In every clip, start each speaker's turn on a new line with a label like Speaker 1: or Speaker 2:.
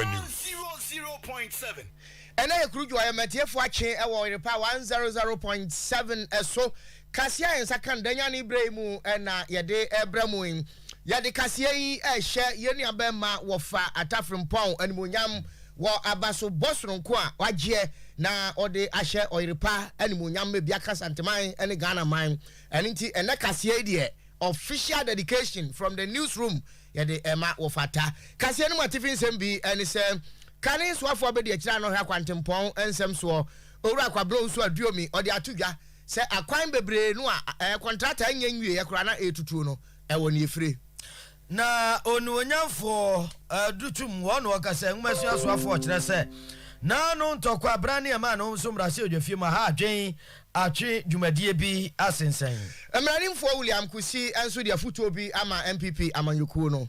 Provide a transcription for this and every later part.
Speaker 1: Super News
Speaker 2: 100.7. And I could you am at F1 Oyerepa 100.7 so Kasia and Sakan Danyani Bremu and Yade Ebramuin Yade Kasia share Yeni Abema wafa atafrim pong and Munyam wa abaso Boston kwa wajie na ode ashe Oyerepa and Munyam biaka santimai and Ghana mine and inti and Kasia die official dedication from the newsroom Yade Emma wafata Kasia no matifin sembi and say Kani swafo be de kira no hwa kwantempon ensem so owura kwabro nso aduomi ode atudwa se akwan bebre no a contractor anya nwie yakura na etutu no woni efire
Speaker 3: na onu onyamfo dutum wo no okasa nmasu aswafo kire se na no ntokwa brane ema no so mrase odwafie ma ha adwen atwe dwumadie bi asensen
Speaker 2: emranimfo William Kusi enso de afuto bi ama MPP amanyuku no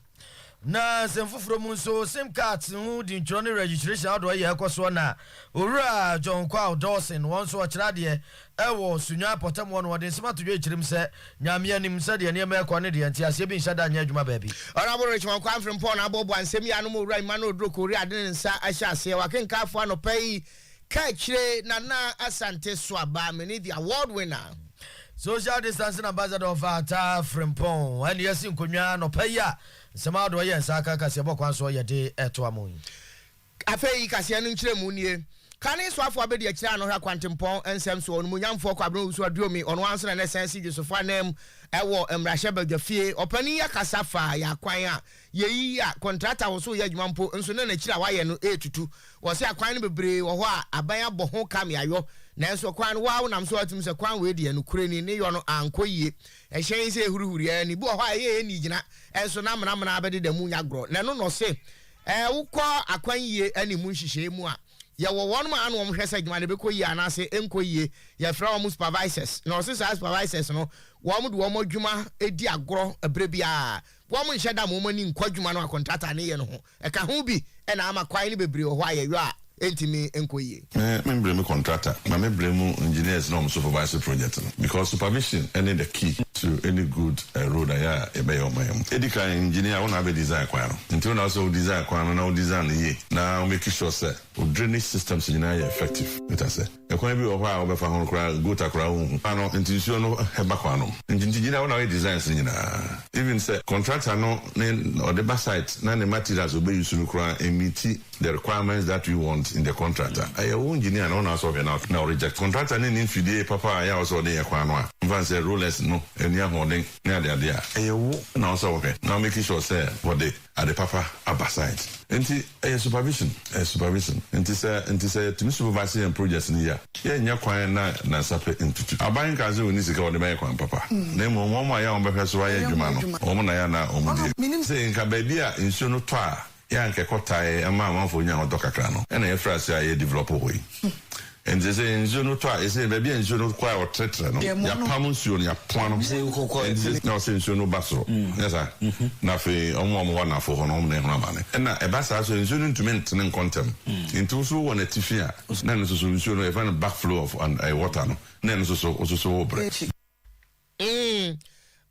Speaker 3: na semfufuro mu nso sim cards hu di ntwone registration ado ye ekoso na owura John Kwa Dawson won so okira de ewo sunwa potem won wode nsema to dwechirim se nyame anim se de ne ma ekone de nti ase bi nhyada anya adwuma ba bi
Speaker 2: honorable Richmond Kwa from Paul na bobo ansem ya no mu owura ma no odro kori ade nsa ahya ase wakenka afo ano pai ka kire na asante so aba many the award winner
Speaker 3: social distancing ambassador of Ata Frimpong and yes in Kunya no paya sama do ye nsaka kase bokwan so ye de eto amun
Speaker 2: afei kase anu nkire mu nie kane so afo abedi akira no hwa kwantempon ensem so onu munyamfo kwabro usu aduomi onu anso na sense Joseph anem ewo emrahye badwafie opani ya kasafa ya kwan a yeyi a contractor wo so ye adwumampo nso na na kira waye no etutu wo se akwan no bebre wo ho a aban abɔ ho kam yayo na enso kwan wa nam so atum se kwan we de no kureni ne yo no ankoyie ehyen se huruhuri ani bu ho a ye ni gina enso na mna abedi da mu nyagro na no se wukɔ akwan yie ani mu nhihye mu a ya wo won ma anu hwese adwuma ne bekoyi anase enkoyi ya fra wo supervisors na so supervisors no wo mu de wo adwuma edi agoro ebre bia wo mu nheda mo mani nkwadwuma no contractor ne ye no ho e ka ho bi e na ama kwai ne bebre ho ayeyo a entimi enkoyi
Speaker 1: me blame contractor me blame engineers no supervisor project no because supervision is the key to any good road aya e be your man edika engineer wona be design kwa no until now so design kwa no na design ye na make sure say drainage systems in are effective let us say e kwa bi o ho a o be fa ho kra gota kra hu ano intention no he ba kwa no engineer wona we design sin na even say contractor no or the back site na the materials obe use no kra meet the requirements that we want in the contractor ayo engineer no na so be now reject contractor ni infidie papa ya so dey kwa no a even say rollers no eni ahoden na de a ayo na so okay now make sure say what they at the papa abaside enti supervision enti say to supervising projects ni ya nya kwan na sape entutu aban kaze oni sika o de be kwan papa na mo ya on be hwe so ya adwuma no o mo na ya na o mo di say nka ba bia nsuo no to a ya nke kotae ama amanfo nya ho dokakra no na ye frase ya develop hoyi and they say nsuo no to a say ba bia nsuo no kwa o tretre no ya pam nsuo no ya pon no no say nsuo no baso yes na fe omo wa na fo ho no mo na ehuna mane na e ba sa so nsuo no ntumi ntene kontem into so wona tifia na no so nsuo no e fa backflow of water no na no so break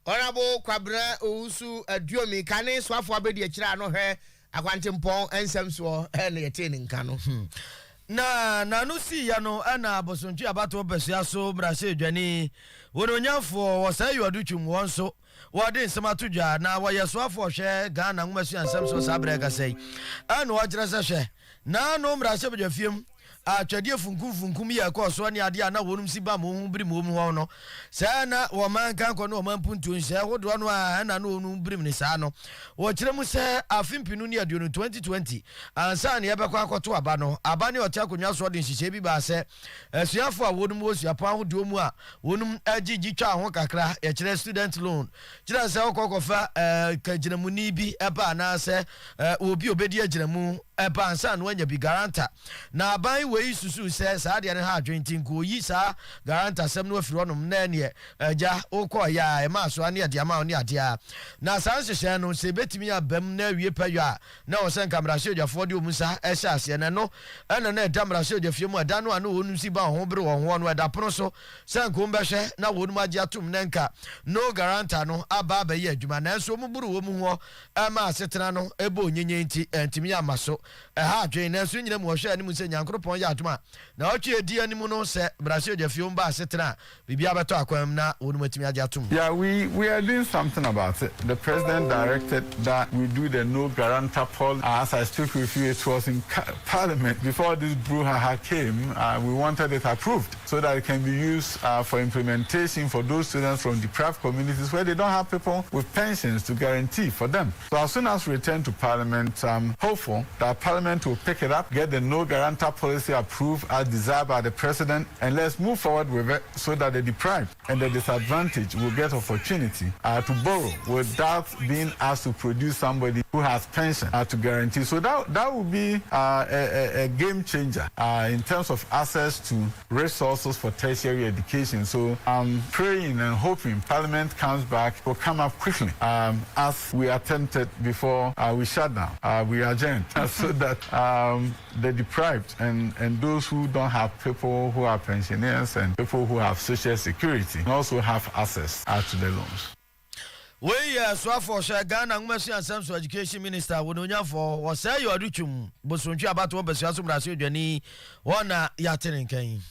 Speaker 2: Honorable Kwabra Owusu aduomi kane swafo abedi akira no hwe akwantempon ensem so na yetene nka no
Speaker 3: na no si ya no ana abosontwi abato besia so brase adwani wononyafo wo sai yodutwum won so wode nsematodwa na woyeswafo hwe Ghana ngumasu ansem so sabrega sei ana wajira se hwe na no brase bedwafiem atwade funkum ya ko so ne ade ana wonum si ba mo biri mo mu ho no sa na wo man kan ko no man puntu nse hodo no a na no wonum biri ni sa no wo kire mu se afimpinu ne ade no 2020 ansa ne yebekwa akoto aba no aba ne otia konwa so de nhihye bi ba se asuafo a wonum osua pa hodo mu a wonum agigi twa ho kakra ya kire student loan kire se okokofa kaginamu ni bi eba na se obi obedi aginamu eba ansa no anya bi garanta na aban we susu say saa de ne ha adwentin ko yi saa garanta sem no afiri onom na ne ja okọ ya e ma so ane ade ama oni ade a na san hyehyɛ no se betimi abam na wie payo a na wo sen kamera hyehyɛfo de omusa ɛhyɛ ase ne no ɛna na damra hyehyɛfie mu ada no ano onum si ba ho bere wo ho no ɛda pono so sen ko mbɛhwɛ na wonum agye atum ne nka no garanta no aba ba yi adwuma na nso mu buru wo mu ho ama asetena no ebo onyenye nti antimi amaso ha adwen na nso nyina mu hwɛ anim se nyankropon ya adwuma na otwe edi anim no se brasio jafio mba asetena bibia beto akwam na wonum atimi agye atum.
Speaker 4: Yeah, we are doing something about it. The president directed that we do the no guarantor policy. As I speak with you, it was in Parliament before this brouhaha came. We wanted it approved so that it can be used for implementation for those students from deprived communities where they don't have people with pensions to guarantee for them. So as soon as we return to Parliament, I'm hopeful that Parliament will pick it up, get the no guarantor policy approved as desired by the president, and let's move forward with it so that the deprived and the disadvantaged will get opportunity to borrow without being asked to produce somebody who has pension to guarantee. So that would be a game changer in terms of access to resources for tertiary education. So I'm praying and hoping Parliament comes back, will come up quickly as we attempted before we shut down, we adjourned, so that the deprived and those who don't have people who are pensioners and people who have social security also have access to the loans.
Speaker 3: We so for Ghana Ngumasi and Samso Education Minister wononya for was say you aduchum bosonchu abato obesia so mrase odwani wona yaten nkan.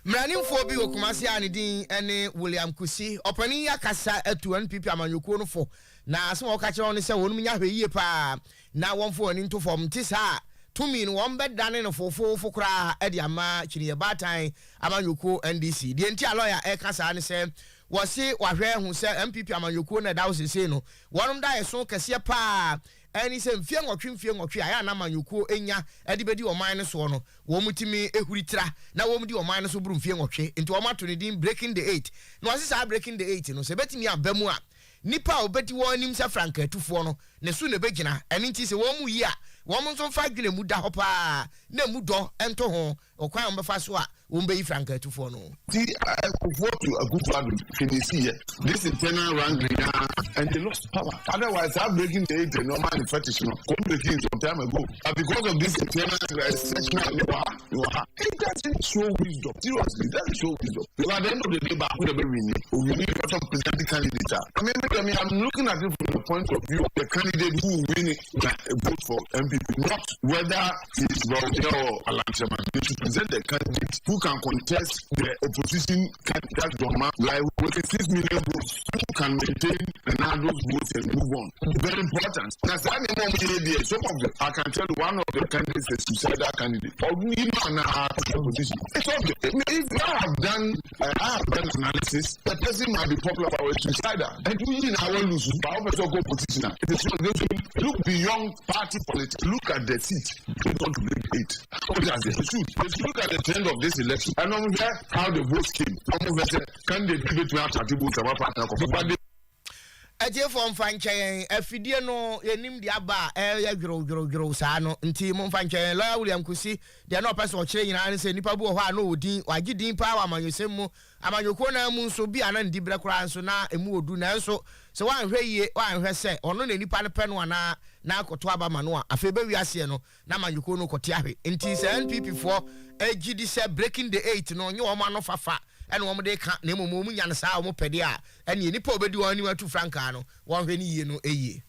Speaker 2: Mranimfo bi okumasi anidin ene William Kusi opani yakasa atu NPP amanyoko no fo na aso wo ka kire won se wonum nya hweyie pa na wonfo ani to fom tisa tumi no won bedane no fofo kura e de ama kiriye batan amanyoko NDC de enti a lawyer e kasa ne se wose wahwe hu se MPP amanyoko na da wosese no wonum da yeso kase pa ani se mfie nwotwe aya na amanyoko enya ade bedi oman ne so no wo mutimi ehuritira na wo mudi oman ne so buru mfie nwotwe enti wo mato ne din breaking the 8 no wose sa breaking the 8 no se betimi abamu a nipa obeti wo anim sa franka tufo no ne so ne begina eni nti se wo mu yi a wo mo nso fa dwene mu da ho pa na mu do ento ho okwan mo befa so a wo mbe yi franka tufo no
Speaker 5: ti vote to a good one finish here this internal wrangling and they lost power otherwise I'm breaking the normal manufacturing breaking some time ago but because of this internal section it doesn't show wisdom seriously that show wisdom because at the end of the day back with the winning we need for some presidential candidate I'm looking at it from the point of view of the candidate who win a vote for MPP, not whether he is Bautia or Alanchaman. They should present the candidate who can contest the opposition candidate like with 6 million votes, who can maintain and add those votes and move on. Very important. That's why some of them, I can tell you one of the candidates is a suicidal candidate. Or even opposition. It's okay. If I have done analysis, the person might be popular but a suicidal. And we in our lose, opposition. Look beyond party politics. Look at the seat. They don't bring it. They should look at the trend of this election. And over there, how the votes came. Can they give it to our attributes of our partner?
Speaker 2: Eje fo mfanche afidie no enim de aba ya gwiro saa no nti mo mfanche lawyer William Kusi de na opese o kire nyina ne se nipa bu ho a no odin wagi din pa wa amanyosem mu amanyoko na mu nso bi ana ndi bre kora nso na emu odu na nso se wan hwe yie wan hwe se ono na nipa ne pe no na akoto aba ma no a afi be wiase no na amanyoko no kote ahwe nti se NPP fo agidi se breaking the 8 no nye o ma no fafa ene wo de ka na mu nya ne saa wo pede a ene nipa obedi won ni watu franka no won hwe ni yie no eye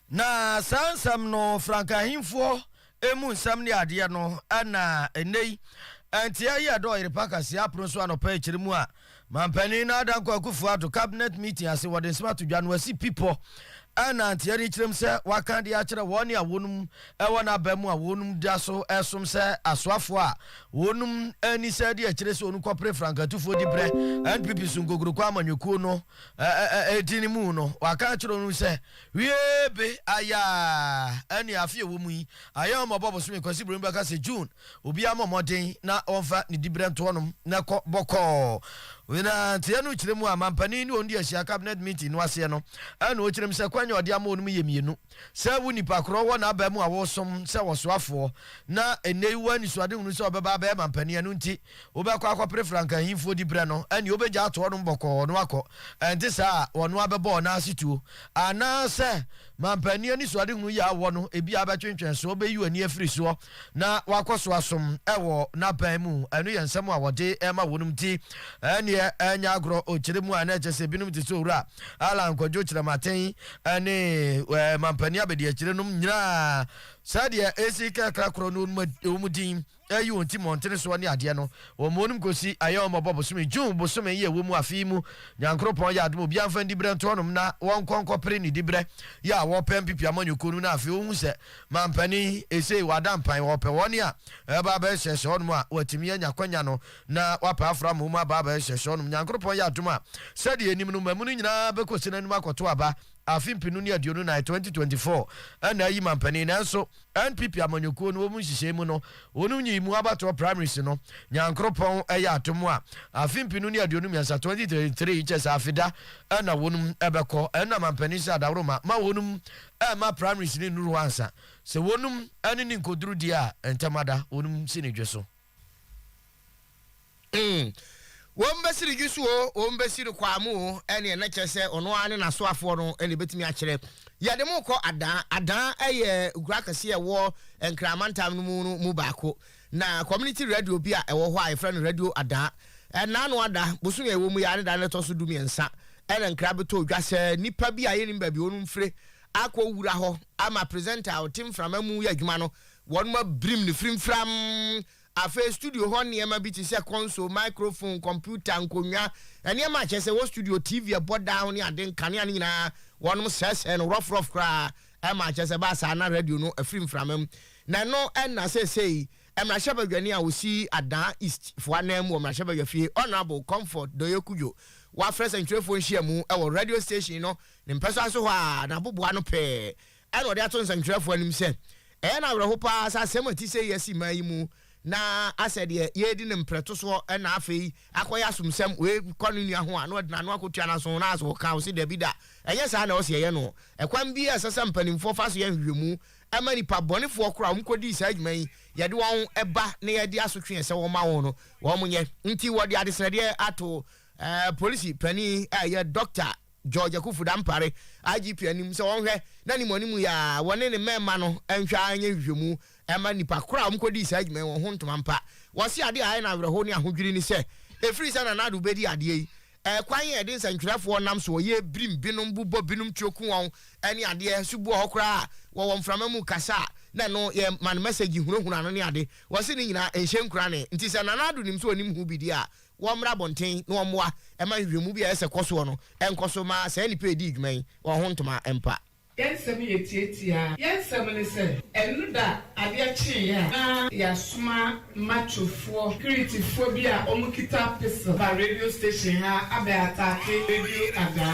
Speaker 3: na sansam no franka himfo emu nsam ne ade no ana enei anti ayi do Oyerepa kasi apro so anopa ekirimu a mampani na adanko akufu ato cabinet meeting ase wode smart dwa no asi people ana anti ani kirem se wakan de akire woni a wonum ewo na bamu a wonum da so esom se asoafo a wonum ani se de akire se onu kopre franka tufo di bre NPP sungoguru kwa amanyoko no edini mu no wakan akire onu se wiebe aya ani afie wo mu yi aya mo bobo so me kwasi bro mbaka se June obi amomoden na onfa ni di bre nto onum na boko wena tianu kiremu a mampani ni ondi asia cabinet meeting no ase no ana o kirem se kwanya odi ama onum yemienu sɛ wo nipa korɔ wɔ na aba mu a wɔsom sɛ wɔsoafoɔ na enei wa ni so ade hunu sɛ ɔbɛba aba ma mpani no nti wobɛkɔ akɔpere franka himfo di brɛ no ɛne wobɛgya ato no bɔkɔ no akɔ ɛnte saa wɔno abɛbɔ na asituo ana sɛ mampani ni so ade hunu ya wɔ no ebi abɛtwentwɛn so obɛyi ani afiri so na wakɔ so asom ɛwɔ na ban mu ɛno yɛ nsɛm a wɔde ɛma wɔnum ti ɛne ɛnya agorɔ okyere mu a na ɛkyɛ sɛ binom te sɛ owura ala nkɔdwo kyerɛmaten ɛne mampani abɛdi akyire nom nyinaa saa deɛ ɛsi kakra korɔ no mu din ɛyi wɔn ti mɔntene soɔ ne adeɛ no wɔn mu kosi ayɛ wɔn bɔ bosome june bosome yɛ wɔ mu afi mu nyankoropɔn yɛ adomo bia mfa ndi brɛ ntoɔ nom na wɔn kɔnkɔ pere ne di brɛ yɛ a wɔpɛ mpipi amanyɔkuo no na afi wɔn sɛ mampani ese wada mpan wɔpɛ wɔn a ɛba abɛhyɛ hyɛ hɔnom a wɔatumi anya kwanya no na wapɛ afra mu aba abɛhyɛ hyɛ hɔnom nyankoropɔn yɛ adomo a sɛdeɛ anim no mamu no nyinaa bɛkɔsi n'anim akɔto aba afin pinu ni aduonu na 2024 ɛna ayi mampani nanso NPP amanyɔkuo no wɔn nhyehyɛ mu no wɔn nyi mu abato primaries no nyankoropɔn ɛyɛ atomo a afin pinu ni aduonu mmiɛnsa 2033 kyɛ sɛ afida ɛna wɔn ɛbɛkɔ ɛna mampani sɛ adaworoma ma wɔn ɛma primaries ne nuru ansa sɛ wɔn ɛne ne nkoduru di a ntamada wɔn si ne dwe so
Speaker 2: Wombesiri gisuo wombesiri kwamu ene na kyese ono ane na so afo no ene betimi akyere yade mo kɔ adan eye ugura kase ye wo enkramantam no mu baako na community radio bi a ɛwɔ hɔ a friend radio adan na no ada bosu ye wo mu ya ne da ne to so dumi ensa ene nkra beto dwase nipa bi a ye ni ba bi onu mfre akɔ wura hɔ ama presenter o team from amu ya adwuma no won ma brim ne frimfram afa studio hɔ nneɛma bi te sɛ console microphone computer nkonwa nneɛma kyɛ sɛ wo studio TV abɔ down ne ade nkanea ne nyinaa wɔnom sɛsɛ no rough kra ɛma kyɛ sɛ ba saa na radio no afiri mframam na no ɛna sɛsɛi ɛmrahyɛ badwani a wosi adan east foanam wɔ mrahyɛ badwafie honorable comfort doyokujo wa fresh and trefo nhia mu ɛwɔ radio station no ne mpɛso aso hɔ a na boboa no pɛ ɛna ɔde ato nsɛntrefo anim sɛ ɛna awreho pa sa asɛm ati sɛ yɛsi ma yi mu na asɛdeɛ yɛdi ne mpreto so na afei akɔyɛ asomsɛm we kɔno nua ho a na ɔde nano akotua na so na aso ka wo se dabi da ɛnyɛ saa na ɔse yɛ no ɛkwan bi ɛsɛsɛ mpanimfo fa so yɛ nhwehwɛmu ɛma nipa bɔnefoɔ kora wɔn kɔdi saa adwuma yi yɛde wɔn ɛba na yɛde asotwe sɛ wɔn ma wɔn no wɔn nyɛ nti wɔde adesrɛdeɛ ato polisi pani a yɛ doctor George Akufuda Mpare IGP anim sɛ wɔnhwɛ na ni mɔnimu ya wɔne ne mɛma no ɛnhwɛ anya hwehwɛmu ɛma nipa kora kɔdi saa adwuma wɔn ho ntoma mpa wɔse ade a na awerɛho ne ahodwiri ni sɛ ɛfiri sɛ na nado bɛdi adeɛ yi kwan yɛ de nsɛntwerɛfoɔ nam so wɔyɛ birim binom bubɔ binom tuoku wɔn ɛne adeɛ so buɔ hɔ koraa wɔwɔ mframa mu kasa na no yɛ man message hunahuna no ne ade wɔse ne nyinaa ɛnhyɛ nkura ne nti sɛ na nado nim so onim hu bi di a wɔmra bɔnten na wɔmmoa ɛma hwehwɛmu bi a ɛsɛ kɔsoɔ no ɛnkɔso ma saa nipa edi dwuma yi wɔn ho ntoma ɛmpa
Speaker 6: yɛnsɛm yɛ tietia yɛnsɛm ne sɛ ɛno da adeɛ kyee a na yɛasoma machofoɔ securityfoɔ bi a ɔmo kita pistol ba radio station ha abɛ atake radio ada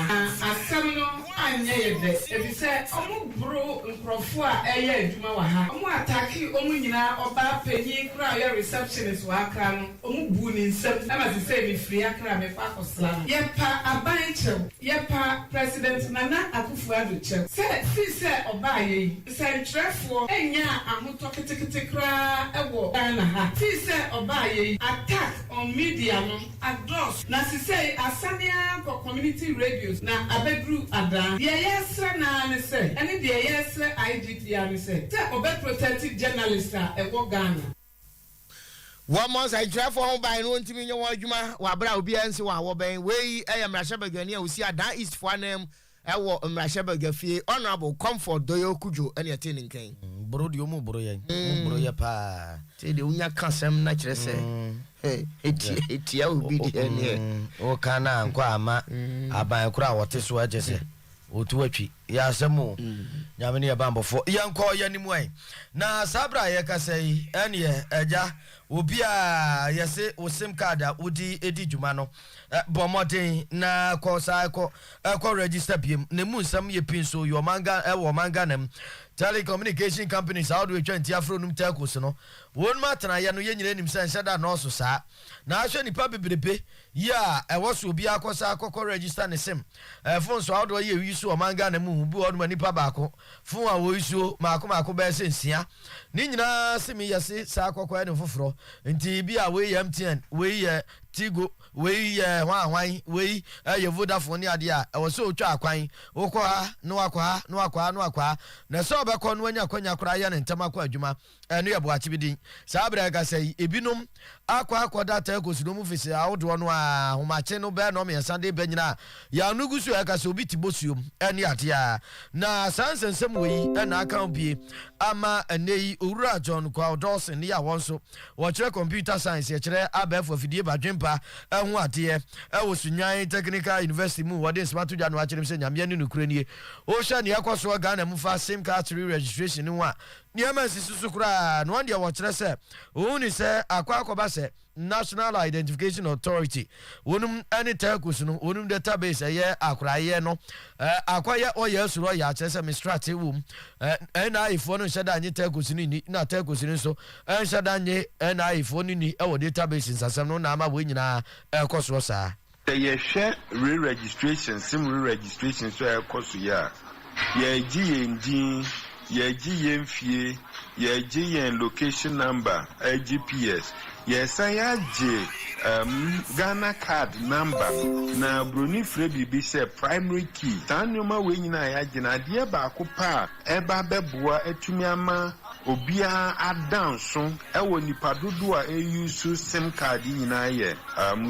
Speaker 6: asɛm no anyɛ yɛ dɛ efisɛ ɔmo boro nkurɔfoɔ a ɛyɛ adwuma wɔ ha ɔmo atake ɔmo nyinaa ɔbaa panyin kora a ɔyɛ receptionist wɔ akra no ɔmo bu ne nsɛm ɛma te sɛ mefiri akra mefa akɔsra no yɛpa aban kyɛw yɛpa president Nana Akufo-Addo kyɛw si sɛ ɔbaa yɛ nsɛntwerɛfoɔ ɛnya ahotɔ ketekete koraa ɛwɔ Ghana ha si sɛ ɔbaa yɛ attack on media no adɔs na si sɛ asanea kɔ community radios na abɛduru adan deɛ yɛsrɛ naa ne sɛ ɛne deɛ yɛsrɛ IGP a ne sɛ ɔbɛ protect journalist a ɛwɔ Ghana
Speaker 2: one month I try for home by no ntimi nye wɔn adwuma wɔ abra obi ansi wɔ awɔbɛn wei ɛyɛ mrahyɛ bagani a osi adan east foanam ɛwɔ mrahyɛ bagafie honorable comfort doyokujo ɛne ɛte ne nkan
Speaker 3: bro de omu bro yɛ bro yɛ pa
Speaker 2: te de unya kasɛm na kyerɛ sɛ etia obi de ɛne
Speaker 3: o kana nkɔ ama aban kora wɔte so agye sɛ otu atwi ya asɛm nyame ne yɛ bambɔfo yɛnkɔ yɛ nimu ai na sabra yɛ kasa yi ɛne ɛgya obi a yɛse o sim card a odi edi dwuma no bɔmɔden na kɔ saa kɔ register biem ne mu nsɛm yɛ pin so yɔ manga ɛwɔ manga nam telecommunication companies how do we try afro num telcos no won ma tena yɛ no yɛ nyina nim sɛ nhyɛ da no so saa na ahwɛ nipa bebrebe ya ɛwɔ so obi akɔsa akɔkɔ register ne sim phone so how do yɛ wi so manga nam mu bi onu nipa baako fun a wo isuo maako be sensia ni nyina semi yese sa akokwa ne foforo nti bi a we MTN we ye Tigo we ye hwan we ye Vodafone ade a e wo so otwa akwan wokwa no akwa na so obekọ no anya kwanya kora ya ne ntama kwa adwuma eno ye boachi bidin sa bra ga sei ebinom akwa data ekosino mu fisi awodo no a homache no be no me sande be nyina ya nugusu e ka se obi tibosuom ene ade a na sansensem we na aka obie ama enei owura John Kwa Dawson ya wonso wo kire computer science ye kire abefo fidie badwempa ehu ade e wo sunyan technical university mu wo de smart dwa no akire se nyame ne nukure nie o hwa ne yakoso Ghana mu fa sim card registration ni wa niama sisusu kura no ande wo kire se o ni se akwa se National Identification Authority wonum any telcos no wonum database ye akoraye no akwaya oyesuro ya chese mistrate wum na ifo no shada anye telcos ni na telcos ni so shada anye na ifo ni e wo database nsasam no na ama wo nyina ekoso sa
Speaker 7: ye hwe re-registration sim re-registration so ekoso ya ye gi engine ye gi ye mfie ye gi ye location number GPS yes I Ghana card number na broni frebi bi say primary key tanuma we nyina ya gina de ba ko pa eba beboa atumi ama obia adanso ewo nipa dodo a use sim card nyina ye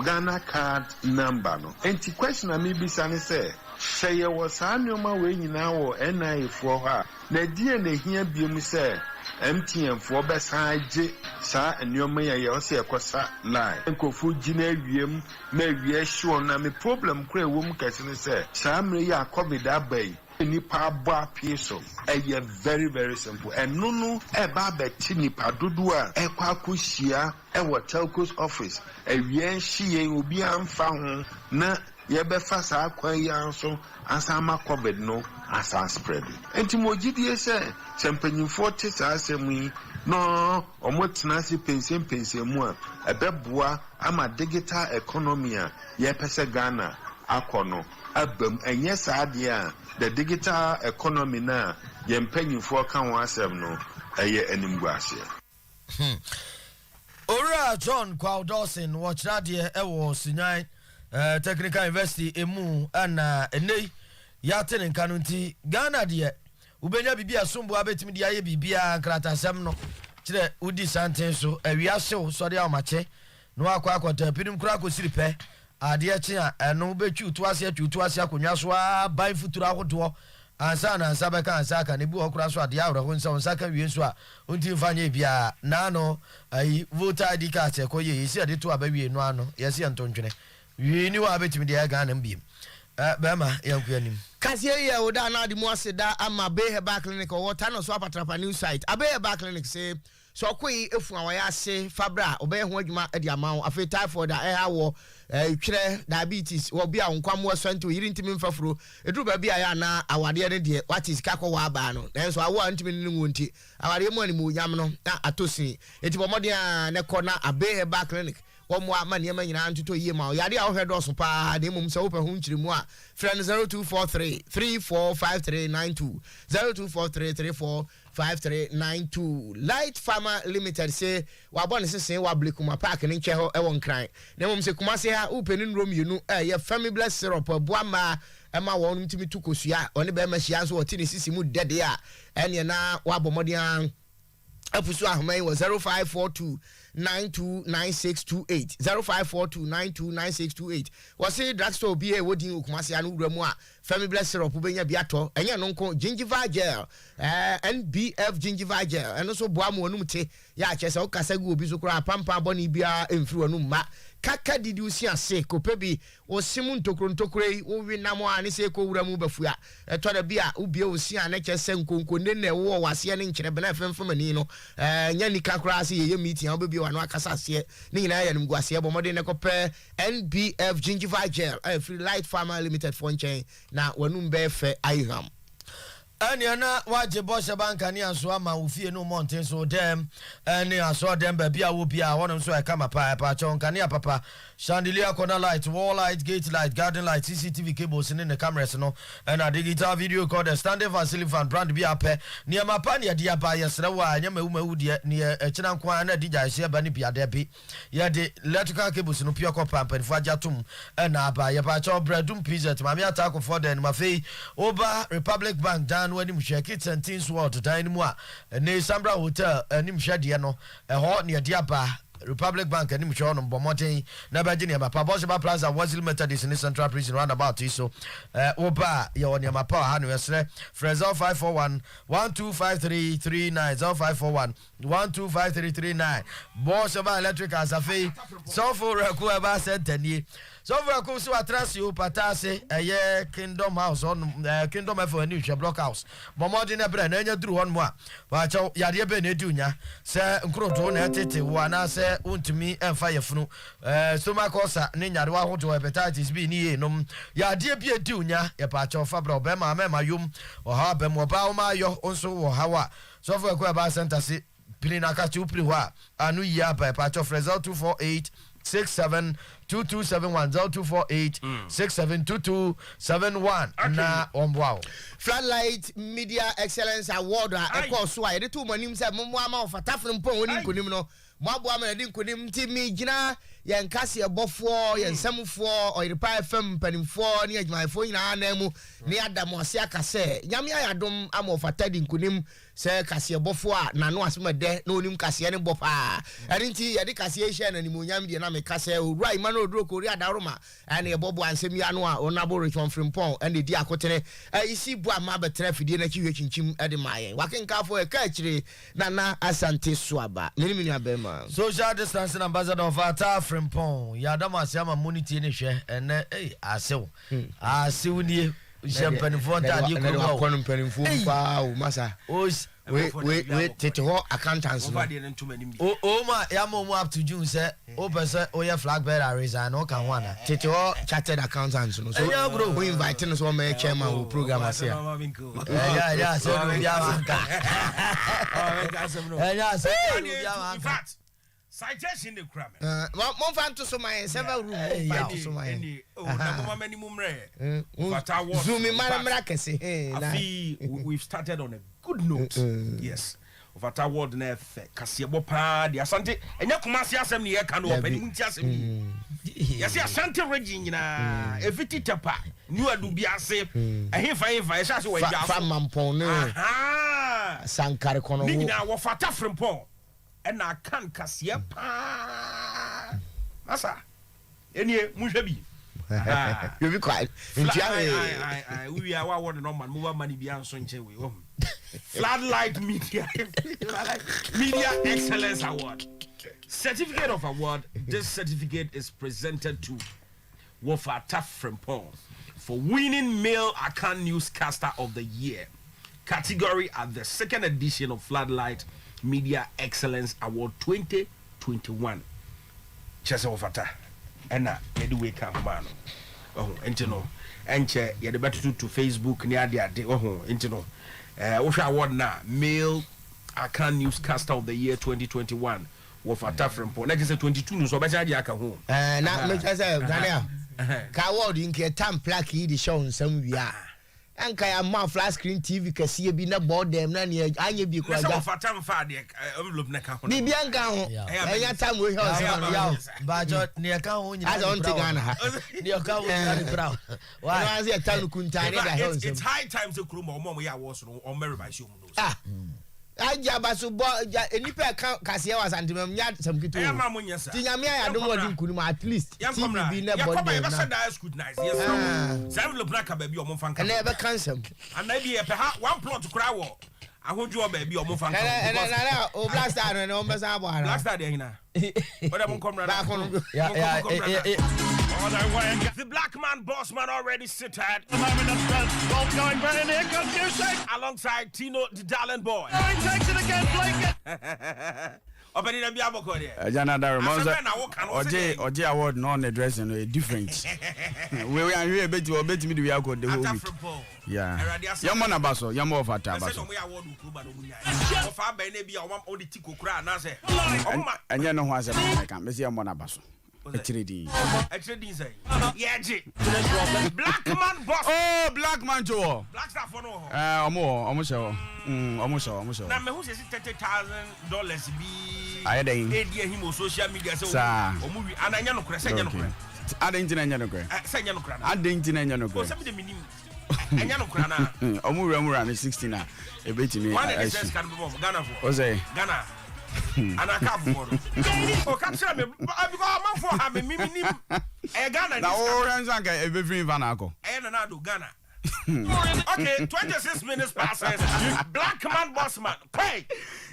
Speaker 7: Ghana card number no enti question am bi say say was anuma we nyina wo NIA for ha na die na hia biem say MTN for besaje sa enyoma ye o se ekosa line enkofu gina wiem na wie show na me problem kura wom kase ne se sa mre ya covid abai nipa abo apieso eye very very simple enunu e ba beti nipa dodo a ekwa akohia e wo telcos office ewie nhie obi amfa ho na ye be fa sa akwan ya so asama covid no asa spread enti mogidie se champanyinfo te sa asemi no omotena si pension mu a ebeboa ama digital economy a ye pese Ghana akono abam enye saade a the digital economy na ye mpanyinfo kan ho asem no eye animguase
Speaker 3: Ora John Kwa Dawson watch radio ewo sinyan technical university emu ana enei ya tene kanunti Ghana de ubenya bibia sombo abetimi de aye bibia kratasem no kire udi santen so awia hyew so de amache no akwakota pinim kura akosiri pe ade achi a eno betwu to ase akonwa so ban futuro ahodo ansa na ansa beka ansa ka ne bi okura so ade awro ho nsa onsa ka wie so a onti mfanye bia na no ai voter ID card ekoye yesi ade to abawie no ano yesi antontwene wie ni wa betimi de Ghana mbiem bema yankuanim
Speaker 2: Kasie ye oda na di mu aseda ama Beheba Clinic or Tano so apatrapa new site Beheba Clinic say so koi efu awaya ase fabra obey ho adwuma e di amawo afi typhoid hawo twere diabetes wo bia nkwamo asento yiri ntimi mfafuro eduru ba bia ya na awade ne de what is kakọ wa ba no nenso awo ntimi ne ngonti awade mu ani mu nyam no na atosi enti bomode a ne kọ na Beheba Clinic Omo amane ma nyina ntoto yie ma yade a wo hwedo so pa de mum se wo pa hu nkyirimu a friend 0243 345392 0243345392 Light Farmer Limited say wa bone sese wa Blekuma Park ne nche ho e won kran na mum se kuma se ha upeni nrom yenu ye Family Bless syrup boa ma ema won ntimi tukosua one be ma hia so woti ne sisi mu dede a ene na wa bomodian apusu ahman was 0542929628 0542929628 wase drugstore bi e wodi okumase anu wuramu a Family Bless syrup benya biato enye no nko gingival gel NBF gingival gel eno so boa mo onum te ya chese o kasagu obi so kura pampa boni bia emfiri onum ma kaka didi usi ase kopebi osimu ntokrontokrei wo wi namo ani se ko wuramu bafua eto da bia ubie osi ane chese nkonko ne na wo wase ne nkyere bena femfemani no nya nika kura ase ye meeting obebi wa no akasa ase ne nyina ya nimgu ase bomode ne kope NBF gingival gel free Light Farmer Limited for nchen na wanum be fe ayham
Speaker 3: Aniana waje bosha banka ni anso ama ufie no mountain so dem ani aso dem ba bia wo bia wono so e kama pa chonka ni papa chandelier corner light wall light gate light garden light CCTV cables in the cameras no and a digital video recorder standing facility fan brand bia pe ni ama pa ni dia ba yesre wa nya mawu de ni e kina nkwa na dija hye ba ni bia de bi ye de electrical cables no pia kopa mpanfo ajatum na ba ye pa cho bredum pizza mama attack for den mafei oba Republic Bank dan wani mhweke 17 world dan mu a ne Sambra Hotel ani mhwede no ho ne de aba Republic Bank ani mhwe no bomoten na ba gine ba Boss Plaza Wazil Methodist in Central Prison roundabout so oba ye woni ma pa ha no yesre Frezo 541 125339 0541 125339 Boss Electric Asafe so for reku ba sentani so for ko so atrasio patase Kingdom House on Kingdom for new block house bomoden na bre na nya duru hon mo a ba chaw yade be na dunya se nkroto na tete wo na se untumi emfa yefunu stomacosa ne nyare wa hoto hepatitis B ni enom yade bi dunya ye pa chaw fa bra be ma yum o ha be mo ba o ma yo onso wo hawa so for ko ba center se pinina ka chu pri ho a anu ya pa chaw result 248 672271 0248 672271 na omboa
Speaker 2: Floodlight Media Excellence Award a course so a de to manim say mo ama ofatafo mpon woni nkonim no mo abo ama de nkonim ti mi gina ye nkase ebofo ye nsamfo Oyerepa FM panimfo ne adwumayfo nyina na mu ne adamo ase akase nyame ayadom ama ofatadi nkonim se kase ebofo a nano asema de na onim kase ne bopa erinti ye de kase ehia na nimonyam de na me kase owura imano oduro kori adaroma ene ebobo ansem ya no a onabo Richmond Frimpong ene di akotene isi bu ama betra fidie na chiwe chinchim ede mayen wakenkafo e ka akire na asante suaba mini abema
Speaker 3: social distancing ambassador of Ata Frimpong ya dama siama monity ne hwe ene asew nie Champanifo ta di ko
Speaker 2: wa kwanu panifo pa o masa we tete ho accountants no
Speaker 3: o ma ya mo up to June say o person o ya flag bearer resign o kan wana
Speaker 2: tete ho chartered accountants no so we invite no so my chairman who program as here
Speaker 3: yeah so no bia manka yeah so no bia manka
Speaker 8: citation the crime
Speaker 2: mo fan to so my several room fan to so my
Speaker 8: na mo mani mumre fata what
Speaker 2: zoom mara kese
Speaker 8: we've started on a good note yes fata word na efe kase ebo pa de asante enya kumase asem ne ye ka no opani munti asem yes asante region nyina efiti tapa new adu bi ase ehfa ye sha se wa ja
Speaker 2: fa mampon ne sankare kono
Speaker 8: ni na wo fata Frimpong and I can't cassia pa masa enie muhwe bi
Speaker 2: you be quiet
Speaker 8: we are what no man move money bi anso nche we Floodlight Media Excellence Award certificate of award. This certificate is presented to Wofata Frimpong for winning male account newscaster of the year category at the second edition of Floodlight Media Excellence Award 2021. Chese Wofata ena yedi weka man entino enche yedi betu to Facebook ni ade entino Osha award na male account newscaster of the year 2021 Wofata Frimpong na just 22 no so be ja aka ho
Speaker 2: na me chese Daniel ka award nke tam plaque yi di show nsam wia anka ya ma flat screen TV kasiye bi na board dem na ne anye bi ko
Speaker 8: ja Wofata mfa de envelope na ka ho
Speaker 2: bi anka ho enya tam we house
Speaker 3: ya ba jo ne ka ho nyina
Speaker 2: as on te Ghana ha
Speaker 3: ne ka ho nyina proud
Speaker 2: why was it tam kuntani da house
Speaker 8: it's high time to kuro mo ya wo so on merry show mu
Speaker 2: aja baso bo enipa kase wa santimam nya samkito
Speaker 8: e ma munya sa
Speaker 2: ti nyame ya do wodi nkunu at least TV bi na board dem
Speaker 8: na ya scrutinize yes so envelope na ka ba bi o mo fanka
Speaker 2: na e be cancel
Speaker 8: ana bi e pe ha one plot kura wo ahoju o ba bi o mo fanka
Speaker 2: na o black star no o mesa abo ara
Speaker 8: black star de hina oda mo komra
Speaker 2: na
Speaker 8: the black man boss man already seated going better here comes music alongside Tino the Darling boy
Speaker 9: takes it again Blake
Speaker 8: Opening a biaboko there.
Speaker 9: Janada Ramonza. Oje award non addressing different. We are here bet you bet me the we the whole week. Yeah. Yamona baso, yamo of Atabaso. And you know what's a Messi Monabaso. Actually,
Speaker 8: Black man boss.
Speaker 9: Oh, black man Joe.
Speaker 8: Black staff for no.
Speaker 9: Almost.
Speaker 8: Now, who says $30,000 be?
Speaker 9: I had him
Speaker 8: on social media. So, movie and I know.
Speaker 9: I didn't know. I didn't know. Omura 16 a bit me.
Speaker 8: One of the says can be Ghana for Ghana. And I can't for oh, capture me. I've got a man for having me. Ghana.
Speaker 9: Now, orange and every Vanaco.
Speaker 8: And another Ghana. Okay, 26 minutes passes. Black man, boss man. Pay.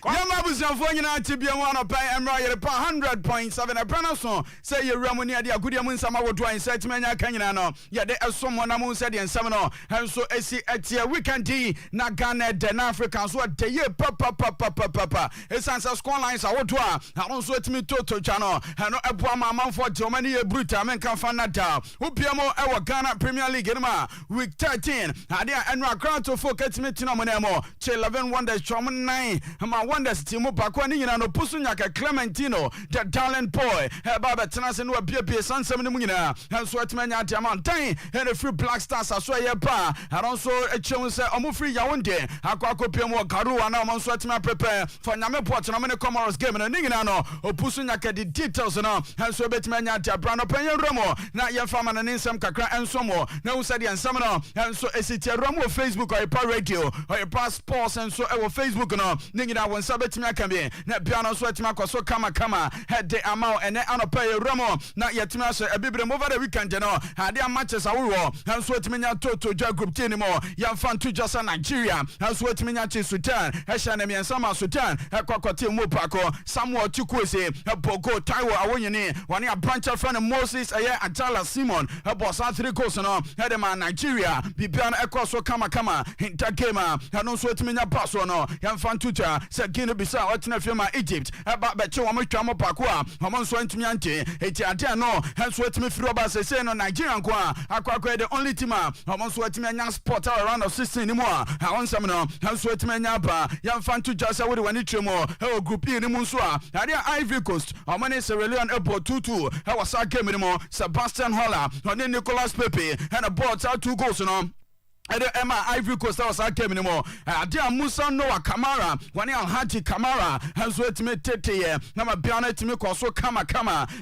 Speaker 9: Yamabu's your phone to be one of pay and Oyerepa 100.7 a Branason. Say you Ramonia, the Agudiamun Samawa drawing Setmania Canano. Yeah, there are someone among said in Samano. And so I see at your weekend tea, Nagana, Den Africans, what the year papa. It's answer score lines are what I don't sweat me to channel. And no Abuama man for Germany, a brutal man can find that down. Upiamo, our Ghana Premier League in week 13. Adia and Rakran to focus me to Nomonemo. 11 wonders, Choman 9. Wonders Timo Pakwani and Pusunyaka Clementino, the talent boy, Baba Tanasan, who appear San Seminumina, and Sweatmania Diamantine, and a few black stars as Oyerepa, and also a chance Omufri Yaunde, Aquaco Piamo, Karu, and Amon Sweatman prepare for Nameport, and Amana Comoros game and a Ningano, or Pusunyaka the details and so Betmania Brano Penya Romo, not your farm and in some Kakra and Somo, no Sadi and Samano, and so it's a Romo Facebook or a radio, or a pass sports and so our Facebook and Ningina. Sabetimi akambi na piano so etima kwaso kama head the amount and anopay Romo na yetima so ebibre over the weekend no ade matches awo and so etimi nya toto ja group team mo yam fan to just Nigeria and so etimi nya chi Sudan ehya na miensama Sudan ekwakote mo pako Samuel Chukwueze Bogo Taiwo awonyini wane a branch friend Moses Atala Simon boss 3 goals no head man Nigeria bibian ekwaso kama intagema and so etimi nya pass no yam fan to Gino Bisa, Otina Firma Egypt, about Becho, Pakua, Amonso Antimiante, Etiano, hence what me Froba say no Nigerian Qua, Aqua, the only team, Amonso Timania spot around of 16 anymore. I want some no, hence what Menapa, young fan to just away when it more, her group in the Musua, Adia Ivory Coast, Amane Sierra Leone Airport 2-2, I was a game anymore, Sebastian Holler, and then Nicolas Pepe, and a board out 2 goals on. Emma Ivory Coast was a game anymore. Adia Musa Noah Kamara, one Haji Kamara, has wait me tete, Nama Biana to me also kama,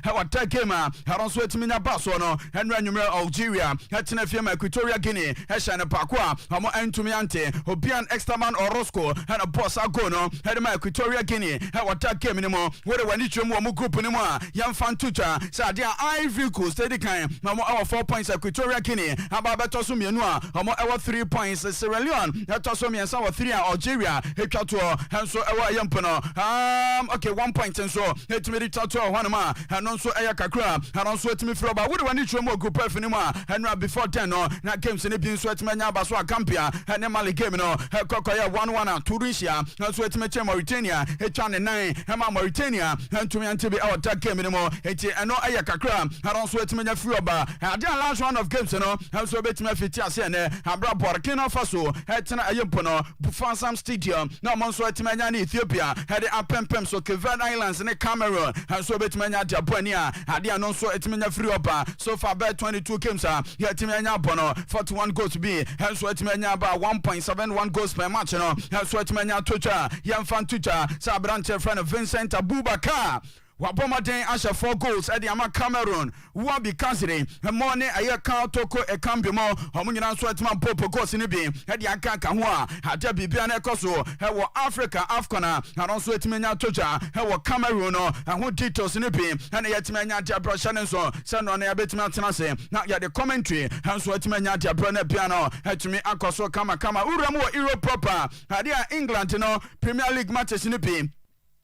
Speaker 9: how attack him, I don't sweat me na Basono, and Ranumera Algeria, Hatinefia, Equatoria Guinea, Heshana Pakwa, Hamo Antumiante, Obian Extraman Orozco, and a boss Agono, Hadama Equatoria Guinea, how attack him anymore, whether when it's more group anymore, young fan tutor, Sadia Ivory Coast, steady kind, Mamo our 4 points Equatoria Guinea, Ababatosu Mianua, Hamo 3 points Sierra Leone that also means our 3 Algeria Hekato and so our Yampono okay 1 point and so it made it to one ma and also Ayakakra and also it me Froba would want to more group anymore and before 10 no na games in the bin sweat mania Baswa Campia and Mali game no Kokoya 1-1 Tunisia and so it me Mauritania Echan 9 Hema Mauritania and to me and to be our attack game anymore it and no Ayakakra and also it me Froba and the last round of games no and so bet me Fitias and Burkina Faso, Hetana Ayumpono, Bufansam Stadium, no Monso Etimania in Ethiopia, had the Apempem, so Kevin Islands in Cameroon, and so Betmania Japonia, had the Anonso Etimania Friopa, so far bet 22 games, Yatimania Bono, 41 goals to be, and so Etimania about 1.71 goals per match, and so Etimania Tucha, Yamfan Tucha, Sabrante friend of Vincent Abubakar. Wabomaden Asha 4 goals at the Ama Cameroon. Wabi Kansiri, a morning a year count toko a cambimo, Homunian Sweatman Popo Gosinibi, at the Akankamua, had to be Biana Koso, her Africa, Afcona, and also Etmania Toja, her Cameroon, and who did to Sinipi, and Yetmania Jabra Shannon, send on a bit Martinase, not yet the commentary, and Sweatmania Jabrana Piano, had to me Akoso Kama, Uramo, Euro proper, had England, Premier League matches in the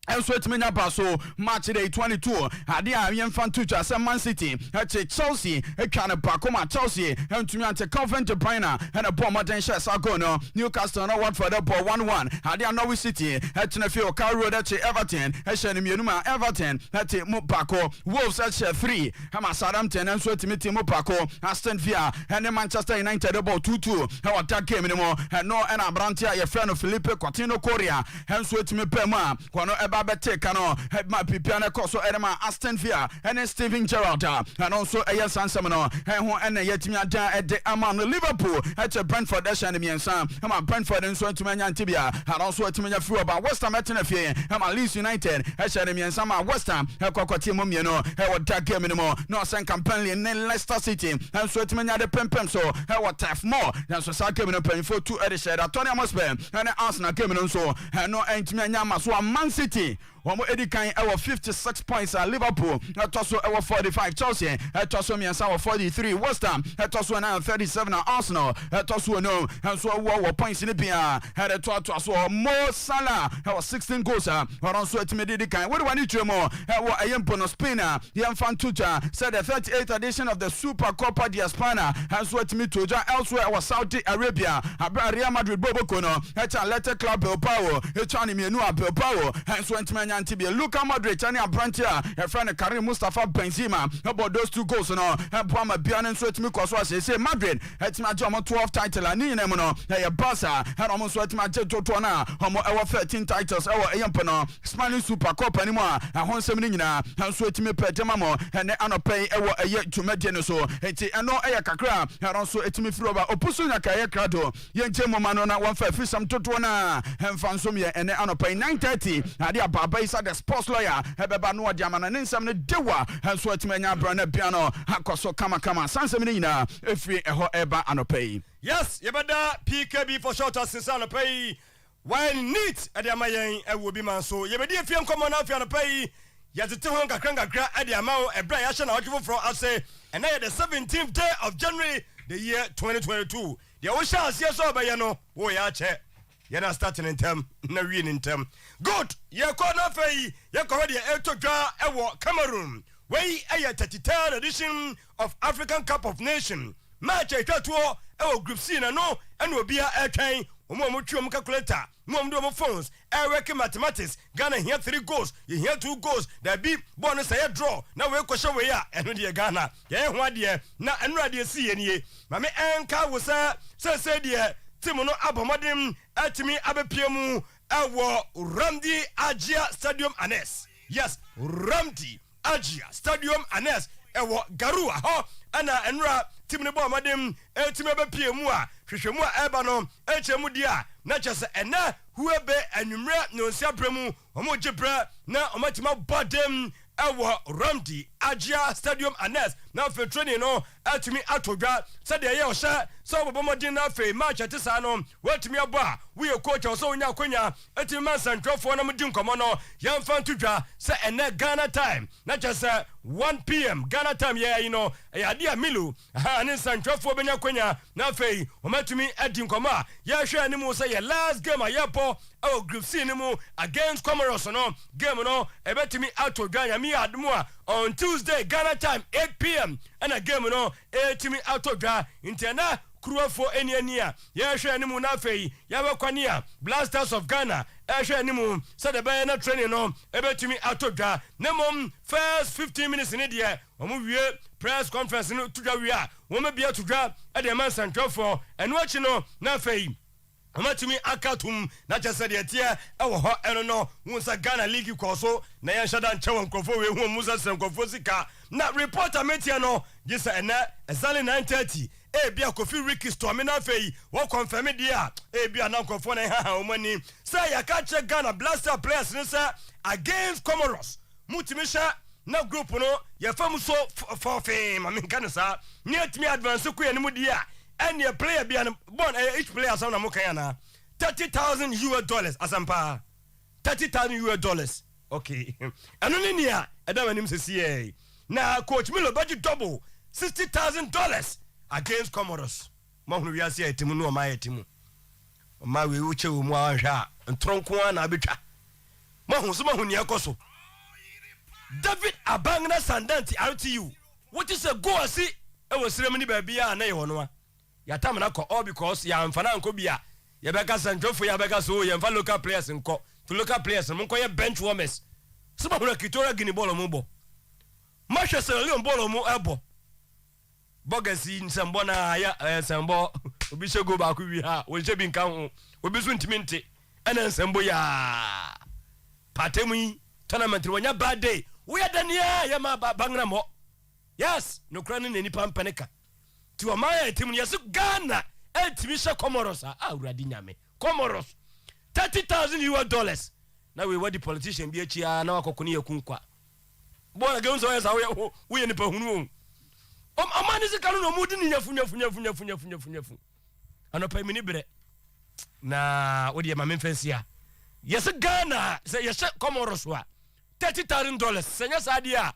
Speaker 9: and so it's Mena Paso, March day 22. Adia Yan Fantucha, some Man City, Chelsea, a can of Pacoma, Chelsea, and to me at Coventry Pina, and a poor Martin Sagono, Newcastle, no one for the poor 1-1. Adia Norwich City, at Tenefio, Car Road at Everton, Eshenima, Everton, at Mopako, Wolves at 3, Hamasaramton, and so to meet Mopako, Aston Villa, and the Manchester United about 2-2. How attack came anymore, and no, and Abrantia, your friend of Felipe Coutinho Korea, and so to me Pema, Bete Cano, had my Pipiana Coso Edema, Aston Villa, and then Steven Gerrard, and also a yes and Semino, and a Yetimia at the Amman Liverpool, at a Brentford, that's enemy and Sam, and my Brentford and so to Mania Tibia, and also a Timia Fru about West Ham at Tenefie, and my Leeds United, as enemy and Sama West Ham, a Cocotimo, you know, how attack game anymore, no San Campani and then Leicester City, and so to Mania the Pempem, so how attack more than so Sa came in a pen for 2 edition, Tony Mosben, and Arsenal came in also, and no Antimania Maswa Man City. Omo edikan ewo 56 points at Liverpool, etoso ewo 45 Chelsea, etoso miensa ewo 43 West Ham, etoso na 37 at Arsenal, etoso no and so wo points in bia, had etoso Mo Salah ewo 16 goals oron so etimedi edikan. What do I need to more? Ewo ayempo no Spain, Yan Fantucha said the 38th edition of the Super Copa de España and so etimi toja elsewhere ewo Saudi Arabia, Real Madrid Bobokono, echa Athletic Club Bilbao, echa ni mienu Bilbao, and so etimi Antibia, Luka Modric, and Abrantia, a friend of Karim Mustafa Benzema, about those 2 goals, no, and Pama Bian and Sweat Mikos, say Madrid, it's my Jama 12 title, and Ninemono, a Bassa, and almost what my Jetotona, Homo, our 13 titles, our Yampano, Spanish Super Cup anymore, and Honseminina, and Sweat Me Petamamo, and Anopay, a yet to Medgenoso, and no Ayakakra, and also it's me through Opusuna Kayakrado, Yan Jemomano, 1 some Totona, and Fansomia, and Anopay 9:30, Adia Baba. Isa the sports lawyer ebeba no diamana ne nsam ne dewa hanso atmanya brana piano hakoso kama sansemini na efri eho eba anopai.
Speaker 3: Yes, yebada PKB for short as anopai. When neat adiamayen e will be man so yebedi efiem komo na afia anopai yazete ho kakra adiamao ebra ya hye na odwo from ase and now the 17th day of January the year 2022. The osha asie so obaye no wo ya che. You're not starting in term, no reading in term. Good. You're calling off you're already to draw a war Cameroon. Way a 33rd edition of African Cup of Nations. Match a tattoo, group C and no, and will be a airtime, Momutum calculator, Mom phones, Eric mathematics. Ghana here 3 goals, you hear 2 goals, that be bonus a draw. Now we'll question where and when you Ghana. Yeah, 1 year, now and ready see any. Mammy Anka was say dear. Timono Abomadim, Atimi Abepiemu, Awo Ramdi Ajia Stadium Anes. Yes, Ramdi Ajia Stadium Anes, Awo Garua, ho, Anna Enra, Timbo Madim, Etime Abepiemua, Shishemua Ebano, Echemudia, Natchez, and na whoever and Numra no Sabremu, Omojibra, na Omatima Badem. Ewa Ramdi Ajia Stadium Anes now for training no atimi atoga said the year so bomodin na fe match at sano what me aba we coach also nya kwanya atimi man central for na mudin komo no yan fan tudwa say ene Ghana time not just 1 p.m. Ghana time yeah you know ya dia milu and central for benya kwanya na fe o matimi adin komo ya hwe animu say your last game ayapo our group C animu against Comoros no game no ebetimi atoga ya mi admu on Tuesday Ghana time 8 p.m. and a game no etimi atoga intena Kruafo enia ya hwe animu na fei ya wakwania Blasters of Ghana hwe animu said the bay na training no ebetimi atoga nemom first 15 minutes in there omu wie press conference no tudwa wie a wo me bia tudwa e de man central for and watch no na fei Amatumi akatum na chese de tie ewo ho eno no wonsa Ghana League koso na yan shada nchewo nkofo we hu musa senkofo sika na reporter metia no gisa ena exactly 9:30 bia Kofi Ricky storm na fei wo confirm dia bia na nkofo na ha omani say ya ka che Ghana Blaster players ni say against Comoros mutimisha na group no ya fam so for fame I mean kan sa ni atimi advance ku ya ni mu dia and your player be born each player some na mukayana $30,000 asampa $30,000 okay and only near adam anim say na coach Milo budget double $60,000 against Comoros mahunu wi ase atimu no ma atimu ma we uche wo mu ahwa ntronko na abetwa mahu ne ekoso David Abangna Sandanti RTU what is a go asi e was ceremony ba bia na ye hono a yatam na ko all because ya mfana nko bia ye beka santofo ya beka so ye mfa local players nko to local players nko ye bench warmers se ba hura kitora gini ball mo bo Manchester Leon ball mo ebo bogasi nsembo na ya sembo obi shego ba ku wi ha won shebi nkan ho obi so ntiminti ena nsembo ya patemu tournament wonya bad day we adania ya ma bangna mo yes no krani ne nipa mpaneka ti o maya tim yes Ghana etimi she Comoros uradi nyame Comoros $30,000 na we what the politician bi achia na wakokoni yakunkwa bona ge unso yesa we nipa hunu amani zikalu no mudi ni nyafu anopa mini bere na odi ma memfensia yes Ghana say yes Comoros wa $30,000 senya sadia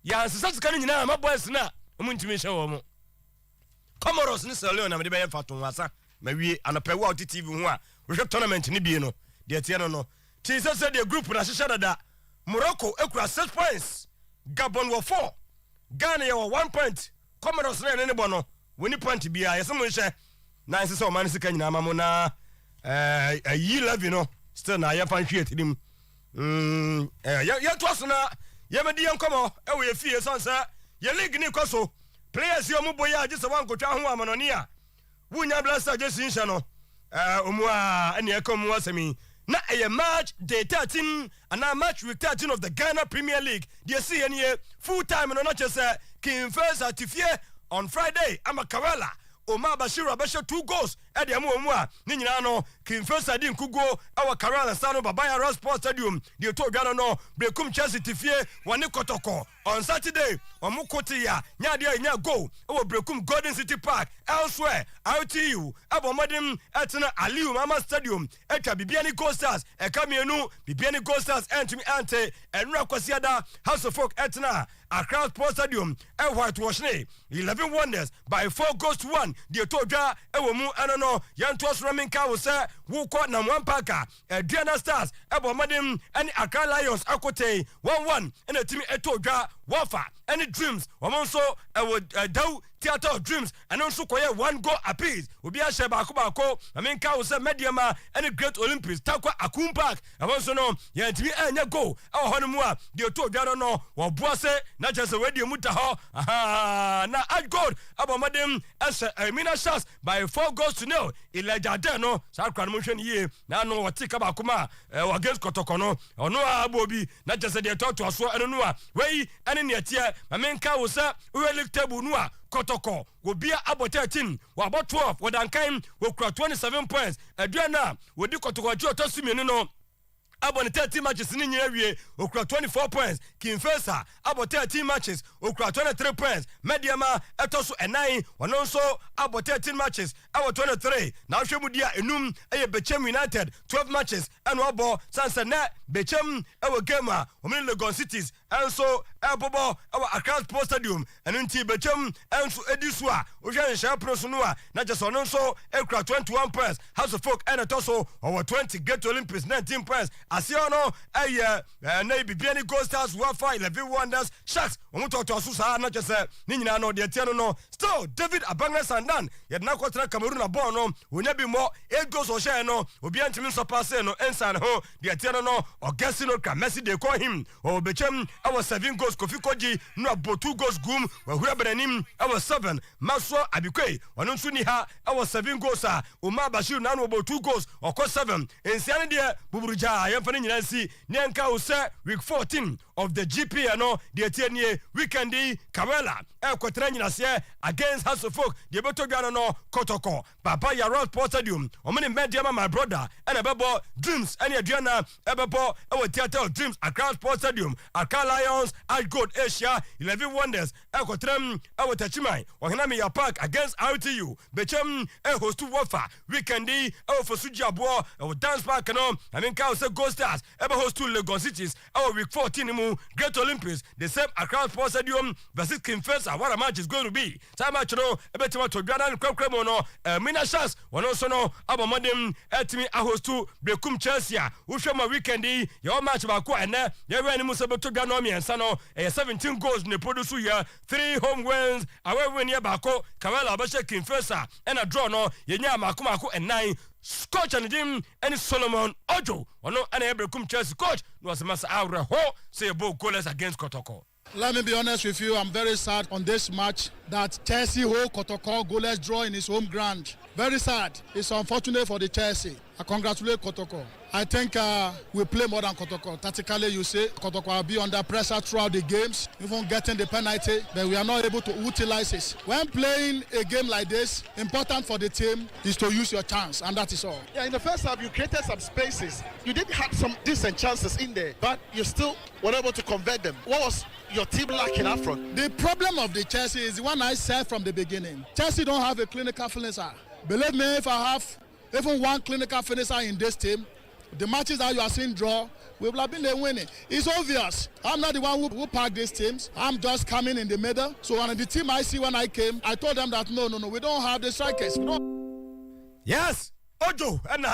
Speaker 3: ya nsesa zikalu nyina ma boys na omuntimi hye wo mo Comoros ni Sierra Leone na me be faton wasa ma wie anopa wa TV hu a we tournament ni bi no de tie no ti say the group na hye dada Morocco ekura 6 points Gabon were 4 Ghana were 1 point Comoros na ne bono woni point bia yesem hye na nsesa o man sika nyina ma mo na yi 11 no still na ya fan hwe atidim ya to asona ya medi yankomo e we fie sansa ya league ni koso players yo mu boya agise wan kotwa ho amanoni a wunya blaster agise nsha no omu a ene ekomu asemi na match day 13 and match week 13 of the Ghana Premier League they see any full time no not just King First Atifie on Friday Amakawela Omar Bashiru abesha 2 goals e de amu a ni nyina no King First Adi nkugo awa Karala Sano Babaya Ross Sports Stadium de to dwa no Brekum Chelsea Tifie wane kotoko on Saturday omukote ya nya de nya goal awa Brekum Golden City Park elsewhere RTU abomodem etna Aliu Mama Stadium etwa Bibiani Gold Stars e kamienu Bibiani Gold Stars entumi ante enra kwasiada House of Folk etna Accra Sports Stadium e whitewash ne 11 Wonders by 4 goals to 1 de to dwa ewo mu no yanto asraminka wo se wo ko na mwampaka Diana Stars abomodem ani Accra Lions akote 1-1 ena timi eto dwa wafa any dreams womonso ewo daw theater of dreams and also koye 1 goal apiece obi a sheba akobako aminka wo se mediama any great Olympics takwa Akum Park womonso no yantimi anya goal awo hono mu a de to dwa no wo boase na chese wedi mu ta ho na ad goal abomodem as Mina Stars by 4 goals to 0 Elijah no sa kwan mo hwani ye na no wotika ba kuma against Kotoko no ono abobi na chese de to aso eno no a wei ene ne atia mamenka wo sa we league table no a Kotoko wo bia about 13 wo about 12 wo dankan wo kura 27 points aduana wo di Kotoko ajo to simienu no about 13 matches ni nyina wie okura 24 points Kinfesa about 13 matches okura 23 points Mediama etoso 9 wono so about 13 matches about 23 na hwemu dia enum eye Bechem United 12 matches and obo sansa na Bechem ewo game a omini Legon Cities enso ebobo ewo Accra Sports Stadium enunti Bechem enso edisu a ohwe nhya proso no a na just wono so ekura 21 points House of Folk and etoso over 20 Great Olympics 19 points Asiono na Bibiani Gold Stars Wafa 11 Wonders Sharks omutoto so sa na chese ni nyina no de tie no still David Abangna Sandan ye na kwatra Cameroon na ball no onya bi mo 8 goals o share no obi antimi so pass no ensan ho de tie no Augustino ka Messi de call him o Bechem our 7 goals Kofi Koji no about 2 goals gum wa hura benanim our 7 Maso Abikwe ono nso ni ha our 7 goals a Omar Bashir na no about 2 goals oko 7 ensiane de buburuja yemfa nyina si nenka wo se week 14 of the GP no de tie weekend Kawela ekotra nyina se against House of Folk de beto dwa no Kotoko Papa Yaro Sports Stadium omini Mediama my brother and ebebo Dreams and aduana ebebo ewo theater of Dreams Accra Sports Stadium Accra Lions at Gold Asia 11 Wonders ekotrem ewo Tachimai ohenami ya park against RTU Bechem host Wafa weekend ewo Fosuji abo ewo dance park no aminka wo se Gold Stars ebe host to Legon Cities ewo week 14 mu
Speaker 8: mu Great Olympics the same Accra Sports Stadium versus Kinfesa. What a match is going to be. Time match no ebetima to dwana kwamkwam no Mina Shas one also no abomodem etimi ahostu Brekum Chelsea wohwe ma weekend yi your match ba ko ene ye we ni muso beto dwa no miensa no 17 goals ne produce here 3 home wins away win ye ba ko Kawela abashe Kinfesa and a draw no yenya makomako and 9 coach and Jim and Solomon Ojo ono and Brekum Chelsea coach was masa awre ho say both goals against Kotoko.
Speaker 10: Let me be honest with you, I'm very sad on this match that Chelsea hold Kotoko goalless draw in his home ground. Very sad. It's unfortunate for the Chelsea. I congratulate Kotoko. I think we play more than Kotoko. Tactically, you say Kotoko will be under pressure throughout the games, even getting the penalty, but we are not able to utilize it. When playing a game like this, important for the team is to use your chance, and that is all.
Speaker 11: Yeah, in the first half, you created some spaces. You did have some decent chances in there, but you still were able to convert them. What was your team lacking up front?
Speaker 10: The problem of the Chelsea is the one I said from the beginning. Chelsea don't have a clinical finisher. Believe me, if I have even one clinical finisher in this team, the matches that you are seeing draw, we will have been there winning. It's obvious. I'm not the one who packed these teams. I'm just coming in the middle. So on the team I see when I came, I told them that no, we don't have the strikers.
Speaker 8: Yes, Ojo, and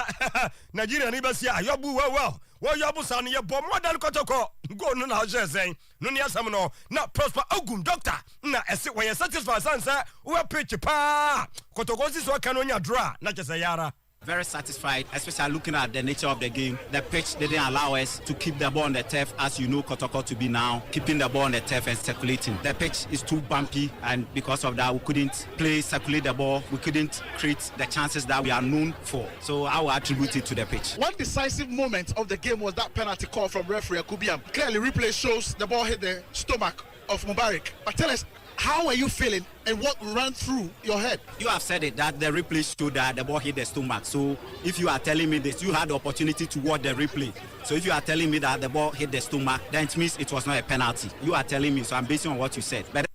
Speaker 8: Nigeria Nibasia, Yobu well. Well, Yobu San, your bomb model Kotoko. Go no now, saying, no near Samano, not prosper Ogum, doctor. Na, as it when you're satisfied, son, sir, we are pitch pa. Kotoko is what can on your draw, not just a yara.
Speaker 12: Very satisfied, especially looking at the nature of the game. The pitch didn't allow us to keep the ball on the turf as you know Kotoko to be now, keeping the ball on the turf and circulating. The pitch is too bumpy, and because of that we couldn't circulate the ball. We couldn't create the chances that we are known for. So I will attribute it to the pitch.
Speaker 11: One decisive moment of the game was that penalty call from referee Akubiam. Clearly replay shows the ball hit the stomach of Mubarak. But tell us, how are you feeling and what ran through your head?
Speaker 12: You have said it, that the replay showed that the ball hit the stomach. So if you are telling me this, you had the opportunity to watch the replay. So if you are telling me that the ball hit the stomach, then it means it was not a penalty. You are telling me, so I'm basing on what you said. But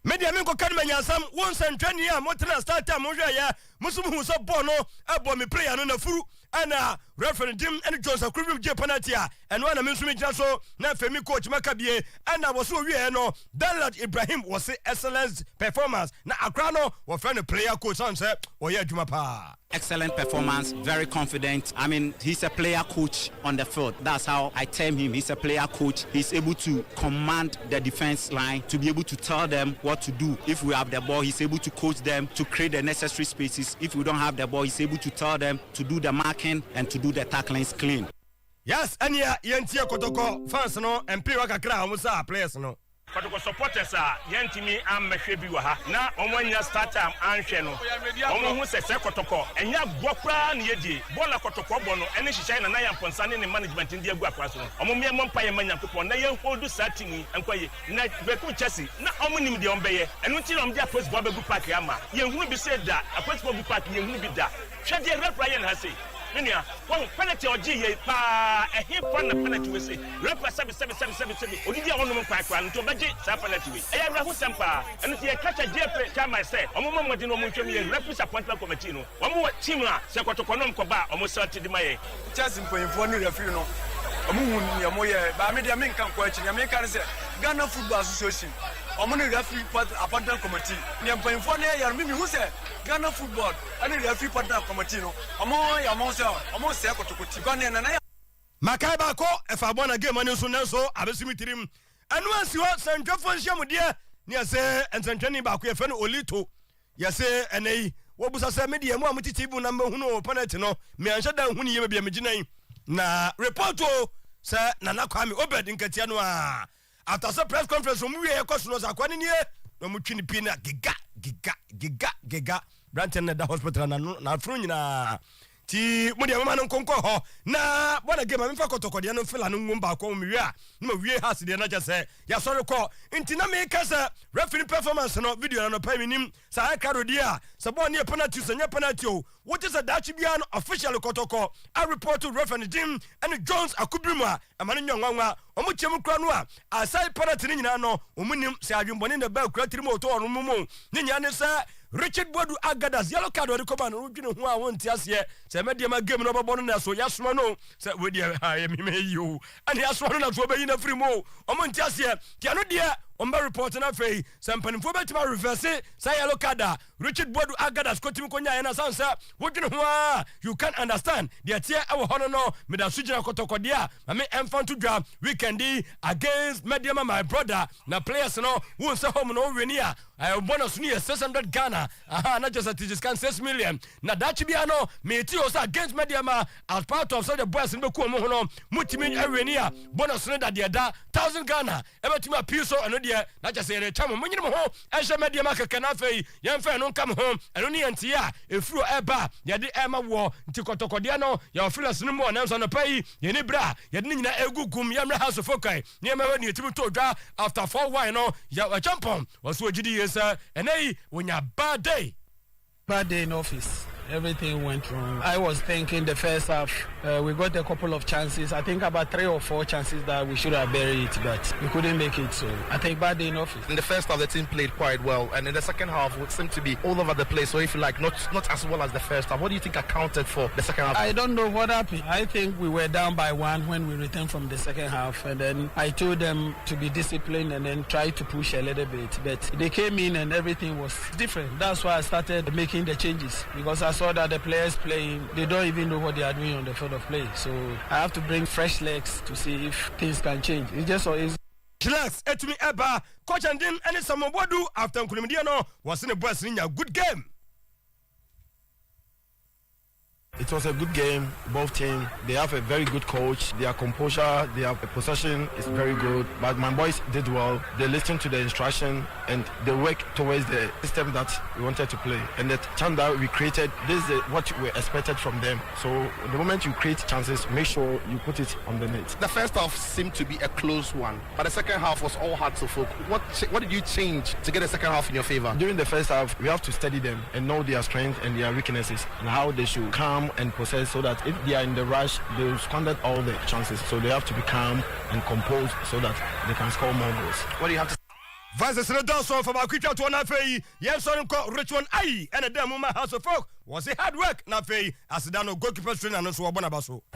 Speaker 8: media minko kan manyasam once and 20 years montana start time mo ya musumu so ball no abo me player no na furu ana referee Jim and Jones akuru je penalty and one me nsumi gina so na femi coach makabie ana wo so wie no Dalad Ibrahim was say excellent performance na Accra no wo friend player coach am say wo ya adwuma pa.
Speaker 12: Excellent performance, very confident. I mean, he's a player coach on the field. That's how I term him. He's a player coach. He's able to command the defense line, to be able to tell them what to do. If we have the ball, he's able to coach them to create the necessary spaces. If we don't have the ball, he's able to tell them to do the marking and to do the tacklings clean.
Speaker 8: Yes, and yeah, yentia Kotoko fans no and pay wakakra amusa players no. Kotoko supporters yentimi am mehwe bi wa ha na omwanya start time anhwe no omo hu sese Kotoko enya gwokra na yedi bola Kotoko bo no ene hihyan na ya mponsa ne management ndi agu akwa so omo me mpa ye manya pepon na ye hold satimi enkwaye na Brekum Chelsea na omo nim de ombeye enu ti rom dia post bo begu park ya ma ye hu bi se da apost bo park ye hu bi da hwe de referee na ha se Ninia, one penalty or G pa a hip on the penalty we say. Repa 7. Odidia one woman quite one to budget penalty. I have a sampa, and if you catch a JP, time I said, a moment with no Munchami, reference appointment committee. One more team, Sekotokonom Koba, almost 30 May.
Speaker 13: Just in point for new refuno. A moon, Yamoya, but I made a main question. I make Ghana Football Association. Omuni referee appointment committee. Nyampa for near Mimi who said Ghana Football and the referee appointment committee. Amo say Kotoko Ghana na
Speaker 8: Makai bako if I want a game on so abesimi tirim. And once you want San Jofon dia near say and San Johnny Baku fen olito. Yase and what was I media mo amutibu number huno penalty no me ansha dan huni ye be amigina na report say Nana Kwame Obed nketiano a after the press conference we hear questions akwani nie no mutwini pina giga Branton na hospital na fru nyina ti mo de mama no konko ho na bona game me fa Kotoko de no fela no ngumba ko me wi a na wie has de na je se ya sorry ko nti na me kasa referee performance no video no pa minim sa akaro dia se bon ne penalty se nya penalty o what is a dachi bia no official Kotoko I report to referee Jim and Jones akubrimu a amane nwanwa omo chem kura no a asai penalty ni nyina no omunim se adwumbone na ba kura tirimo to onu mumu ni nya ne se Richard Bodu Agadas yellow card or the command who I want to say media game no bonus so yes no say with you and he has one to obey in a free mo omontiasia tiano dia on by reporting a fee some pen for better reverse say yellow card Richard Bodu Agadas kotim konya and sansa you can't understand the tia our honor no me da sujina kotokodia me enfant to drum weekend against media my brother na players no won say home no wenia bonus near 600 Ghana not just at 6 million na dachi bia no me ti also against mediama as part of the boys in beku mo no mutimi awenia bonus no da de da 1000 Ghana ebetimi apiso eno de na just say chamo munyim ho ehye mediama keke na fei yemfa no kam ho eno ne ntia efuro eba ye de ema wo nti kotokode no ya ofilers no mo na so no pai ye ni bra ye de nyina egugum yemre house of fokai ne ema we ne etimi to dwa after 4 wine no ya champion was so gidi and hey, when you're bad day
Speaker 14: in office, everything went wrong. I was thinking the first half, we got a couple of chances. I think about 3 or 4 chances that we should have buried it, but we couldn't make it. So I think bad day in office.
Speaker 11: In the first half, the team played quite well, and in the second half, it seemed to be all over the place. So if you like, not as well as the first half. What do you think accounted for the second half?
Speaker 14: I don't know what happened. I think we were down by 1 when we returned from the second half, and then I told them to be disciplined and then try to push a little bit. But they came in and everything was different. That's why I started making the changes, because I saw that the players playing, they don't even know what they are doing on the field of play. So I have to bring fresh legs to see if things can change. It's just so easy.
Speaker 8: Relax, etumi eba coach and then any some bodu after nkunimdia no was in a boys in a good game.
Speaker 15: It was a good game. Both teams, they have a very good coach. Their composure, their possession is very good. But my boys did well. They listened to the instruction and they worked towards the system that we wanted to play. And the chance that we created, this is what we expected from them. So the moment you create chances, make sure you put it on the net.
Speaker 11: The first half seemed to be a close one, but the second half was all hard to focus. What did you change to get the second half in your favor?
Speaker 15: During the first half, we have to study them and know their strengths and their weaknesses and how they should calm and possess, so that if they are in the rush, they will squander all the chances. So they have to be calm and composed so that they can score more goals.
Speaker 11: What do you have to
Speaker 8: Vice Senator so from our creature to an affair, yes, on Richmond I and a damn house of folk was a hard work, not fair as the Dano goalkeeper trainer and so on.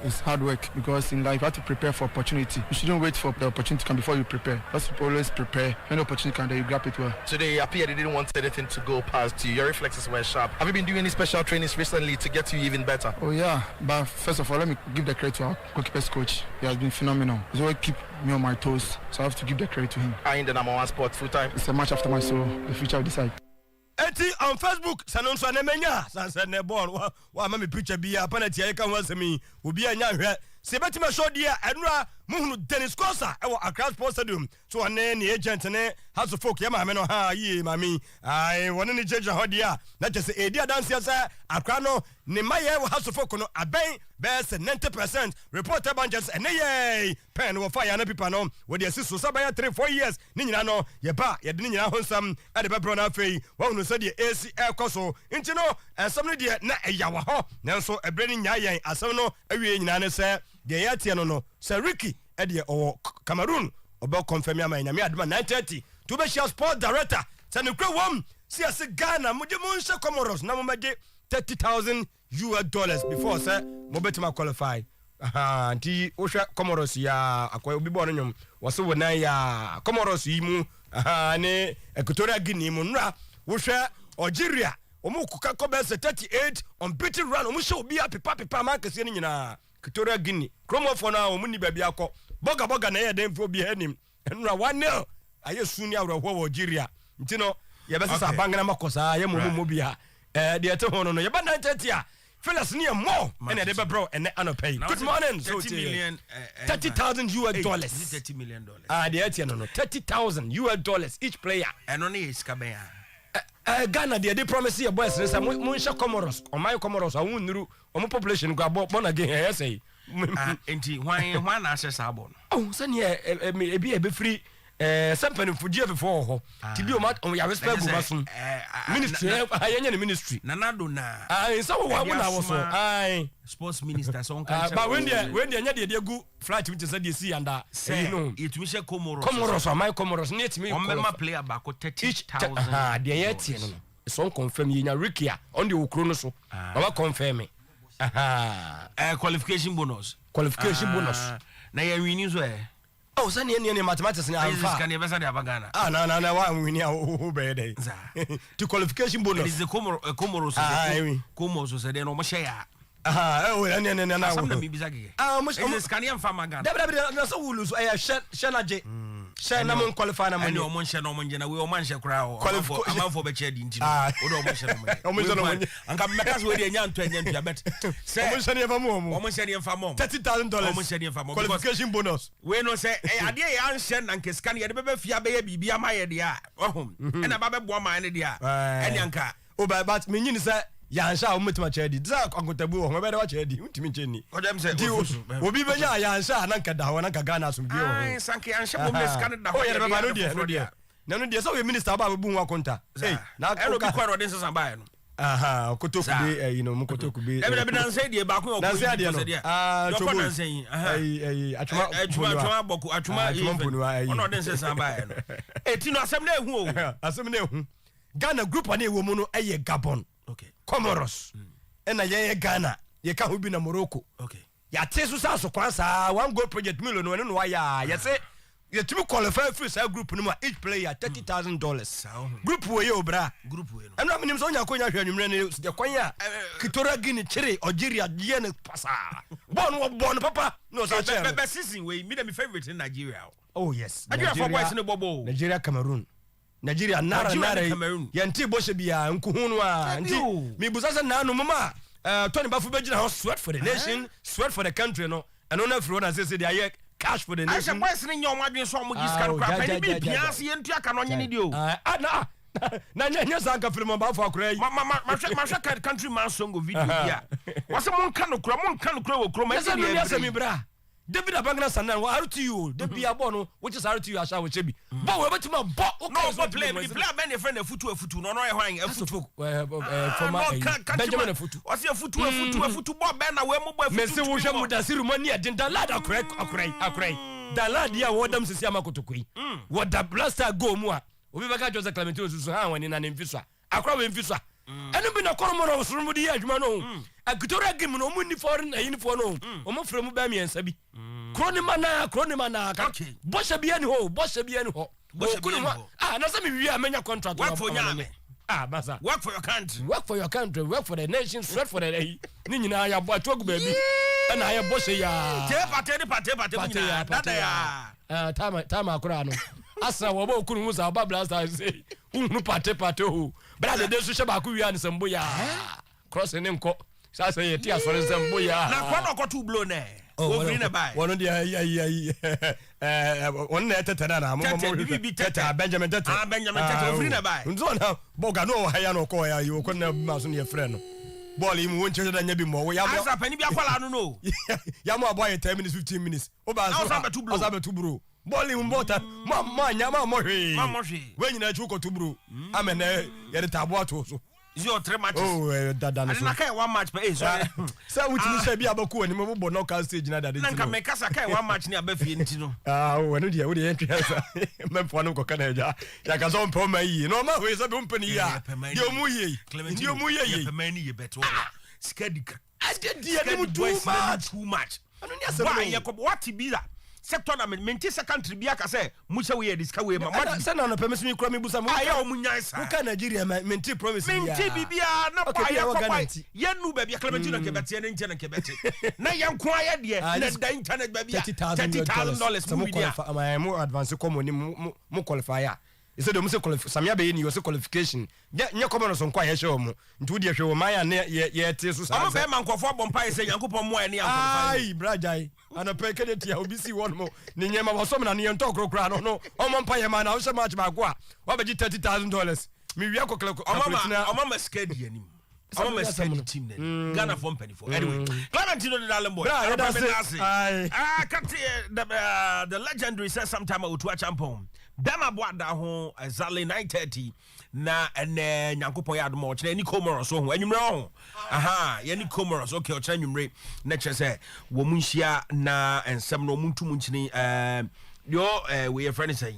Speaker 16: It's hard work because in life you have to prepare for opportunity. You shouldn't wait for the opportunity to come before you prepare. Just always prepare. When the opportunity comes, you grab it well.
Speaker 11: So they appeared they didn't want anything to go past you. Your reflexes were sharp. Have you been doing any special trainings recently to get you even better?
Speaker 16: Oh yeah, but first of all, let me give the credit to our goalkeeper's coach. He has been phenomenal. He's always keep me on my toes, so I have to give the credit to him.
Speaker 11: I in the number 1 spot full time.
Speaker 16: It's a match after match, so the future will decide.
Speaker 8: Eti on Facebook sanonso anemenya sanse ne ball wa mama picture bia penalty e kan wasemi obi anya hwe se betima show dia enura muhunu Dennis Kosa e wo Accra Sports Stadium so one ne agent ne house folk ya mama no ha yi mami ai woni ne jeje ho dia na chese edi adanse sa Accra no ne maye wo house folk no aben best 90% reporter banches eneye pen wo fire na pipa no wo de asiso sabaya 3-4 years ni nyina no ye ba ye de ni nyina honsam e de bebro na afei wo hunu so de AC ekoso nti no ensam ne de na eyawa ho nanso ebre ni nya yen asem no awie nyina ne se de ye tie no se Ricky e de o Cameroon obo confirm ya manya me adema 9:30 to be share sport director se ne kra wom si ase Ghana mo de mo nse Comoros na mo mede $30,000 before say mo betima qualify nti wo hwe Comoros ya akoy obi bo no nyom wo se wo nan ya Comoros yi mu ne Equatorial Guinea mu nra wo hwe Algeria omo kuka ko be 38 unbeaten run omo show obi apepa ma kase ni nyina Equatorial Guinea kromofo na omo ni bia akọ boga na ye den fo bi hanim nra 1-0 aye suni awro ho Algeria nti no ye be sesa bangana makosa ye mo bia de ete ho no ye ba 9:30 a fellas near more and they be bro and they pay. Good morning. $30 million
Speaker 11: $30,000
Speaker 8: $30 million.
Speaker 11: The no $30,000 each player.
Speaker 8: And only is Kabea.
Speaker 11: Ghana they promise your boys say Munsha Comoros or my Comoros I won't know on population go born again say.
Speaker 8: Enti why access abon.
Speaker 11: Oh, send here be free something for you before to be on your respect ministry ministry
Speaker 8: nanado na
Speaker 11: so what was
Speaker 8: sports minister so
Speaker 11: but when they go flight which said you see and
Speaker 8: you know it we say Comoros
Speaker 11: or my Comoros net me
Speaker 8: on member player back $30,000
Speaker 11: the
Speaker 3: so confirm yenya Rikia on the okro no so na confirm me
Speaker 8: qualification bonus na ya wini so
Speaker 3: oh sɛ ne mathematics ne amfa
Speaker 8: can never say abagana
Speaker 3: na wa wini a wo be dey to qualification bonus
Speaker 8: is the Comoros so say no mo share ya
Speaker 3: na
Speaker 8: some na mi bisa gege mo scan ya mfa magana
Speaker 3: na so wulu so shenaje share na mon qualify na
Speaker 8: money o mon share no mon je na we o man share kra o amanfo be che di ntino o do o mon share no mon anka mekas we dey nya nto bet say
Speaker 3: o mon share yemfa mo
Speaker 8: o mon share yemfa mo
Speaker 3: $30,000
Speaker 8: o mon share yemfa mo
Speaker 3: qualification bonus
Speaker 8: we no say ade ya share na nke scan ye de be fia be ya bibia ma ye de a ohum e na ba be bo ma ne de a ene anka
Speaker 3: o ba but me nyini say yansha o mutima chedi za konkotabu ho be de wa chedi ntimi cheni
Speaker 8: o dem say
Speaker 3: obi be nya yansha na nka da ho na nka Ghana so bi ho
Speaker 8: sanke yansha mo me scan da ho
Speaker 3: o yere ba no dia na no dia so we minister ba bu nwa konta
Speaker 8: na ero bi kwa ro den sesa ba ye no
Speaker 3: kotoku be mu kotoku be
Speaker 8: e be na say die ba ko
Speaker 3: na say die no
Speaker 8: chobo na say atuma boku atuma ono den sesa ba ye no etino asem na ehu
Speaker 3: Ghana group na ewo mu no eye Gabon Comoros na ye Ghana ye ka ho bi na Morocco ya tesu sa so kwan sa one goal project million no no ya ye say ye timi qualify for sa group no ma each player $30,000 group wo ye obra
Speaker 8: group wo no
Speaker 3: ena minim so nya konya hwanwumre ne de kwan ya Kitora Guinea chire Algeria ye ne pasa bon papa no so che
Speaker 8: be season we me my favorite in Nigeria
Speaker 3: oh yes
Speaker 8: Nigeria for boys in bobo
Speaker 3: Nigeria Cameroon Nigeria nara yanti boshe bia nkuhunu a nti mi busasa na no mama Tony Bafu begina ho sweat for the nation sweat for the country no and no free na say dey aye cash for the nation
Speaker 8: I say boys ni nyom adwen so mo giskan kra pa ni bi piase yentu aka no nyene dio
Speaker 3: na nya sanka film ba for akra yi
Speaker 8: ma country man song video bia wase mon kan kra wo kro ma
Speaker 3: say ni asa mi bra David Abangana Sanan wa RTU de bia bo no which is RTU asha wo chebi bo we betima bo
Speaker 8: no so play ben your friend afutu no no hwan afutu
Speaker 3: from Benjamin afutu
Speaker 8: o se afutu bo ben na we mo bo afutu
Speaker 3: me se wo hwe mudasiru mani agenda lad akrai da lad ya wo dam sisi amakotokoi wo da blaster go mu a obi baka Jose Clementine susu ha wani na nemfiswa akra we mfiswa enu bi na koro mo no suru mu di adwuma no Kitora Guinea no mu ni foreign na yin fo no o mo fremu ba mi ensa bi kronima na ka bosha bia ni ho na say me wi amenya contract
Speaker 8: work for nyame
Speaker 3: basa
Speaker 8: work for your country
Speaker 3: work for the nation sweat for the ni nyina ya bo atogu ba bi na ya bosha ya
Speaker 8: te nyina dada ya
Speaker 3: tama akura no asa wo ba okunu musa ba blaster say unu pate ho brother de so she ba ku wi an sembo ya cross ne nko sasa ye ti asore sembo ya
Speaker 8: na kwa no kotu blow ne over na bai
Speaker 3: wono dia won na tete na mo tete Benjamin tete
Speaker 8: over na bai
Speaker 3: nzo na boga no ha ya no ko ya yo ko na ma so ne frɛ no ball yi mu won chere da nya bi mo ya mo
Speaker 8: asa pani bi akwala no
Speaker 3: ya mo aboy 10 minutes 15 minutes o ba so asa betu bro ball yi mu bota ma nya ma mo hwe we nyina chu ko tu bro amene ye de tabo ato so
Speaker 8: is your 3 matches
Speaker 3: dada no so
Speaker 8: na kai one match per
Speaker 3: so which ni say bi abaku ani mo bo knockout stage na dada
Speaker 8: nka me kasa kai one match ni abafie nti no
Speaker 3: wonu dia wo de entrensa me fo no ko kana ja ya ka so mpo ma yi no ma we say be mpo ni ya dio mu yi
Speaker 8: pemani ye beto skadi
Speaker 3: dia ni mu too much
Speaker 8: anu ni asem why yakob what be that sector na menti secondary bia ka say mucha we disca we ma
Speaker 3: say na no permission mi kura mi busa mu
Speaker 8: aya o munyansa
Speaker 3: wo ka Nigeria menti promise bia
Speaker 8: menti bibia na kwa ya kwa yenu ba bia Clementine nke bete ne nche nke bete na yanko aya de na da internet ba bia $30,000 mu bia
Speaker 3: mo advance ko mo ni mo qualifier ise de mo se qualify samia be ni yo se qualification nya ko no so nkwa ye hwe mo nti wo de hwe wo maya ne ye te so sa
Speaker 8: am be man nkofo bompa ise yankopon mo ani
Speaker 3: qualify ai brajai ana pe kede tia obi si won mo ni nyema wasom na ne nto krokra no o mo mpa ye ma na wo se match ba ko a wa be $30,000 mi wi akokle ko
Speaker 8: mama scared ye nim I'm a scared team then Ghana from penny for anyway Clementine the darling boy the legendary says sometime out to a champion Bema boada ho exactly 9:30 na ene nyankopon ya admo kire ni Comoros ho anwumre ho ye ni Comoros okay o kire anwumre na kire se wo munhia na ensem no muntu munchini yo we friend say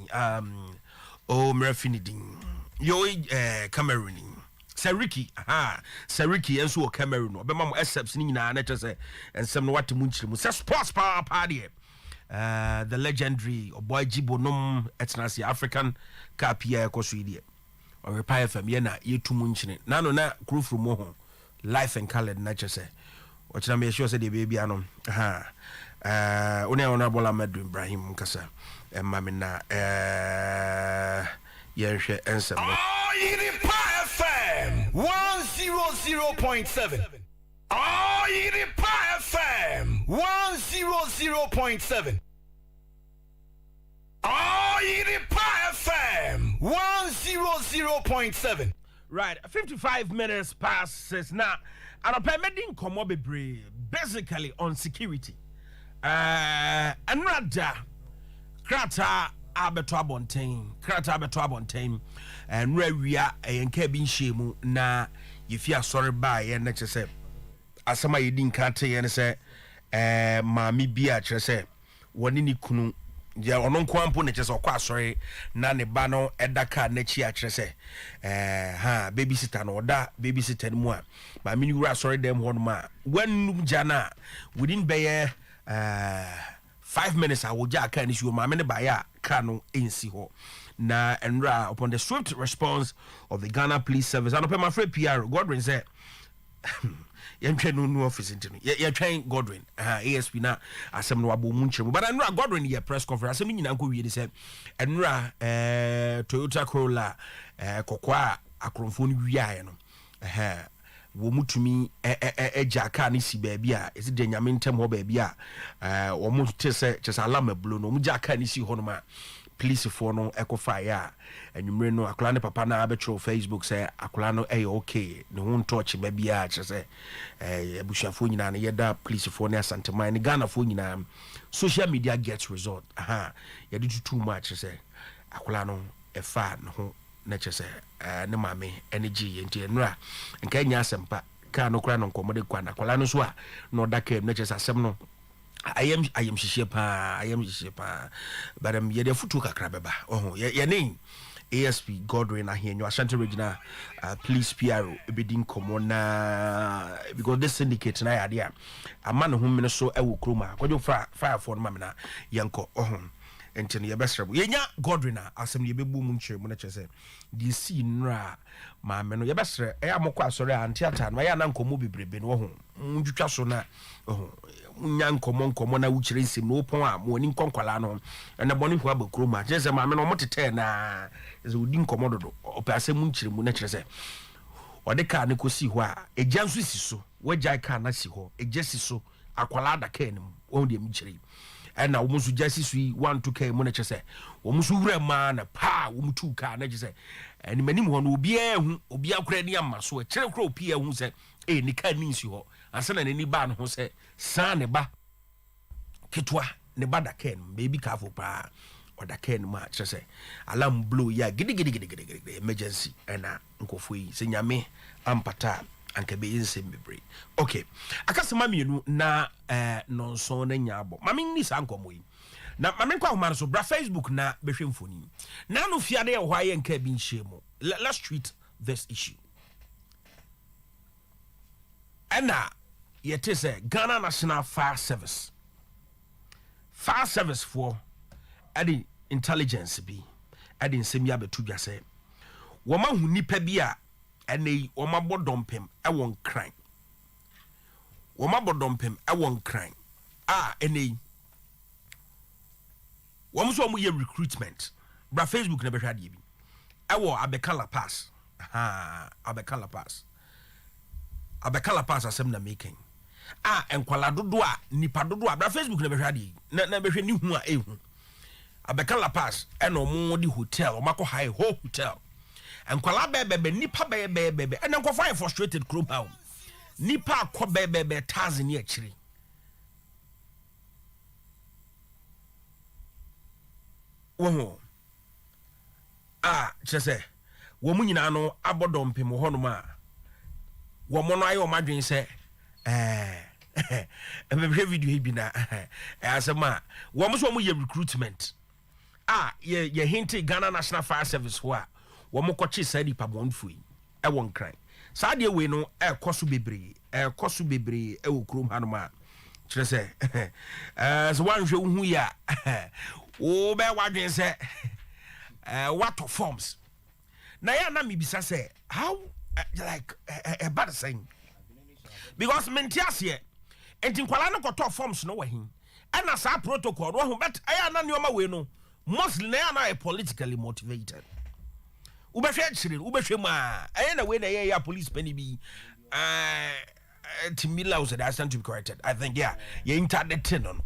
Speaker 8: o mrafinidin yo Cameroon Seriki enso o Cameroon no be ma mo excepts ni nyina na kyese ensem no wate mu nkyire mu. Se sports power party the legendary Boy Jibonom etnasi African Cup here ekoso ide. Oyerepa FM ye na yetu mu nkyire. Na no na crew from mo ho life and color na kyese. Ochina me sure say the baby anom. Ona bola Medu Ibrahim Nkasa. Mami na yenhwe ensem.
Speaker 17: Oyerepa FM 100.7. Oyerepa FM 100.7. Oyerepa FM 100.7.
Speaker 8: Right, 55 minutes past 6 now. And I'm permitting Komobebre basically on security. And rather, Krata Abeto Abontain, and where we are a cabin shame na if you are sorry by and let's say, as some you didn't can't and say, Mammy Bia, say, one in Kunu. Ya onon kwampo ne chese okwa sorry na ne ba no edaka na chi a chese babysitter no da babysitter mu a ma mini wura sorry dem ho no ma wanum jana within be 5 minutes I will ja kan issue ma me ne ba ya ka no ensi ho na enra upon the swift response of the Ghana Police Service and upon my friend PR Godwin said no office into you train Godwin ASP na asem no abo mu nkyeremu but Enra Godwin ye press conference asem nyina nko wie de say Enra Toyota Corolla kokwa akromfo no wiaye no wo mutumi eja car ni si baabi a esi de nyame ntem ho baabi a wo mu te se chesa alarm blo no mu ja car ni si ho no ma police for no ekofa ya enwumre no akola ne papa na abetro Facebook say akola no okay ne ho touch ba bia kyerɛ abusuafo nyina ne yeda police for ne asanteman ne Ghana fo nyina social media gets result yedi too much say akola no efa ne ho na kyerɛ ne mame energy enti enra nka nya asempa ka no kra no nkomode kwa na akola no so a no daka na kyerɛ asem no I am shishepa but yede futu kakra beba ye name ASP Godwin ahia nyo Ashanti Regional Police PRO ebedin komona because this syndicate na ya dia ama ne ho mene so ewo kroma kwadwo fire for no mamena yenko enti ne yebesrebo yenya Godwin asem ne yebebu mu nkyere mu na kyese di si nra ma me no yebesre amokọ asore anti ata no ya na nkomo bebrebe no ho ndwutwa so na nya nkomo na wukyere nsem no pon a mo ni nkonkwala no na boni ho abakro ma kyese ma me no motete na ze odi nkomo dodo opase mu nkyere mu na kyese ode ka ne kosi ho a egya nso si so wagya ka na si ho egya si so akwala da ka nim wo de mi kyere na wo musu jasi sui 1-2k mo na kyese wo musu wura ma na pa wo mutu ka na kyese ani manim ho no obi akura ni amma so kyere kura opi hu se ni ka ni nsi ho asana ne ni ba no ho se san ne ba ketwa ne ba da ken baby ka fo pa o da ken ma kyese alarm blow ya gidi emergency na nkofo yi se nyame ampata anka be insem bebre okay akasema mienu na nonso na nyabo mami ni sankomo yi na mami kwa homa so bra Facebook na behwe mfoni na no fiade ye hwa ye nka bi nhemu let's treat this issue ana yete se Ghana National Fire Service for adi intelligence bi adi nsem ya betu dwa se wo ma hu nipa bi a ene wo ma bodompem ewon kran ene wo so mo ye recruitment bra Facebook na behwa de bi ewo abekala pass abekala pass asem na making enkwala dodo a nipa dodo a bra Facebook na behwa de na behwe ni hu a ehu abekala pass ene omo di hotel omakọ high hotel enkwala bebe nipa bebe ene nkọ fire frustrated chrome how nipa akọ bebe tazen ni akiri wo chese wo mu nyina no abodompem ho no ma wo mo no ayo madwen se ebebe video bi na asema wo mo so mo ye recruitment ye hinte Ghana National Fire Service ho a wo mo ko chi sadi pa bonfui e won kran saa de we no ekoso bebre e wo krom hanoma kire se so wan hwe hu ya wo be wadwen se what forms na ya na me bisa se how like a bad saying because mentias here enti kwala no koto forms no wa hin ana sa protocol no ho but aya na neoma we no mostly na na politically motivated ubehwe ma aya na we na ya police penny bi Timila was that stand to be corrected. I think you interdicted on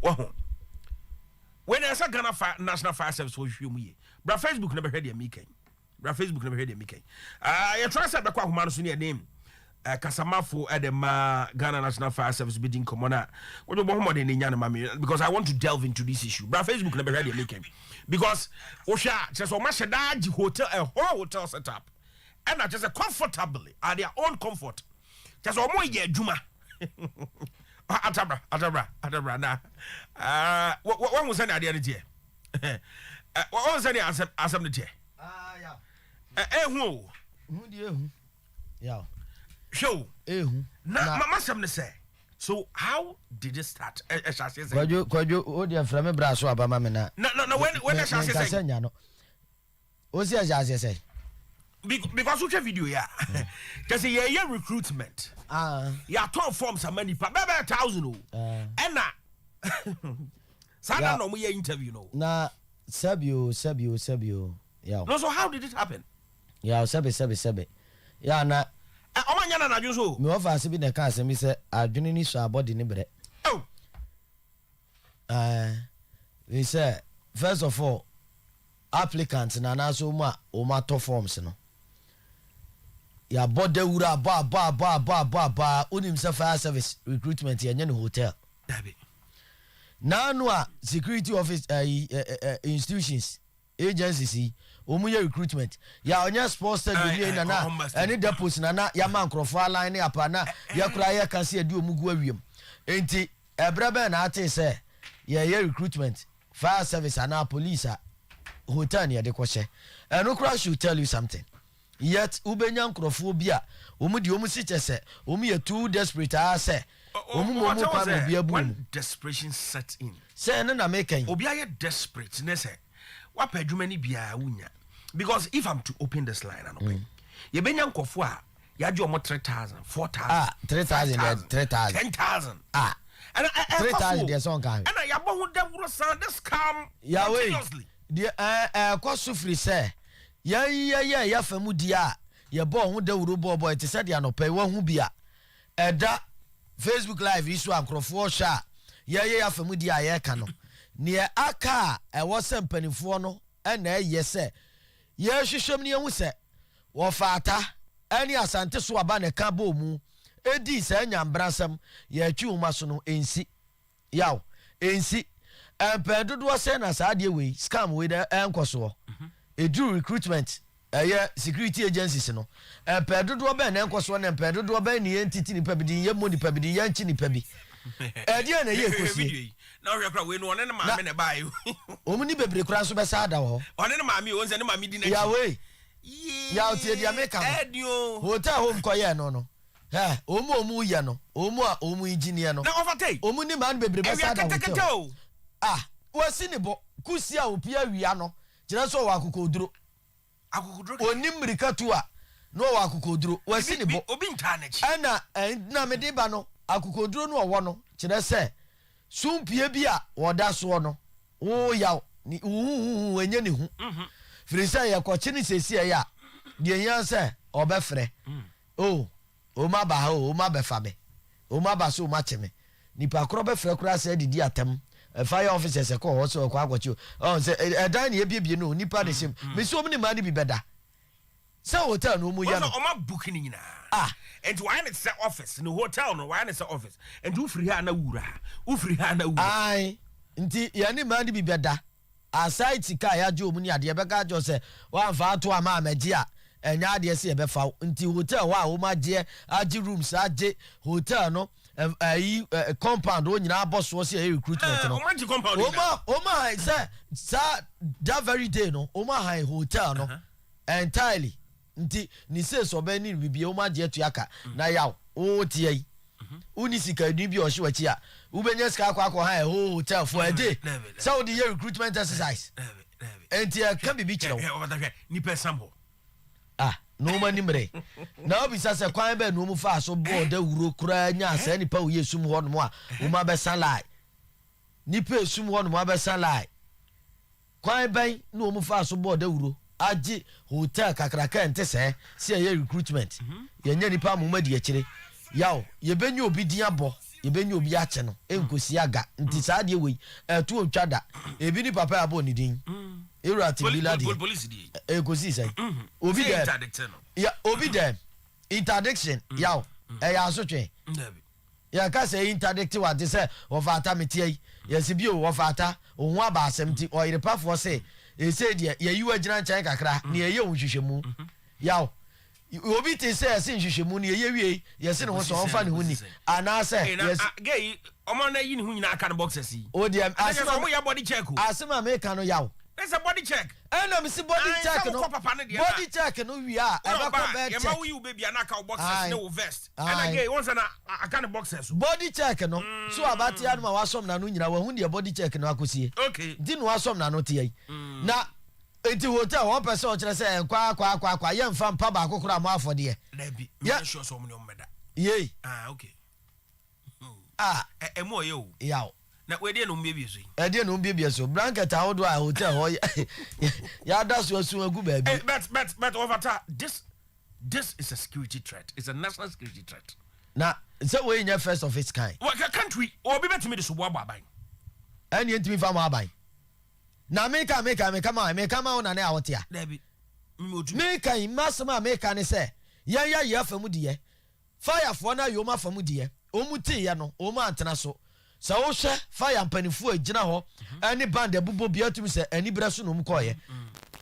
Speaker 8: when I saw Ghana National Fire Service for you me. Bra Facebook never heard your making. You trust that the Kwamano Sunia name Kasamafo Edema Ghana National Fire Service bidding commoner. What do more than Yana because I want to delve into this issue. Bra Facebook never heard your making. Because Osha just so much hotel a whole hotel setup. And not just comfortably at their own comfort. Just almost ye Juma. Atabra na. What was any idea? What was any assembly? Who?
Speaker 3: Yeah.
Speaker 8: Show. Mama some say. So how did it start?
Speaker 3: Could you order from a brass or Bamamina?
Speaker 8: No, when I shall say,
Speaker 3: what's your jazz say?
Speaker 8: Because which video because a recruitment ya 12 forms of money per 1,000 and sana no me interview no
Speaker 3: na sabio yeah
Speaker 8: no so how did it happen
Speaker 3: sabi yeah na
Speaker 8: omanya na adwo so
Speaker 3: me offer se bi na ka asem se adwene ni so abodi ne bre
Speaker 8: oh
Speaker 3: we say first of all applicants na so ma to forms no ya bode wura ba unim se fire service recruitment ya nyane hotel
Speaker 8: dabi
Speaker 3: nanu a security office institutions agencies omuye recruitment ya onya sports stadium na any depots na ya man crofo line ne apana ya kura ya kan se edi omugu awiem enti ebrebe na ate se ya recruitment fire service and police hotel ne de kwose eno kura should tell you something. Yet ubenya nkrofo bia omu di omu si chese omu ye too desperate say omu pa no bia bu
Speaker 8: when desperation set in
Speaker 3: say na making
Speaker 8: obi aye desperate ne say wa pa adwuma ni bia wunya because if I'm to open this line and open ye benya nkofo a ya je omo 3,000 4,000
Speaker 3: 3,000
Speaker 8: 10,000
Speaker 3: and 3,000 there son kan
Speaker 8: and ya bo hu dem rosan this calm
Speaker 3: ya we the cost free say ya famu dia ya bo hu da wuro bo te said ya no pay wa hu bia eda Facebook live isu ankrofo sha ya famu dia ya ka no ne aka e wo sempanifo no na ye se ya hwehwem ne hu se wo faata ani asante so aba ne ka bo mu edi se nyambrasam ya twi uma so no ensi yaw ensi empedodo se na sa de we scam we da enkoso edu recruitment security agencies no empedodo be na enkoso na empedodo be ne entity ni pabidi ye moni pabidi ye nchi ni pabi ede na ye kosi
Speaker 8: na we kra we no one na ma me ne bae
Speaker 3: omuni bebre kra so be sa da ho
Speaker 8: one na ma me o nse na ma me di na
Speaker 3: ya we ya o tie dia make am hotel home ko ye no omu ye no omu engineer no
Speaker 8: na overtake
Speaker 3: omu ni man bebre be sa da hotel wasi ni bo kusi a opia wia no kire so wa akokoduro oni mrika tu a no wa akokoduro wasi ni bo
Speaker 8: obi ntanechi
Speaker 3: na me de ba no akokoduro no wo no kire se sumpie bi a woda so no wo ya ni enye ni hu frisa ya ko chini sesi ya de yan se obefre o ma ba ha o ma be fa be o ma ba so o ma cheme nipa kro be fre kra se didi atem fire officers ko ho so kwa agwachi o se edan ne ebiebie no nipa de sim me so mni ma ne bi beda se hotel no mu ya no
Speaker 8: o ma book ni nyina and why not say office no hotel no why not say office and you free ha na wura
Speaker 3: ai nti ya ni ma ne bi beda aside ka ya jo mu ni ade be ka jo se wa fa to ama amaji a enya ade se be fa nti hotel wa o ma je agi rooms agi hotel no compound o nyina boss se recruitment no o ma say that very day no o ma high hotel no entirely nti ni se so be ni bibie o ma je tuaka na yaw o tie yi uni sika ni bi o hye wachi a wo benya sika akwa ha hotel for a day so the recruitment exercise enti ka bibi kire wo
Speaker 8: ni person
Speaker 3: no mani mre na obi sa se kwan be no mu fa so board awuro kura nya sa nipa wo yesum ho no mo a wo ma be salai nipa esum ho no mo be salai kwan ben no mu fa so board awuro agi hotel kakraka ente se ye recruitment ye nya nipa mo ma di akire yaw ye benya obi din abo ye benya obi ache no enkosi aga nti sa de we etu otwada ebi ni papa abo ni din Erati Biladi.
Speaker 8: Police di.
Speaker 3: Kosi say. Obi dem. Ya obi dem. Interdiction. Yaw. Ya so twen. Ya ka say interdict what they say of ata metie. Yes bi o of ata ohun aba asemti Oyerepa for say e say de ye yu agina chan kakra na ye ohwehwehwemu. Yaw. Obi te say ese nhwehwemu na ye wie ye se ne ho so onfa ne ho ni. Ana say yes.
Speaker 8: Gay omo na yi ne ho nyina aka no boxes yi.
Speaker 3: O dem
Speaker 8: asema mo ya body check o.
Speaker 3: Asema me ka no yaw.
Speaker 8: There's a body check.
Speaker 3: And I'm see body check no. Body check no we are.
Speaker 8: Check. You baby anaka boxes no vest. And again once na aka no boxes.
Speaker 3: Body check no. So abati anu ma wasom na no nyina wa hu de body check no akosie.
Speaker 8: Okay.
Speaker 3: Di no wasom na no te yi. Na enti hotel one person o kire say kwa ye mfa mpa ba akokora mo afode ye.
Speaker 8: Na bi. Ya sure so mo no meda.
Speaker 3: Ye.
Speaker 8: Okay.
Speaker 3: Emo
Speaker 8: ye o.
Speaker 3: Yaw.
Speaker 8: Na we dey no mbie so.
Speaker 3: Dey no mbie so. Blanket ahodo a hotel ho ya da so asu agu ba bi.
Speaker 8: But overta this is a security threat. It's a national security threat.
Speaker 3: Na say we in first of its kind.
Speaker 8: What country obi betimi de so bo aban.
Speaker 3: Ani entimi fa mo aban. Na me kama una na awotia.
Speaker 8: Dabi.
Speaker 3: Me kan masama me kan say ya famu de fire for na yoma famu de omu ti ye no omu antena so. Sa wo hwe fire mpanifu agina ho ani band ebubo bia tumi se ani braso no mu koye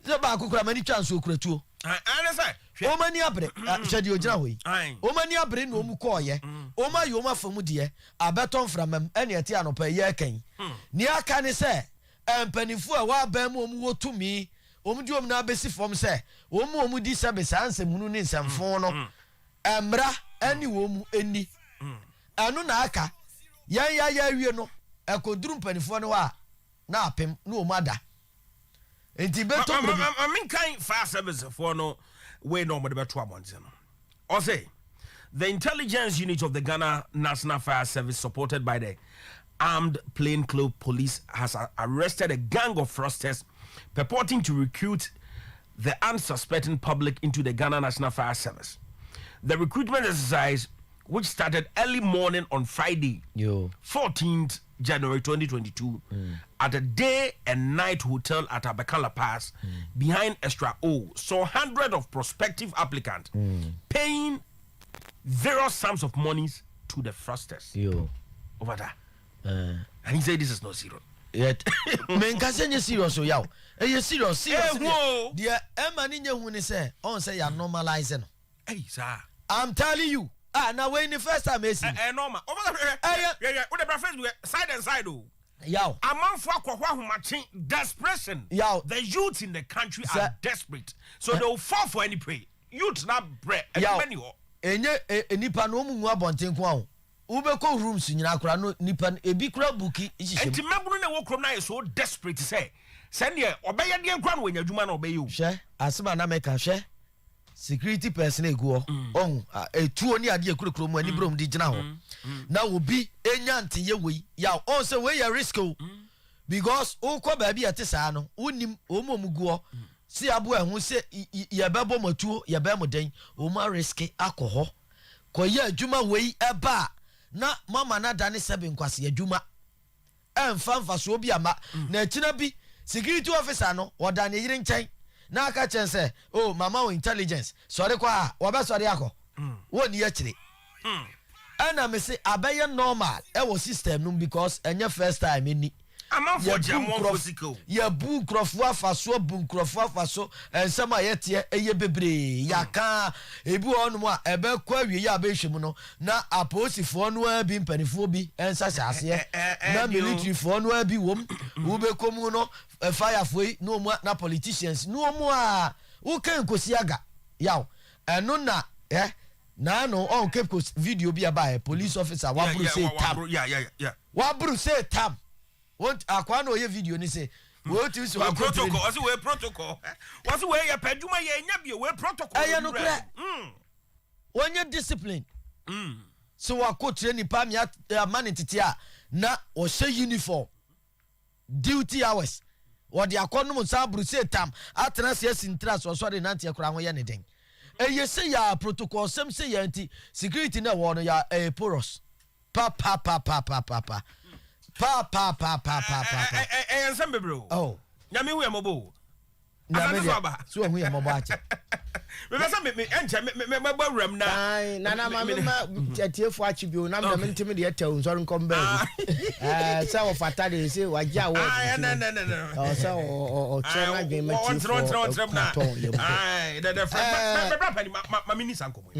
Speaker 3: se ba akukura mani chance okuratuo
Speaker 8: ana say
Speaker 3: o mani abre hwede ogina ho yi o mani abre no mu koye o ma yo ma famu de abeton framam ani ati anopa ye kan ni aka ni se mpanifu a wa ba mu omu wotumi omu di omu na besi fom se omu di se be sanse munu ni nsamfo no emra ani wo mu eni anu na aka ya wie no ekoduru mpanifo no wa na apem no omada enti beto
Speaker 8: I mean kind fire service for no we no mo de beto abonte no or say the intelligence unit of the Ghana National Fire Service supported by the armed plainclothes police has arrested a gang of fraudsters purporting to recruit the unsuspecting public into the Ghana National Fire Service. The recruitment exercise, which started early morning on Friday, 14th January 2022, at a day and night hotel at Abekala Pass behind Extra O, saw hundreds of prospective applicants paying various sums of monies to the fraudsters. Over there. And he said this is not serious.
Speaker 3: Yet, men can say serious, so yaw. You serious, dear Emma Ninja when he say, on say you're normalizing.
Speaker 8: Hey, sir.
Speaker 3: I'm telling you. Now when the first time is
Speaker 8: normal. Over there. Yeah. What the friends side and side.
Speaker 3: Yow.
Speaker 8: A man for desperation.
Speaker 3: Yow.
Speaker 8: The youth in the country are desperate. So they'll fall for any prey. Youth not bread.
Speaker 3: Yow. Enye nipa no mu abonten kwa ubeko rooms nyina kura no nipa ebi kura buki ihyehye.
Speaker 8: Enti mabunu na wokrom na so desperate say. Send ye obeye de nkwa no wanyadwuma na obeye o.
Speaker 3: Hwe asema na meka hwe. Security person egu on etuo ni ade ekurokuro mu ani brom di gina ho na obi enya ntenye wei ya on say we ya risk o because ukọ ba bia te saa no unim omuguo si abo ehun se ye bebo matuo ye be moden o ma risk akọhọ koye adwuma wei eba na mama na dane sebe nkwase adwuma emfa so obi ama na akina bi security officer no odane yire nchen na aka chense oh mama o intelligence sorry kwa obe sorry akọ woni ya kire ana me say abaye normal e wo system no because enye first time ni
Speaker 8: ama for jamon physical
Speaker 3: ya bu krofo afaso bu krofo afaso ensema yete eye bebre yaka ebu onu a ebe kwa wie ya be hwemu no na aposifo no abi mpanifo bi ensa sase na military fo no abi wom wo be komu no fire foi no mu na politicians no mu a wo kan kosi aga yaw ɛno na na no on Cape Coast video bi aba police officer waburu say tam waburu say tam want akwa na oye video ni say we ti so
Speaker 8: protocol also we protocol was we ya paduma ya nya bi we protocol
Speaker 3: aye no kra wonye discipline so wako train pa me man tete a na o say uniform duty hours what the akonum sabru say tam atena se sintra so so de nante akura ho ye ne den eye say ya protocol sem say ya anti security na wo no ya porous pa
Speaker 8: ensem bebro
Speaker 3: oh
Speaker 8: nyame hu yamobo
Speaker 3: nyame so hu yamobo ache
Speaker 8: me pesa me enche me bawram na
Speaker 2: ai na ma tietefo achi bio na me ntimi de etew nso nkom ba say wo fata de say wagya wo
Speaker 8: no
Speaker 2: oh say o chena gbe ma ti
Speaker 8: ai the bra pani ma minisa nkomo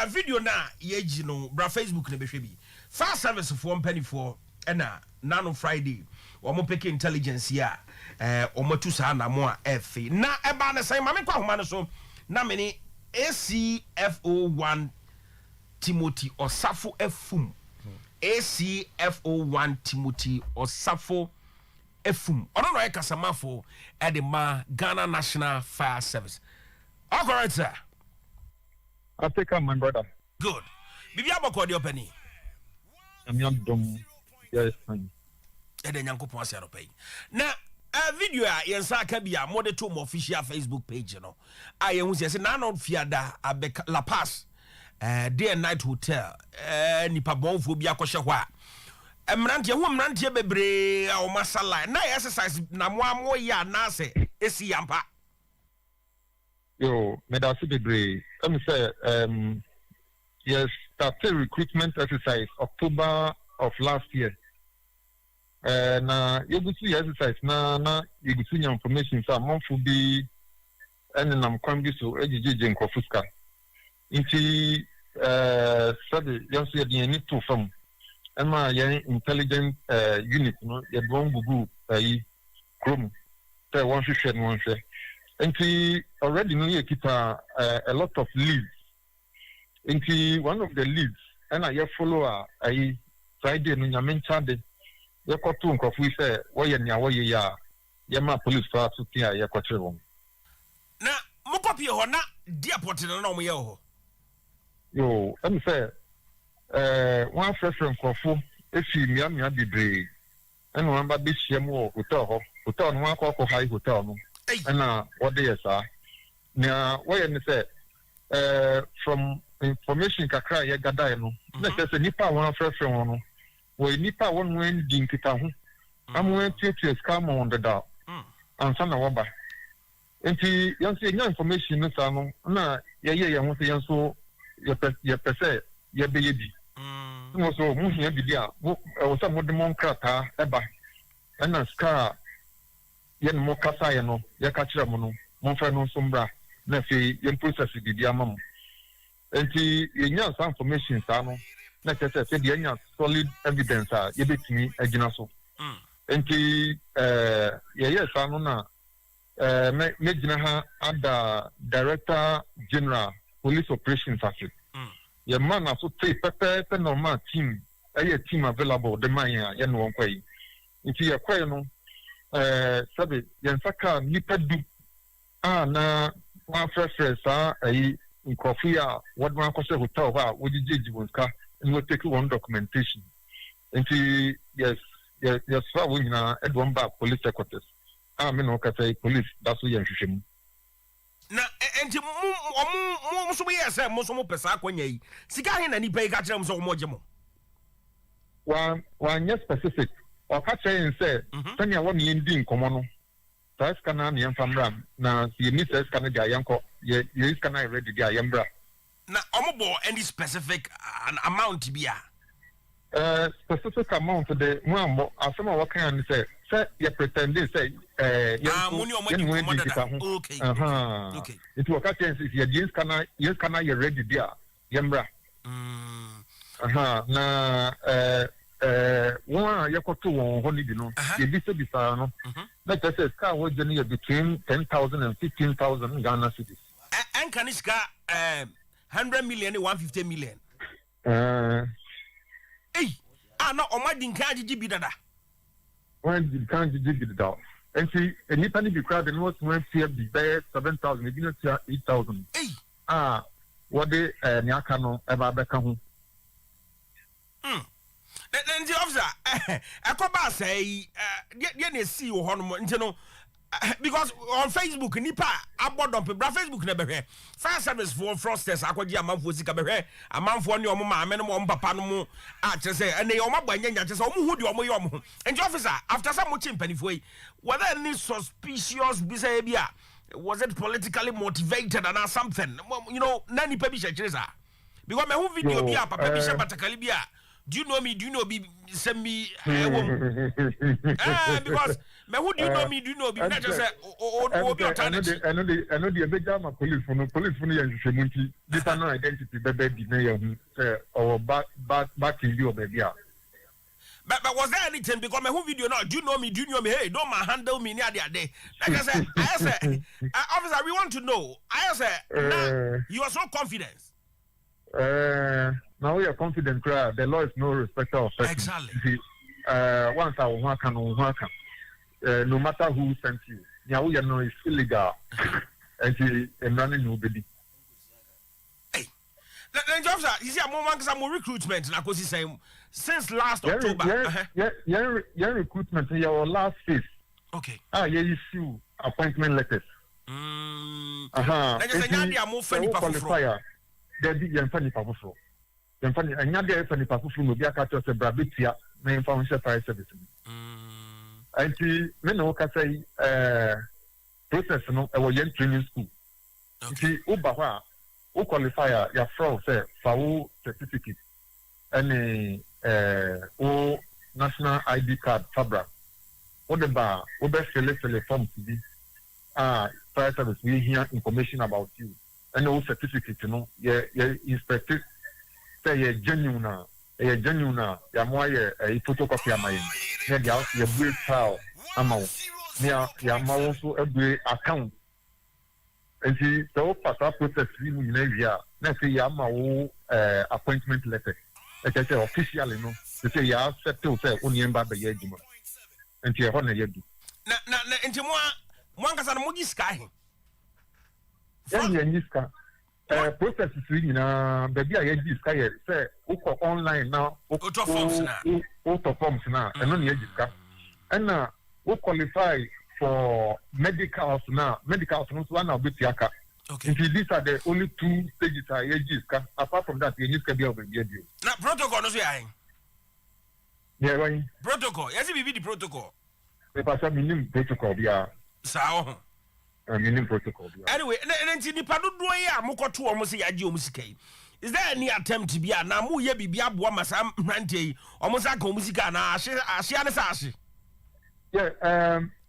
Speaker 8: video na ye gi no bra Facebook na behwe bi fast service for company for na nano Friday omo pick intelligence ya omo tu sa na mo a efe na eba na sai ma me kwa homa no so na me ni ACFO1 Timothy Osafo Efum ACFO1 Timothy Osafo Efum ono no e kasamafo e de ma Ghana National Fire Service. All correct, sir.
Speaker 18: I take my brother.
Speaker 8: Good. Bibi aboko de openi.
Speaker 18: I'm young dom. Yes, fine.
Speaker 8: Ede nyankopon ase aropai. Na a video a yensa ka bia mo de to mo official Facebook page no. A ye hu se na no fiada abeka La Paz day and night hotel nipa bonfo bi akɔhye hɔ a emrantie hu emrantie bebre a o masala na exercise na mo amo ya na se esi yampa.
Speaker 18: Yo, me da se bebre. Let me say yes, started recruitment exercise October of last year. Na yegutu exercise na yegutu nya information sa monfu bi ene nam kwan bi so ejejeje nkofuska nti sabe yanso ye de ni to fam ema ye intelligent unit no ye don gugu yi krom te won hwehwe no hwehwe nti already no ye kita a lot of leads nti one of the leads and I follow a Friday no nyamencha de ye kotu nkofu say woye nia woye ya ye ma police for to tia ye kotre won
Speaker 8: na mo copy ho na dia porte na mo ye ho
Speaker 18: yo let me say one fresh nkofu efi miamia bibre and one ba be hia mo hotel no akọ high hotel no na what dey sir na woye ni say from information kakra ye gada no na say nipa one fresh one no we nipa one when din kita ho amwe tietie scam on the da ansa na woba enti yanso nya information no sa no na ye ho se yanso ye pese ye be ye bi no so mu hia bi dia wo sa modemon krata eba na ska ye no mo kasa ye no ye ka kire mo no mo fa no sombra na fe ye process bi dia mam enti ye nya some information sa no na kese se dia nya solid evidence a ye betimi agina so enti ye sa no na me gina ha ada Director General Police Operations Office ye man aso tey pepe normal team team available the man ya no won kwai nti ye kwai no sabe ye nsaka nipa du na wa fresh sa nkofi a what man ko se hotel ba wo jiji wonka and we take one documentation nti yes fa wo nyina edwon ba police headquarters me no ka say police that's what you hwehwem
Speaker 8: na enti mo so be say mo so mo pesa akwanya yi sika he na ni pay ka kire mo so mo gye mo
Speaker 18: wa nya specific o ka kire say tanya wo me ndi nkomo no tas kana na yem famra na ye ni ses kana dia yanko ye kana ready dia yembra
Speaker 8: na omobo any specific an amount bia
Speaker 18: specific amount de mo ambo asema wo kan say you pretend say
Speaker 8: money o mo okay
Speaker 18: okay it will catch is yes kana you ready there yembra na one yakoto won holiday no ye bisa no na just say car wo jeni between 10,000 and 15,000 Ghana cedis
Speaker 8: and Kaniska 100 million 150 million. Hey, no, or my dinkaji bidada.
Speaker 18: When you can't give it out. And see, and if any be crowd, and what's when fear be there 7,000, maybe not 8,000.
Speaker 8: Hey,
Speaker 18: what they Nyakano ever become.
Speaker 8: Then the officer, I come back say, you see you on, you know. Because on Facebook, Nipa, I bought on Facebook never here. Fire service for frosters, I could be a month for Sikabe, a month for your mamma, minimum papa, I just say, and they are my boy, just who do you want. And the officer, after some much penny for whether any suspicious behavior was it politically motivated or something, you know, Nanny Pebisha Chesa. Because my whole video be up, Pebisha Batakalibia. Do you know me? Do you know me? Send me because who do you know me? Do you know me? I just say,
Speaker 18: I know the big police for no Shamunti. This are no identity, baby, or back in your baby.
Speaker 8: But was there anything? Because my whole video now, do you know me? Do you know me? Hey, don't handle me near the day. Like I said, officer, we want to know. I said, you are so confident.
Speaker 18: Now we are confident, the law is no respecter of person.
Speaker 8: Exactly.
Speaker 18: Once I work no matter who sent you, now we know it's illegal and running nobody.
Speaker 8: Hey, then Jobs, you see, I'm more recruitment, and I could say since last October.
Speaker 18: Yeah, recruitment in your last phase.
Speaker 8: Okay.
Speaker 18: You issue appointment letters. Qualifier. There be funny powerful. Funny, and not there funny powerful no be a catch of Brabitia, main foundation fire service. And see, men no can say, process no, a young training school. See, Ubawa, who qualifier, your fraud, say, for certificate, and a national ID card, Fabra. What the bar, best select form to be, fire service, we hear information about you. And no certificate, you know, inspected, say a genuine, ya moye a photocopy of my your bill file amount. Near your so every account. And see, so part of process in Asia, let's say Yama appointment letter. Like I say, officially, no, to say you have set to say only in Baba Yajima. And you want to do.
Speaker 8: Na, and to one can Mogi Sky.
Speaker 18: Process is really baby I this guy say online now
Speaker 8: auto forms
Speaker 18: now and only this and now who qualify for medicals now one of bit yaka. Okay. These are the only two stages I use apart from that you need to be over here.
Speaker 8: Now protocol no say
Speaker 18: yeah right
Speaker 8: protocol yes it be the protocol
Speaker 18: the person minimum protocol yeah
Speaker 8: sao
Speaker 18: minimum protocol.
Speaker 8: Anyway, and the Padudoya Mokoto almost say music. Is there any attempt to be a Namu Yabia Boamasam Rante, almost like musica and Ashianasashi?
Speaker 18: Yeah,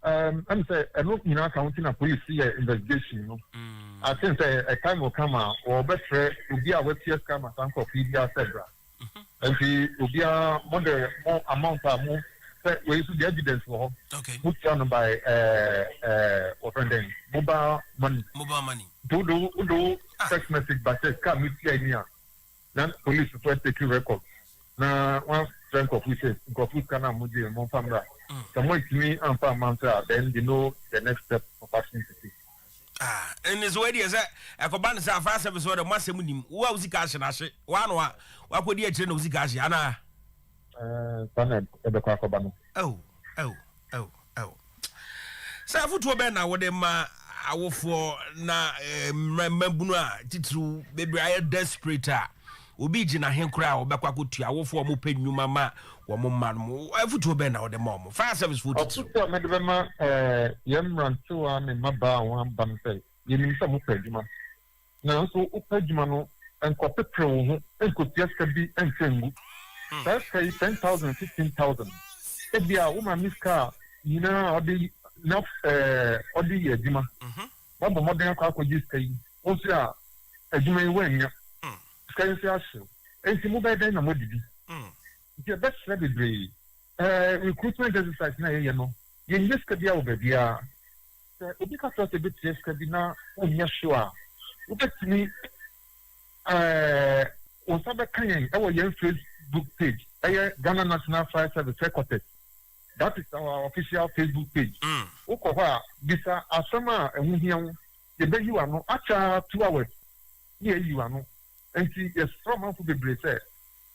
Speaker 18: I'm saying, I'm not in accounting a police investigation. I think a time will come out, or better, will be a web come as Uncle Fidia Cedra. And he will be a more amount of more. Where is the evidence for?
Speaker 8: Okay.
Speaker 18: Put down by mobile money. Do text message but say come meet here. Then police will take your record. Now one strength of wishes, confuse can amudi and one family. Someone to me and for mantra, then you know the next step of action to see.
Speaker 8: And his way is that a command is our first episode of Massamunim. What was the cash and I say, what could you attend of the cash? Anna?
Speaker 18: Oh.
Speaker 8: So I put Ben now with them. I will for na Membuna Titru, baby. I am desperate. Obiji na henkra obekwa kotu awofo mo penu mama wo mo man mo afutu be na wo de mom fire service food
Speaker 18: to me de ma yemran to an maba wan bam say yenim se mo paduma na so upaduma no enko pepre wo ho enko tiaska bi entengu that's say 10,000 15,000 e bia wo ma miska yina odi na odi yedima babo modern kwa ko jiska yi o se a aduma yi wanya can say so and si mobile na modidi the best strategy recruitment exercise na ye no ye nyeska bia obabia obi ka so bit yeska bi na onya sure Look at me. Osabe Kanyan, our young Facebook page, Ghana National Fire Service Headquarters. That is our official Facebook page. Okoha, Bisa Asama, and Muhian, the day you are no, actually 2 hours. Here you are no. And see, yes, from us to be brave.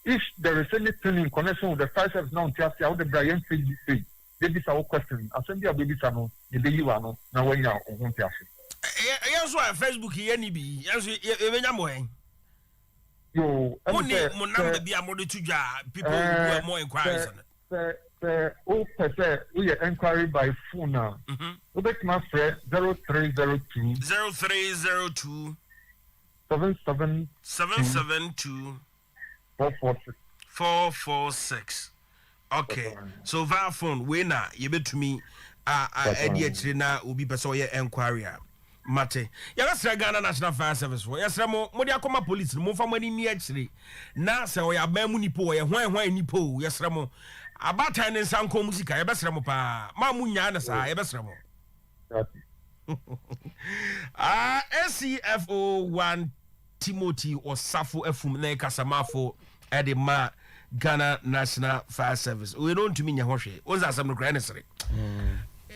Speaker 18: If there is anything in connection with the fire service now, tell the Brian Facebook page. They be our question. Assembly of baby Sano, the day you are no, now when you are on Tiasi.
Speaker 8: Yes, why Facebook here, Nibi, yes, you
Speaker 18: Yo,
Speaker 8: number be a more to people who have more inquiries on it.
Speaker 18: We are inquiry by phone now. We make my friend 0302
Speaker 8: 772 446. Okay, so via phone, we na you bet to me. Eddie na will be besoya inquiry. Mate, that's Ghana National Fire Service. Yes, Ramo, Modia Coma Police, more for money near actually. Now, so we are Bemunipo, why Nipo, yes, Ramo. About time in Sanko Musica, Ebesramo pa, Mamunyana, Ebesramo. SCFO 1 Timothy or Safo Efum Ne Casamafo Edema Ghana National Fire Service. We don't to mean Yahoshi. Was that some granary?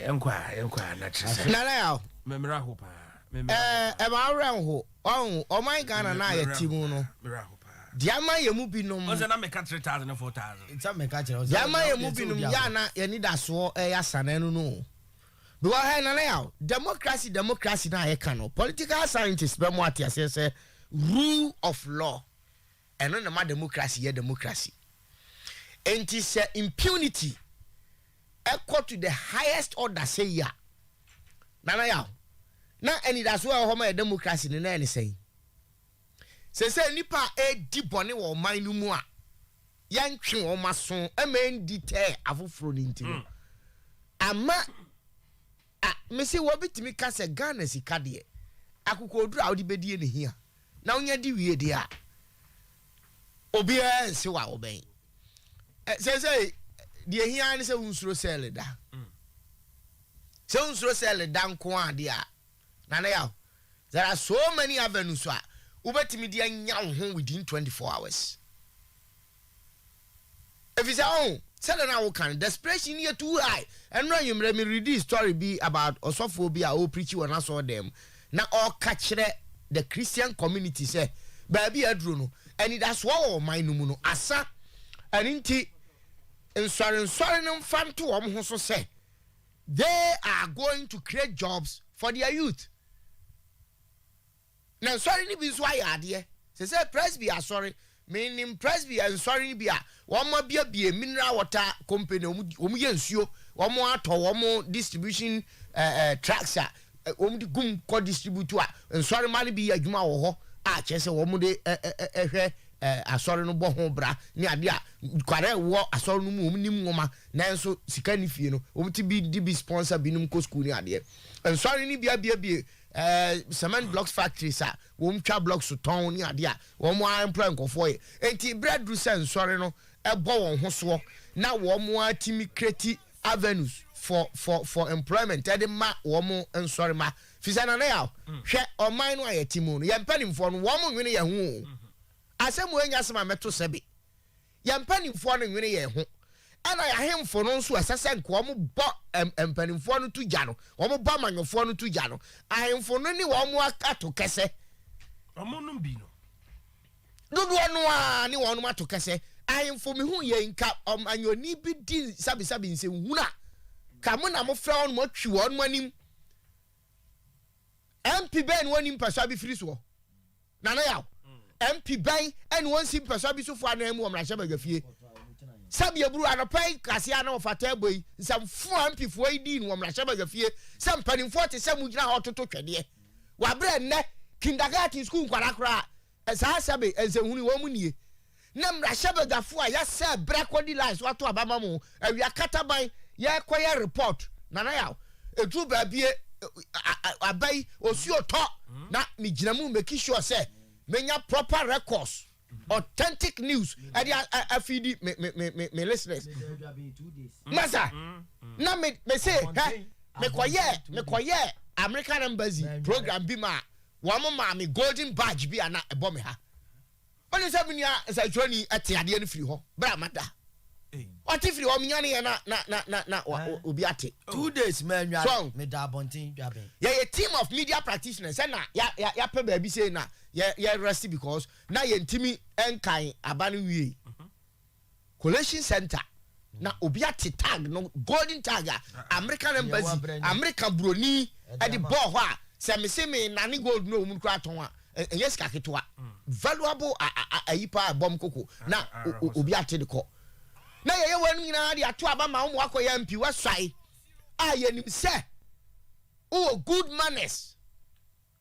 Speaker 8: Enquire, naturally.
Speaker 2: Now,
Speaker 8: Memra Hopa.
Speaker 2: Around ho, oh my Ghana na ya Timono. Diama ye mubinum.
Speaker 8: Was an American 3,000 or 4,000. It's a mechanic.
Speaker 2: Diama ye mubinum yana ya need a swore a sanenu no. Because now democracy na ye cano. Political scientists be mo ati say rule of law. And no ma democracy ye democracy. And it is impunity equal to the highest order say ya. Nana ya. Na any that's why home democracy ni na any say. Say nipa di bone wo man no mu a yantwe wo maso amen detail afoforo ni ntino. Ama me say wo bitimi ka se Ghana sika de akukọ oduru a odi bedie ne hia. Na onya di wie de a obi ense wa wo ben. Say de hia ni se unsuro sell da. Se unsuro sell da nko ade a Nana ya, there are so many avenues. Ubetimi dia nya ho within 24 hours. If you say, oh, tell now can desperation here too high. And now you let me read this story be about osophobia or preach when I saw them. Now all catch the Christian community say, baby adruno, and it has war my numuno asa and inti and sorry fan to who say they are going to create jobs for their youth. Now sorry ni bi so ayade say presby sorry meaning presby and sorry ni bia one ma bia mineral water company omu ye nsuo omu ato omu distribution trucks omu di gum ko distribute and sorry ma ni bi adwuma wo ho a che se omu de ehwe asori no bo ho bra ni ade a kware wo asori no mu omu nim ngoma nanso sika ni fie no omu ti bi di bi sponsor binum ko school ni ade and sorry ni bia cement blocks factories twa blocks to town ni ade a employ nkofo ye enti bread do sense sorry no ebo won ho so na atimi create avenues for employment ade ma sorry ma fisana na ya hwe oman no ayetimu no yempanimfo no nwene ye ho asemu enya sema meto sebe yempanimfo no nwene ye ho ana ya hemfo no nso asase nko omo bo empanimfo no tuja no omo ba manyofo no tuja no ahemfo no ni omo ato kese
Speaker 8: omo no bi no
Speaker 18: dodo no a ni wono mato kese ahemfo me hu ye nka anyoni bi di sabi nse huna ka mo na mo fra on mo twi won manim MP ben wonim pasa bi firi so na na yaw MP ben en won sim pasa bi so fo anan mu o mra sheba gafie sabi eburu anopai kasia na ofata boy nsam fu MP fo idi no mra sheba gafie sam panim fo te sam gina hototo twede wa bre ne kindergarten school kwara kra esa sabe enzehuni wo mu nie na mra sheba gafo a ya se bre kwadi lines wato abama mu awia kataban ya kwaya report na na yaw etu ba bie abai osuoto na me ginamu make sure say menya proper records authentic news afidi me listeners masa na me say me koye American embassy program bi ma
Speaker 2: wɔn maame golden badge bi ana ɛbɔ me ha wɔn nsa bi nia nsatwani ɛte adeɛ no firi hɔ bra mada ɔte firi hɔ menya ne yɛ na obi ate
Speaker 3: 2 days man nwa me da bontin dwaben
Speaker 2: yɛ team of media practitioners na ya pɛ baabi say na yɛ rest because na yɛ ntimi enkan aba no wie collation center na obi ate tag no golden tag American embassy American broni ade ball hɔ a sɛ me se me nane gold no mu kura ton a ɛyɛ sika ketewa valuable ayipa bomb koko na obi ate de kɔ na yɛ wanu nyina de ato aba ma wo akɔyɛ MP wasai a yɛ nim sɛ o good manners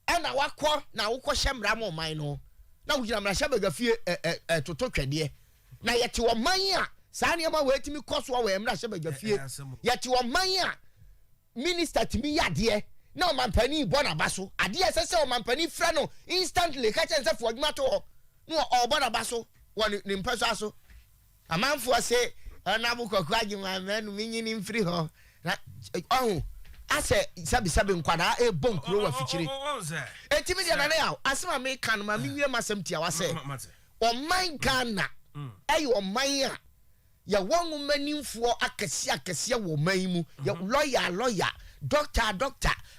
Speaker 2: ɛna wakɔ na wokɔ hyɛmra ma ɔman no na wo gyina mra hyɛ bagafie toto twɛdeɛ na yɛte wɔ man a saa nneɛma wɔ etimi kɔ so wɔ mra hyɛ bagafie yɛte wɔ man a minister timi yadeɛ na ɔmampani bɔ na ba so adeɛ ɛsɛ sɛ ɔmampani frɛ no instantly ka kyɛn sɛ fo adwuma to hɔ no ɔbɔ na ba so wɔ ne mpɛ so aso amanfo se na bu kokwa adwuma manu minyini mfiri hɔ na ɔho asɛ sabi nkwada e bonkuro wa fikyire etimi de na na asema me kan ma menwie masɛm tia wasɛ ɔman Ghana ɛyɛ ɔman a yɛ wɔn manimfoɔ akɛse wɔ man mu yɛ lawyer doctor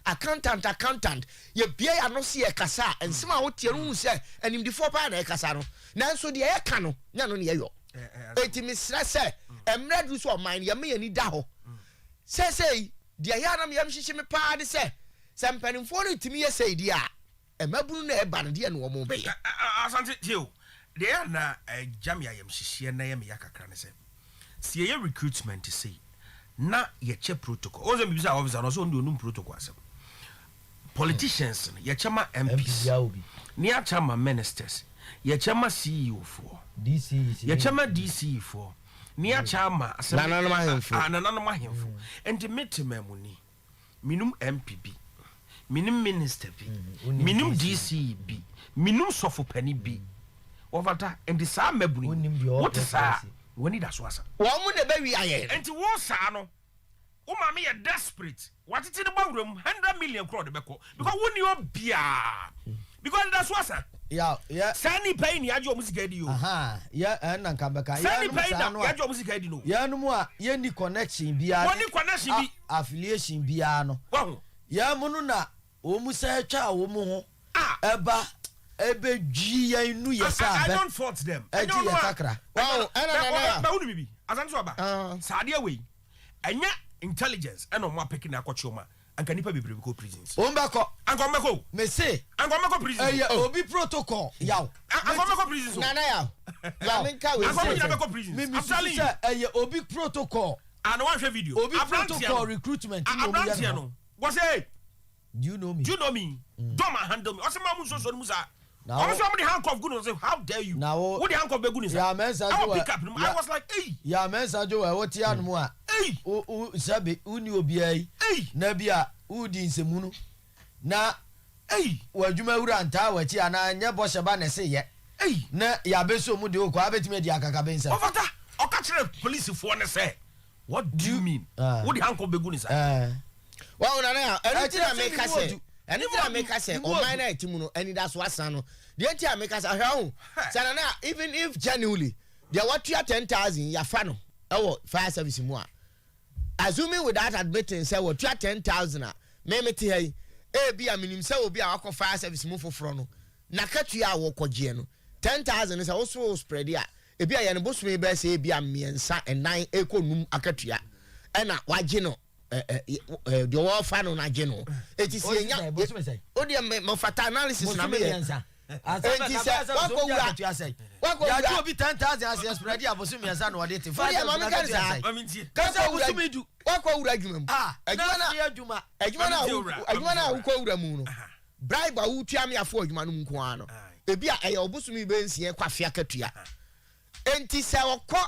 Speaker 2: accountant yɛ bia ya no se yɛ kasa ensema wo tie no hu sɛ animdifoɔ pa na yɛ kasa no nanso de yɛ ka no nya no ne yɛ yɔ etimi srɛ emre du so ɔman yɛ me yɛ ni da hɔ sɛ de ya na me yam hyehye me pa de sɛ mpanimfoɔ no timi yɛ sɛ di a emabunu na ɛba no de no wɔn bɛyɛ
Speaker 8: asante tio de ya na jamia yam hyehye na yɛ me yakakra ne sɛ sie yɛ recruitment sei na yɛ che protocol o ze me bisa officer no so ndo num protocol asem politicians yɛ chama MPs ni a chama ministers yɛ chama CEO for yɛ chama DC for ni a chama
Speaker 2: nananum
Speaker 8: ahemfo and metemamuni minum MPB minum minister bi minum DC bi minum sofo pani bi ovata and the sa mabuni what is that when it so asa
Speaker 2: wo mu na be wi aye
Speaker 8: enti wo sa no wo ma me yɛ desperate what it in the ballroom 100 million crore de beko because woni obia because that's what asa
Speaker 3: yeah
Speaker 8: sani pay ni ajo music edi yo
Speaker 3: yeah na nka beka
Speaker 8: sani pay na ajo music edi no
Speaker 3: ya no mu a ye ni connection bia
Speaker 8: woni connection bi
Speaker 3: affiliation bia no
Speaker 8: wo
Speaker 3: ya mu no na o mu sa twa wo mu ho eba ebe dwi yan nu yesa
Speaker 8: I don't fault them
Speaker 3: I don't know kakra
Speaker 2: wow
Speaker 8: ba wonu bibi asanso aba saade we enya intelligence eno mo apeki na akɔchioma anka nipa bebrebe ko prisons
Speaker 3: ombako
Speaker 8: anka ombako
Speaker 3: me say
Speaker 8: anka ombako prisons
Speaker 3: obi protocol yaw
Speaker 8: anka ombako prisons
Speaker 2: nana yaw menka we
Speaker 8: anka ombako prisons
Speaker 3: I'm telling you obi protocol
Speaker 8: and one video
Speaker 3: obi protocol recruitment
Speaker 8: no what say
Speaker 3: do you know me
Speaker 8: don't handle me osema mu so mu sa also somebody handcuff good say how dare you what the handcuff be good is
Speaker 3: yeah man
Speaker 8: I was like hey
Speaker 3: yeah man sajo e woti anu mu a
Speaker 8: hey
Speaker 3: o sabe uni obi ai na bia udi nsemu no na
Speaker 8: hey
Speaker 3: wadwuma wura nta wachi ana nya bo sheba na se ye na ya beso mu de o kwa betime di akaka bensa
Speaker 8: ofata o ka kire police fo ne say what do you mean what the handcuff be good is
Speaker 2: well na anything I make say anything I make say o man na etimu no any that's what san no the anything I make say ahwa sana na even if genuinely there what 10,000 ya fa no e fire service mu a assuming without admitting say what 10,000 a me te hey e bia minim say obi a wakọ fire service mu foforo no na katua a wokọgie no 10,000 is also spread ya e bia ye no bosome be say bia miensa enan ekonum akatua e na wagye no the war fan on ageno it is o de me fata analysis na me enti se wako
Speaker 3: ya do bi 10,000 as spread ya bosu miensa na odete fa
Speaker 2: ya mama kan sa
Speaker 3: kasa bosu medu
Speaker 2: wako wura adwuma mu adwuma na wako wura mu no bribe a wutua me afọ adwuma no nko ano e bia e obosu mi be nsie kwafia katua enti se wako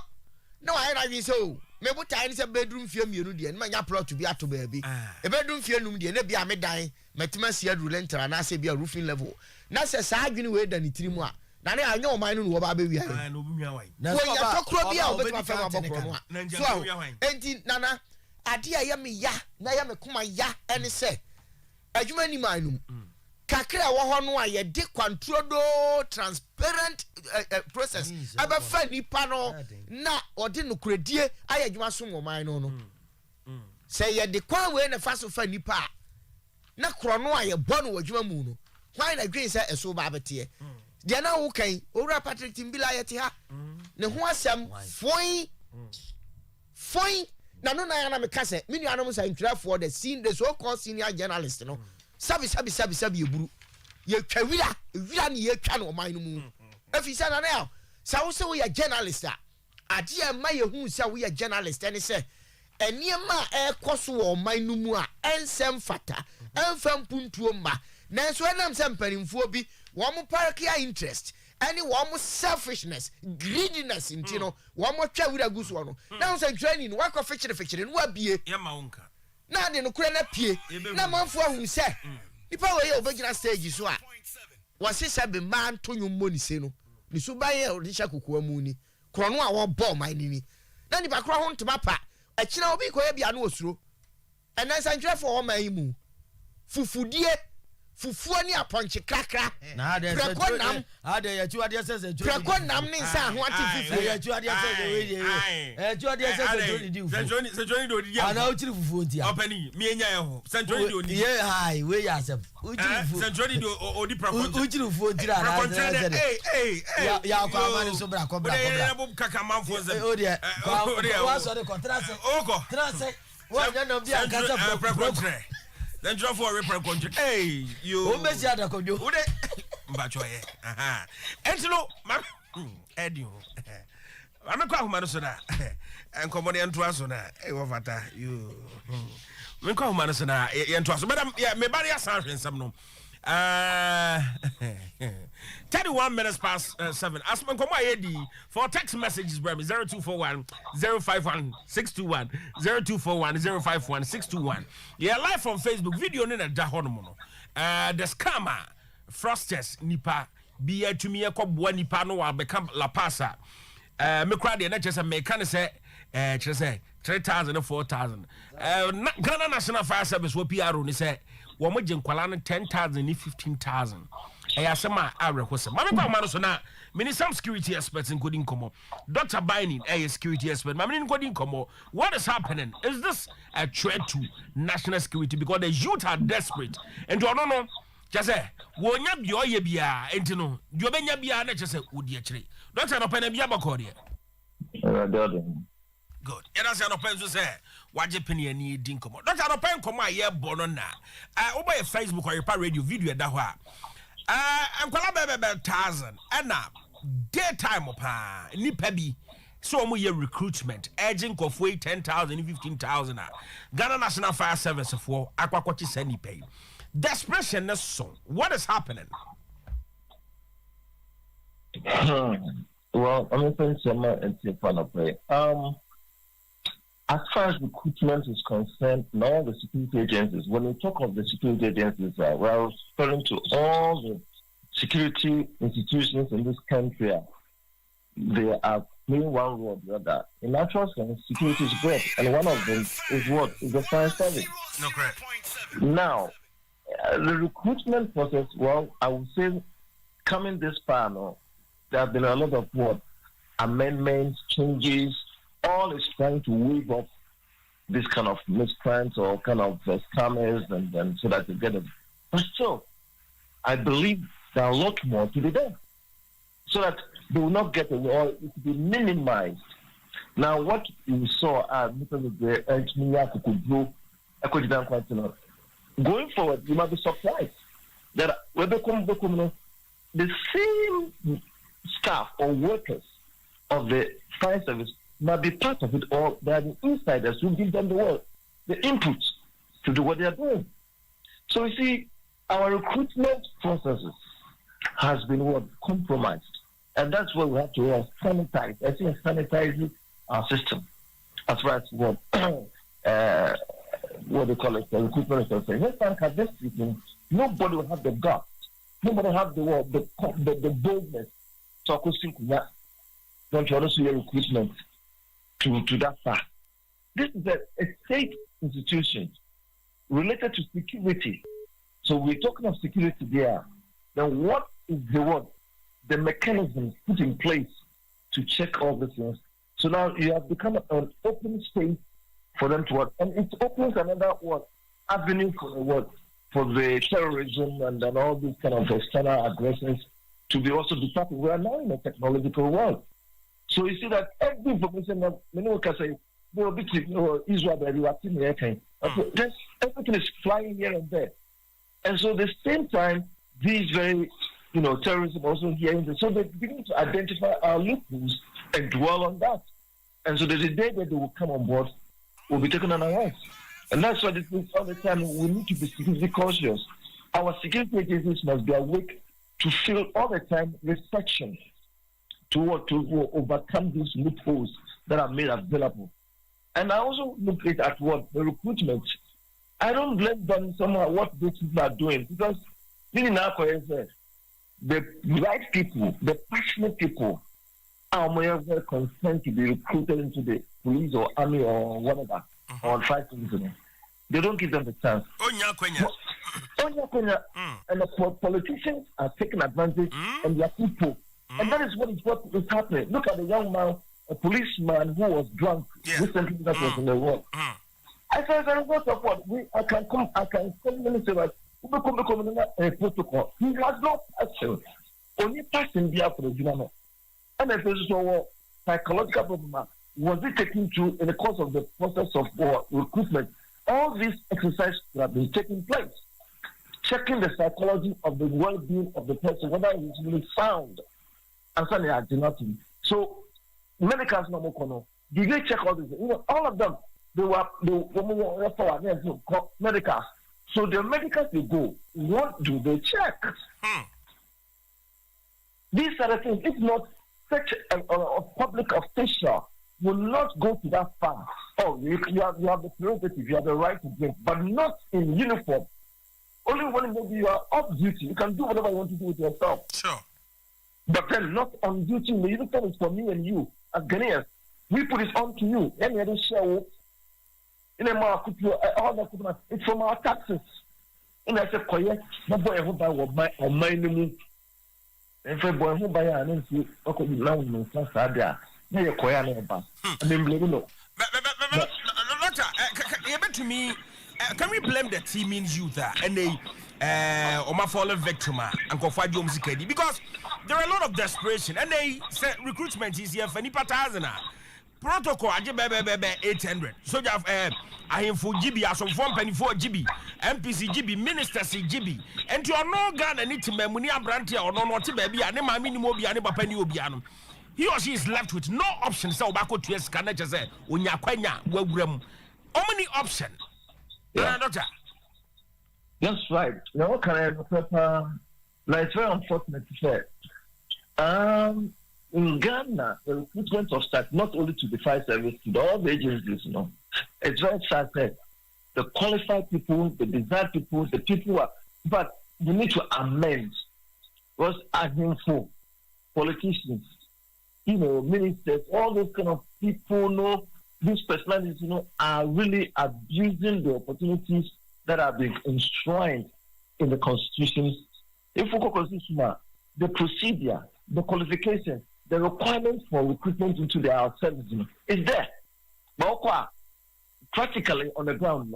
Speaker 2: na wa ira wi so me buta ni se bedroom fie mienu de na nya plot bi ato ba bi e bedroom fie num de na bia me dan metima sia rulenter na se bia roofing level na se sa adwene we da ni tirimu a na ne anya o man no wo ba be wi ai
Speaker 8: na obi nwa wan
Speaker 2: na so ya tokro bia obetima fa mabokro no so enti nana ade a ya me ya na ya me kuma ya ene se adwuma ni manum kakra wo ho no a ye de controlled transparent process aba fa nipa no na ode no kuradie aye adwuma so mo man no say ye de kwan we na fa so fa nipa na kro no a ye bo no adwuma mu no why na green say eso ba bete de na wo kan owura Patrick Timbila ye te ha ne ho asem foi na no na ya na me ka se me nuanom say ntwafo the so called senior journalist no sabi eburu ye twawira ne ye twa no man no mu afisa na na sa wo se wo ye journalist ade e ma ye hu se wo ye journalist ani se eniema ekoso wo man no mu a ensem fata enfam puntuo ma nanso enam se mpanimfuo bi wo mo parkia interest any wo selfishness greediness intino wo mo twawira guso no na so training no wakọ fechire no abie
Speaker 8: ye ma wonka
Speaker 2: na de no kura na pie na manfo ahu se nipa we ye obegina stage so a wase se be man to nwummo ni se no ni so baye odisha kokoa mu ni krono a wo ball man ni na nipa kro ho ntoma pa akina obi ko ye bia no osuro ena sanjre for o man mu fufudie fufuo ni aponche krakra
Speaker 3: na de
Speaker 2: prekonam
Speaker 3: ade ya chuade sese
Speaker 2: prekonam ni nsa ho ati fufu
Speaker 3: ya chuade sese we chuade sese do
Speaker 8: sejoni do di
Speaker 3: ana uchiri fufu ntia
Speaker 8: opani mi enya ye ho sejoni do di
Speaker 3: ye hai we ya sef uchiri fufu
Speaker 8: sejoni do odi prekonam
Speaker 3: uchiri fufu ntira na ya kwa mani so bra kobra
Speaker 8: ya bo kaka manfo ze
Speaker 3: odi wa so de contract
Speaker 8: oko
Speaker 3: trase wa no bia kasa
Speaker 8: prekonam then draw for a representative. Hey, you.
Speaker 3: Who makes you that come you?
Speaker 8: Mbachoye. Aha. Entilo, mam. Edio. I'm kwa humano sona. Enkomoni entwa sona. Eh wafata you. Me kwa humano sona entwa so. Madam, yeah, me bari asan some no. 31 minutes past 7. Ask me come for text messages, bro. 0241 051 621 0241 051 621. Yeah, live from Facebook. Video in a dahonomono. The scammer Frosters nipa be to me a cobwa nipa no become La Pasa. Me cry the just a mechanic say 3,000 or 4,000. Ghana National Fire Service will PR on say. Womo jenkwala 10,000 ni 15,000 ayasema arekwose mame kwa mano so na many some security experts including komo Dr. Binding a security expert mame including komo what is happening is this a threat to national security because the youth are desperate and to no just say wonya bi oye bia enti no dio benya bia na just say odi akire Dr. no pena bia bakode good. Yena say no pen so say waje peni ani din komo. Doctor no pen komo aye bono na. Oba ye Facebook or Oyerepa radio video da ho a. Enkwala bebe 1,000 na daytime pa nipa bi so mo ye recruitment urging kofwe 10,000 15,000 Ghana National Fire Service for akwakochi sani pay. Desperation na so. What is happening?
Speaker 19: Well, I'm saying some and see play. As far as recruitment is concerned, all the security agencies, when we talk of the security agencies, we're referring to all the security institutions in this country. They are playing one role or the other. In actual sense, security is great, and one of them is what? Is the fire service.
Speaker 8: No, correct.
Speaker 19: Now, the recruitment process, well, I would say, coming this far now, there have been a lot of what? Amendments, changes. All is trying to wave off this kind of miscreants or kind of scammers and so that they get it. But still, I believe there are a lot more to be done so that they will not get away or it will be minimized. Now, what you saw going forward, you might be surprised that when they come, the same staff or workers of the fire service might be part of it, or they are the insiders who give them the work, the inputs to do what they are doing. So you see, our recruitment processes has been compromised, and that's why we have to sanitize. I think sanitizing our system as far as what they call it, the recruitment is concerned. Next time, at this season, nobody will have the guts, nobody will have the boldness to don't you also your recruitment to that far. This is a state institution related to security. So we're talking of security there. Then what is the mechanisms put in place to check all these things? So now you have become an open space for them to work. And it opens another avenue for the terrorism and then all these kind of external aggressions to be also detected. We are now in a technological world. So you see that every information that many can say, Israel, everything is flying here and there. And so at the same time, these very, terrorism also here. So they begin to identify our loopholes and dwell on that. And so the day that they will come on board, will be taken on our hands. And that's why this means all the time we need to be security cautious. Our security agencies must be awake to feel all the time restriction to overcome these loopholes that are made available. And I also look at the recruitment. I don't blame them somehow what these people are doing, because the right people, the passionate people, are more concerned to be recruited into the police or army or whatever, or fighting. They don't give them the chance. And the politicians are taking advantage and their people. And that is what is happening. Look at the young man, a policeman who was drunk recently that was in the world. I said, as a result of what? I can come and say, like, protocol. He has no passion. Only passion be for the dynamo. And if there's a psychological problem, was it taken to in the course of the process of recruitment? All these exercises have been taking place, checking the psychology of the well-being of the person, whether it is really sound, and suddenly I do nothing. So, medicals no more. Did they check all this? All of them, they were medicals. So the medicals they go, what do they check? These are the things. If not, such a public official will not go to that far. Oh, you have the prerogative, you have the right to drink, but not in uniform. Only when maybe you are off duty, you can do whatever you want to do with yourself.
Speaker 8: Sure.
Speaker 19: But then not on duty. The uniform is for me and you as Ghanaians. We put it on to you. Any other show, it's from our taxes. And I said, "Koye, my boy, who buy what my or my name." And for boy who buy and see, okay, now we can start there. Now you're Koya never. I mean, no.
Speaker 8: To me, can we blame the team in youth and they my fallen victim and Kofadio Mzikedi? Because there are a lot of desperation and they say recruitment is here for Nipatazana. Protocol, 800. So you have I am for GB, as of 1.4 GB, MPC GB, Minister C GB, and you are no gun and it Munia Brantia or no baby, and my minimum be anima penny obianum. He or she is left with no option. So Bako to yes, can I just say, when Yaquanya, Webram, how many options? Doctor.
Speaker 19: That's right. Now, can I like it's very unfortunate to say. In Ghana, the recruitment of staff, not only to the fire service, to all the agencies, it's very sad that the qualified people, the desired people, the people who are, but you need to amend. Was asking for politicians, ministers, all those kind of people, these personalities, are really abusing the opportunities that have been enshrined in the constitutions. If we consider the procedure, the qualification, the requirements for recruitment into their service is there. But practically on the ground,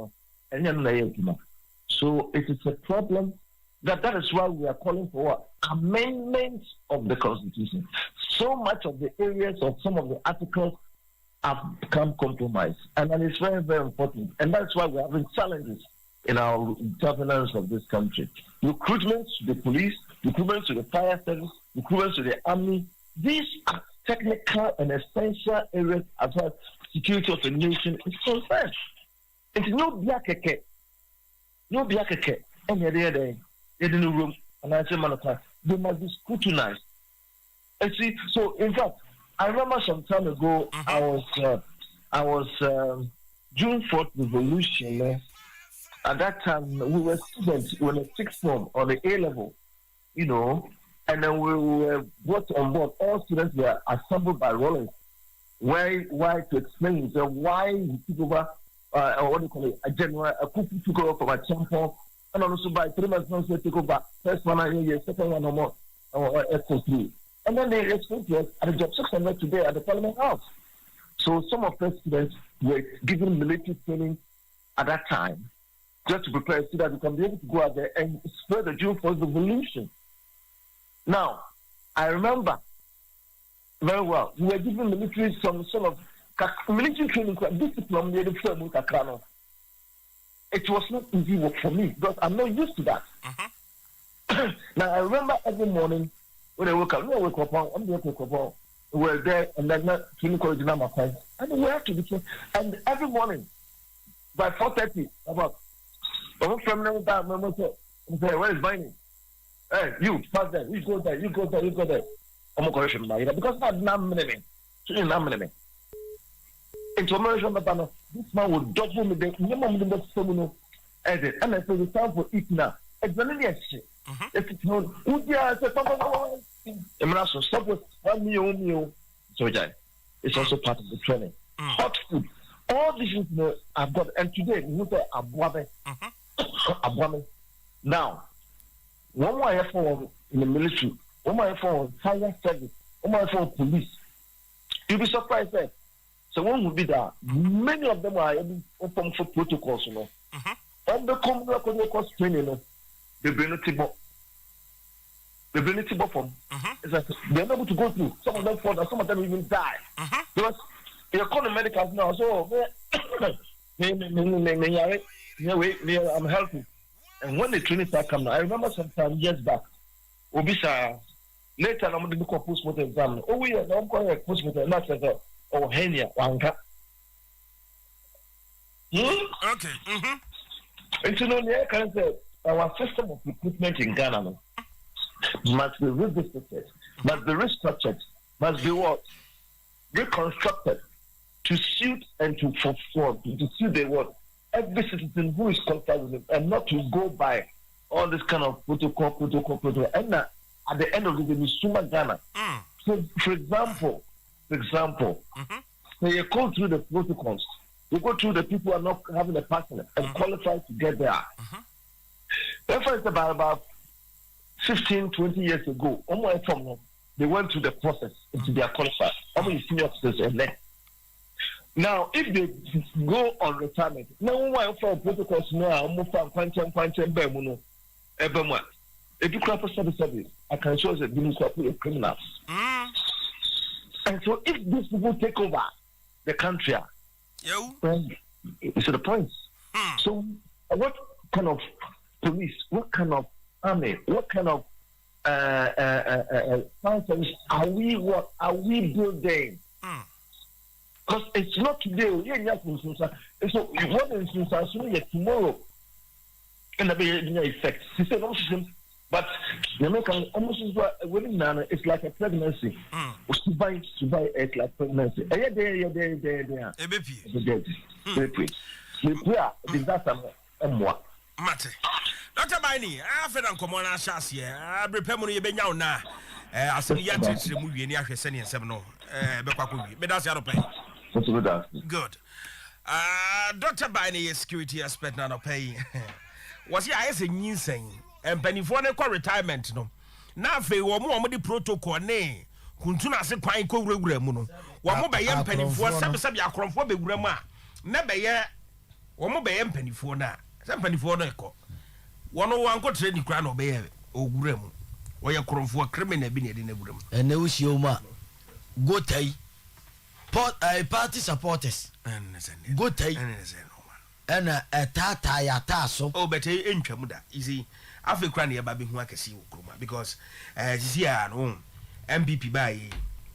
Speaker 19: so it is a problem that is why we are calling for amendments of the constitution. So much of the areas of some of the articles have become compromised, and that is very, very important. And that's why we're having challenges in our governance of this country. Recruitment to the police, recruitment to the fire service, recruitment to the army. These are technical and essential areas as far as security of the nation is concerned. It's no biakeke, any other day, in the room, and I say, they must be scrutinized. And see, so in fact, I remember some time ago, I was June 4th revolution. At that time, we were students in the sixth form on the A level, and then we were brought on board. All students were assembled by rollers. Why to explain why we took over, what do you call it, a general, a coup took over from a champion and also by 3 months now take over. First one I hear, second one no more, or through. And then they explain to us at the job 600 today at the Parliament House. So some of the students were given military training at that time just to prepare so that they can be able to go out there and spread the June 1st revolution. Now, I remember very well, we were given military some sort of military training, discipline, it was not easy work for me because I'm not used to that. Now, I remember every morning when I wake up, we were there and then clinical dynamic and we have to be trained. And every morning by 4:30, about from where is Viney? Hey, you pass there, you go there, you go there, you go there. I'm a correction because that's not minimum. Information about this man will double me the minimum in the seminar edit. And I say the time for it now. Exactly. If it's not, it's also part of the training. Hot food. All these things I've got. And today, we say Abuame. Now, one more effort in the military, one more effort on fire service, one more effort on police. You'll be surprised that. So one will be that many of them are open for protocols, you know. On the communal course training, they bring it to from. They're able to go through. Some of them fall, some of them even die. Because you're calling medicals now, so I'm healthy. And when the training start coming, I remember sometime years back, Obisa, later I'm going to do a post-mortem exam. Oh, yeah, I'm going to post-mortem, not as well. Or Henia, Wanka.
Speaker 8: Okay.
Speaker 19: And you know, I can say our system of recruitment in Ghana must be revisited, must be restructured, must be what? Reconstructed to suit and to perform, to suit the what? Every citizen who is contact with it and not to go by all this kind of protocol. And at the end of the day, we summa Ghana. So, for example, when you go through the protocols, you go through the people who are not having a partner and qualified to get there. Therefore, it's about 15, 20 years ago, they went through the process until they are qualified. How many senior officers are there? Now, if they go on retirement, now one for protocols now, if you craft a service, I can show you the criminals. And so, if these people take over the country, then it's the point. So, what kind of police, what kind of army, what kind of service are we building? Because it's not today. So, what is tomorrow? And the effect. But the American almost it's like a pregnancy. Survive it's like pregnancy.
Speaker 8: Mate. Dr. Baini, I feel uncommon as chassis. I prepare money benya na. I said ya treat the movie ni ahwe sene nsem no. Bekwaku. Be that's your pay. Good. Dr. Baini is security expert na no pay. Was he I say nyinsen. Empanifo ne kwa retirement no. Na afi wo mo di protocol ne. Kuntu na se kwan ko wurawura mu no. Wo mo be ye empanifo sabe akromfo be wura mu a. Na be ye wo mo be ye empanifo na. Empanifo no ekọ. Wono wanko training kra no be ye ogwura mu. Wo ye kromfo criminal bi ne de na wura mu.
Speaker 3: Ene wo hie ma. Go tai. Party supporters. Go tai. Ena etata ya taso.
Speaker 8: Oh, but entwa mu da. You see, Africa na yeba be hu akesi okroma because sisi a no MPP bae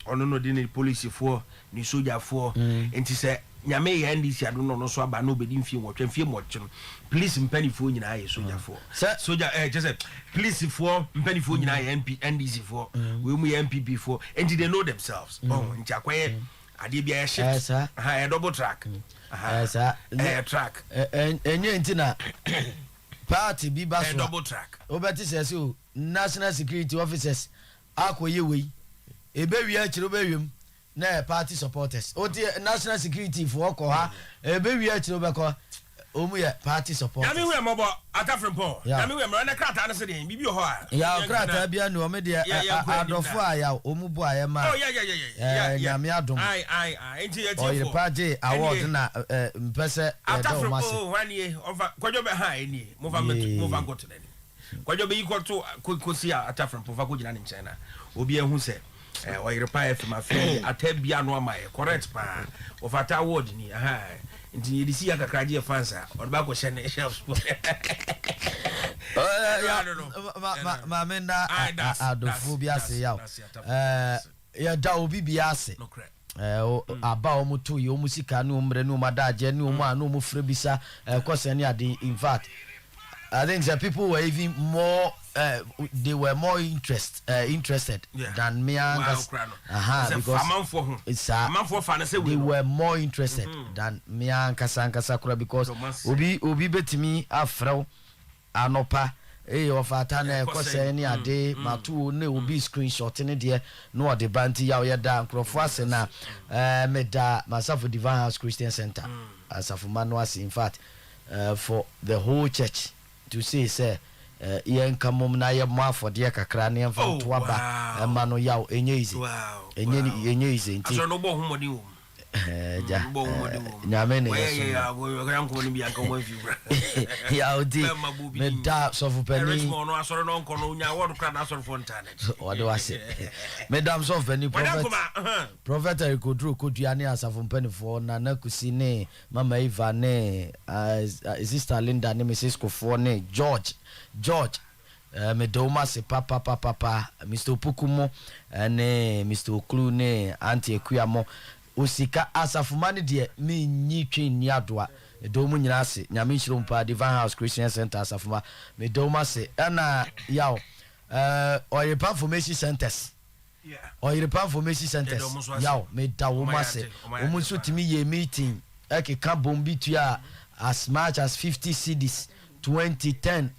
Speaker 8: ono no de ni police fo ni soldier fo enti se nyame ya NDC ado no so aba no bedi mfie wotwe mfie moche no police mpanifo nyina ye soldier fo soldier just police fo mpanifo nyina ye NDC fo we mu ye MPP fo enti they know themselves nti akwaye ade bia ye shift a double track track
Speaker 3: enye enti na party bi baso
Speaker 8: double track
Speaker 3: obeti say o national security officers akoye we ebe wi akire obewem na party supporters o national security for ko ha ebe wi akire obeko party support.
Speaker 8: Yami we mobo ata from Paul. Yami we na krata na se dey bibi ho a.
Speaker 3: Ya krata bia no me dey adofo aya omu bo aya ma.
Speaker 8: Oh yeah.
Speaker 3: Yami adom.
Speaker 8: Ai. Enti ye tie.
Speaker 3: Oyerepa award na mpese
Speaker 8: ata from Paul wanie over kwadwo be ha eni. Move go to them. Kwadwo be equal to kosi ata from Paul ko gina ne nchen na. Obi ehun se Oyerepa FM afei ata bia no ama correct pa. Of ata award ni nti yedisi ya kakraje fansa odba ko shene shelves
Speaker 3: menda adofu bi ase yaw ya da obi bi ase aba o mutu yo musika no mre no madaje no mu anu mu frebisa kwose ne ade. In fact, I think that people were even more they were more interested than me and because they were more interested than me and Kasankasa because obi betimi afro anopa of atana kwose ni ade matu ne obi screenshot ne de no de banti ya o da nkrofo ase na meda myself Divine House Christian Center as of manuas. In fact, for the whole church to say yen kamom na ye mo afode kakra ne mfa to aba ma no yaw enye ize enye ize nti
Speaker 8: aso no bo humodi wo
Speaker 3: ja nyame ne ya odi me da so fu pani
Speaker 8: no asoro no nko no nya word kra na asoro for internet
Speaker 3: wado wase madam so pani prophet Erikodru Koduane asafo pani for na kusi ne mama Eva ne sister Linda ne Mrs Kofo ne George me doma se papa Mr Pukumo ne Mr Oklu ne Auntie Ekuamo osika asafumani de me nyi twin ni adoa edomu nyina se nyame nshirompa Divine House Christian Center asafuma me doma se na yaw Oyerepa information centers Oyerepa information centers yaw me dawoma se omunso timi ye meeting ka bombi tua as much as 50 cedis 2010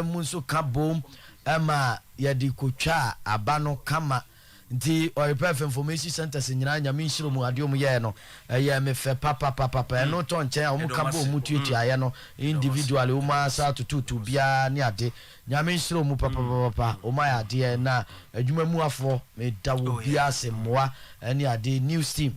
Speaker 3: munso ka bom ama yedi kotwa abano kama nti Oyerepa information centers nyina nyame nshiro mu ade omu ye no ye me fe papa no to nchen omu ka bo mu tuatua ye no individually o ma sa tutu bia ne ade nyame nshiro mu papa o ma ade na adwuma mu afo me dawo bia semmoa ne ade news team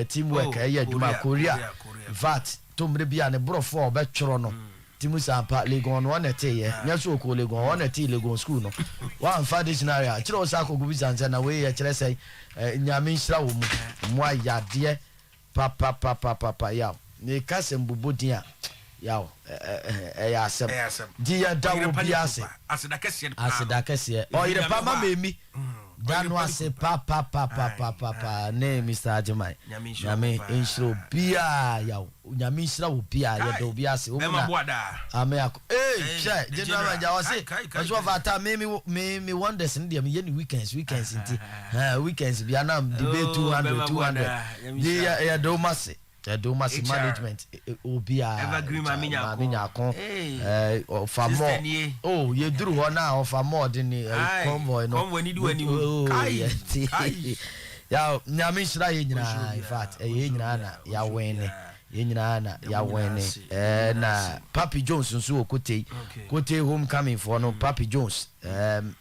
Speaker 3: teamwork ye adwuma Korea vat to mre bia ne brofo obetworo no timusa pa Legon one ye nyaso ko Legon one Legon school no one fa dictionary a kire osa ko gubi zanza na we ye kire sei nyame nhira wo mu ayade papa yaw ne kasem bubodin a yaw ya asem di ya dawo bi ase
Speaker 8: aseda kese
Speaker 3: Oyerepa ma memi danwa se papa ne Mr. Ajimai nyame nshiro bia yaw nyame nshira wo bia ya do bia se o na ame ako che general manager was say so fata me wonders in dem ye ni weekends nti weekends bia na debate 200 di ya do mase do mass management obia
Speaker 8: evergreen maminya
Speaker 3: kon of more ye duru ho na of more de convoy no
Speaker 8: convoy ni du ani kai
Speaker 3: ya nyame shira ye nyina. In fact ye nyina na ya wene ye nyina na ya wene na Papi Jones nso kote homecoming for no Papi Jones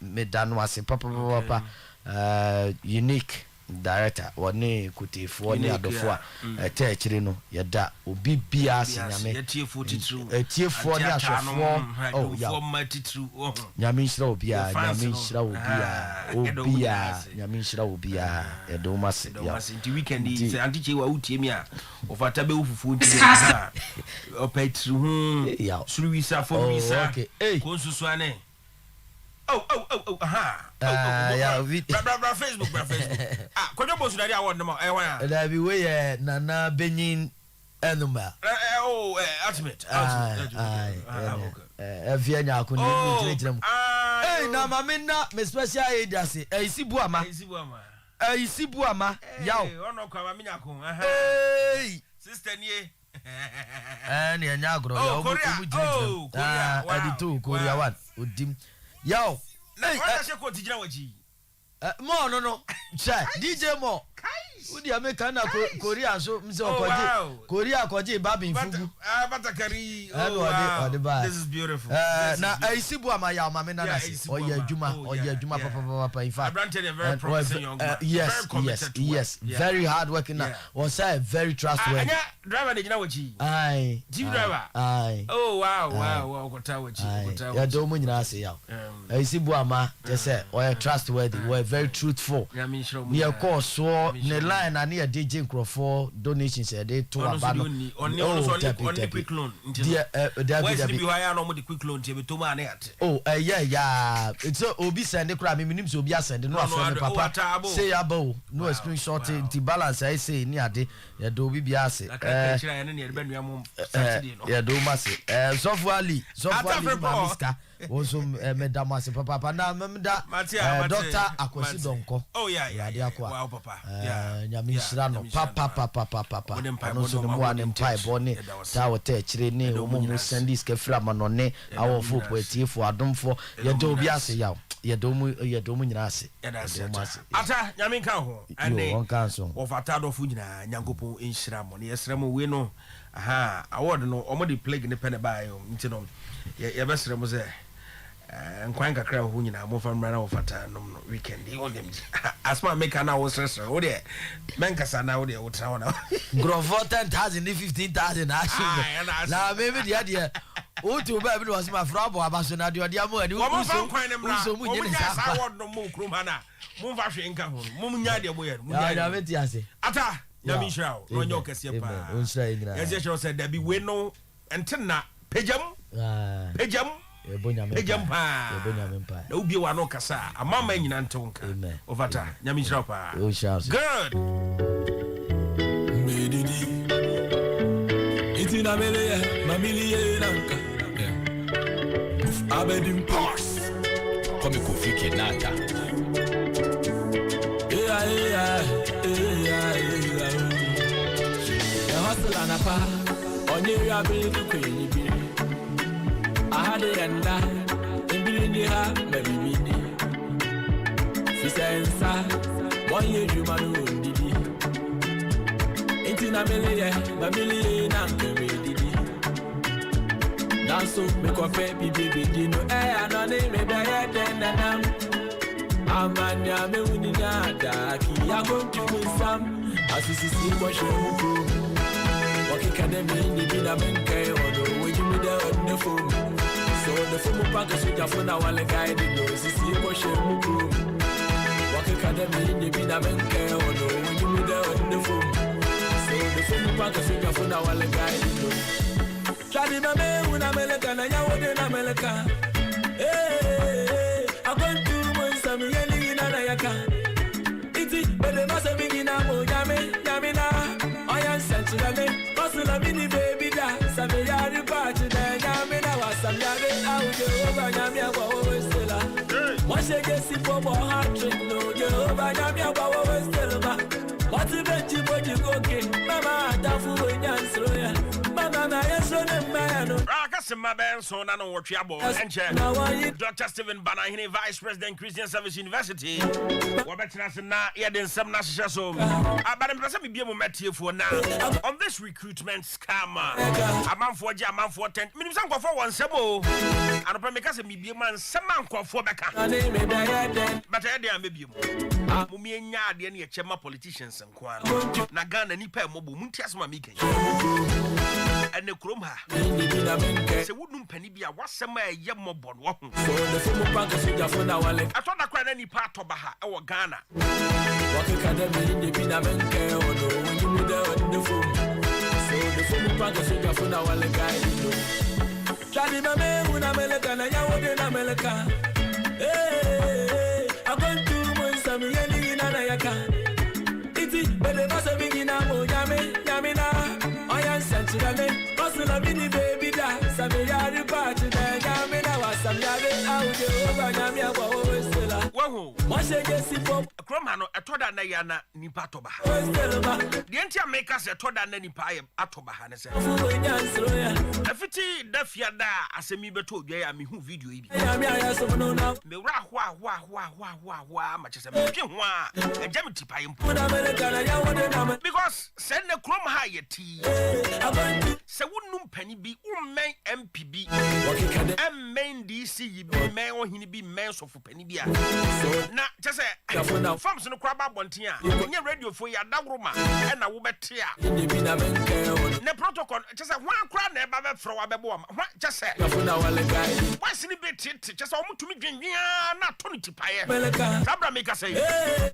Speaker 3: me danu ase papa unique director wone kutefo ne adofo a teachire no yeda obi bia senyame etiefo ne asofo ya nyame nshira obia nyame nshira obia edo mase ya
Speaker 8: nti weekend anti che wa utie mi a ofata be ufufu nti opetru hu
Speaker 3: ya
Speaker 8: suruwisa fo wisa konsusu ane
Speaker 3: ya
Speaker 8: bra Facebook kojo bosu na dia award no wan
Speaker 3: da bi we nana benyin enuma
Speaker 8: ultimate
Speaker 3: via nya ko ni tire mu na mama na me special aid ase isibu ama yaw
Speaker 8: ono kwa mama nya ko sister nie
Speaker 3: ni anya agro ya omu jire editor Korea 1 odim yo
Speaker 8: why she ko tijira waji
Speaker 3: mo no che DJ mo Udi America na Korea so mse okoje. Korea okoje babi fugu.
Speaker 8: Batakari.
Speaker 3: This
Speaker 8: is beautiful.
Speaker 3: Na isibu amaya amame na na se. Oye juma papa in fact.
Speaker 8: Granted a very promising young man.
Speaker 3: Yes. Very hard working. Was say very trustworthy.
Speaker 8: Driver de gina wachi.
Speaker 3: Aye.
Speaker 8: Chief driver.
Speaker 3: Aye.
Speaker 8: Oh wow. Kota wachi.
Speaker 3: Ya do mu nyina se ya. Isibu ama just say oye trustworthy. We very truthful. Near course so ne line na near DJ Crawford donations they to abano.
Speaker 8: On quick loan. Why is it higher no the quick loan to ma na at?
Speaker 3: Oh yeah. It's obi send kra me nim so obi send no afro papa. Say abo no screenshot the balance I say ni ade ya do obi bia se. Ya do ma se. Sofuali Mamiska. Also Madam Masi Papa na memda Dr. Akwesi Donko.
Speaker 8: Oh yeah.
Speaker 3: Wow
Speaker 8: papa.
Speaker 3: Nyamishira no papa. No so no one empire boni. Ta wote chire ni omo sendis ke fra manone awo fo poetie fo adomfo ye do obi ase yaw. Ye do mu nyina ase.
Speaker 8: Ata nyaminka ho. Ane.
Speaker 3: Won kanso.
Speaker 8: Ofata do fu nyina nyankopon enhyira mo. Ne yesra mo we no. Aha, award no omo de plague ne pene ba yo. Nti no ye besre mo se nkwan kakra ho nyina mo fa mra na ofata no weekend e all them asma make na wo stress wo de menkasa na wo de wo tra wona
Speaker 3: grovo 10,000 15,000 na maybe dia o to ba bi was my frabo abaso na de odi amu adi
Speaker 8: wo so nkwan ne mra so mu nyine sa award no mo krum ha na mo fa hwe nka ho mo nya de mo ye mo nya
Speaker 3: ya beti ase
Speaker 8: ata ya mi shao no nyo kese pa ya je show say da bi we no entina pejam Ejam pa. Na ubi wa no kasa. Amama nyina ntonka. Ovata. Nyami shira pa. Good.
Speaker 17: Medidi. Itina mele mamili nanka. Abedim pass. Come ko fike nata. Yeah. Ya hustle anapa. Onye ya be ku kwenyi. Ahade yanda embiri ha mabibini fisensa wonye jumanu ndidi intina meleye babili na kemedidi danso me kofe bibi no anone me baye denanam amanya me unina da ki agontu sam asisisi ko shemuko wakikademi ni bina menke odo wejimi de onefo. So the full pack of sugar for now, I'll guide you. See what you do. Walk academy in the Bina Benke or no, when you meet on the phone. So the full pack of sugar for now, I'll guide you. Shadi Mame, when American, and I would in America. Hey, I'm going to win some yelling in Anayaka. It's but the master begin Amo Yamina. I am sentinel, Muscle mini baby da, Samia party then Yamina was Samia. Jehovah Nyamia wa stella. Mwashe gesi popo hat-trick no Jehovah Nyamia wa stella. Motivate you body goke. Mama atafu wenyansro ya. Mama na yeso ne mayano.
Speaker 8: Rakasema benso na no wotwe abo enche. Dr. Stephen Banahini, Vice President Christian Service University. Wabetina se na ye den sem na hye so. Abadem prese bibie mo metiefo na. On this recruitment scam. Amanfo je amanfo 10. Minim san kwafo won sem o. Anopa me kase bibie man sem ankwafo beka. But I dey am bibie mo. Mumi enya ade na ye chema politicians nkwa na Ghana nipa emobo munti asema mi kan. Ene krom ha. Se wudum pani bia wasema eye mobon wo ho.
Speaker 17: So the full pack of sugar for now, I'll
Speaker 8: atoda kwa na nipa atoba ha e wo Ghana.
Speaker 17: Walk academy in the Bina Benke or no, when you meet on the phone. So the full pack of sugar for now, I'll guide you. Shadi Mame, when American, and I would in America. Hey, I'm going to win some yelling in Anayaka. It's but the master begin Amo Yamina. I am sentinel, Muscle mini baby da, Samia party then Yamina was Samia out Jehovah Nyamia wa stella.
Speaker 8: Wahu.
Speaker 17: Mwashe gesi pop.
Speaker 8: Kromano atoda na yana nipa atoba ha. The entire makers atoda na nipa atoba ha ne se. Afiti fia da asemi beto dwa ya me hu video yi bi me wra wa ma chese me twe ho a eja me tipa yimpo because send the chrome high ti se wonum pani bi ummen MPB emmen DC yi bi men ohini bi men sofo pani bi a na chese forms no kra ba bonten a nye radio fo ya dagroma e na wo bete a ne protocol chese hwan kra na e ba be fro wa be bo ma chese what's ni beti chese o mutumi dwenwia na to ni tipaye sabra make say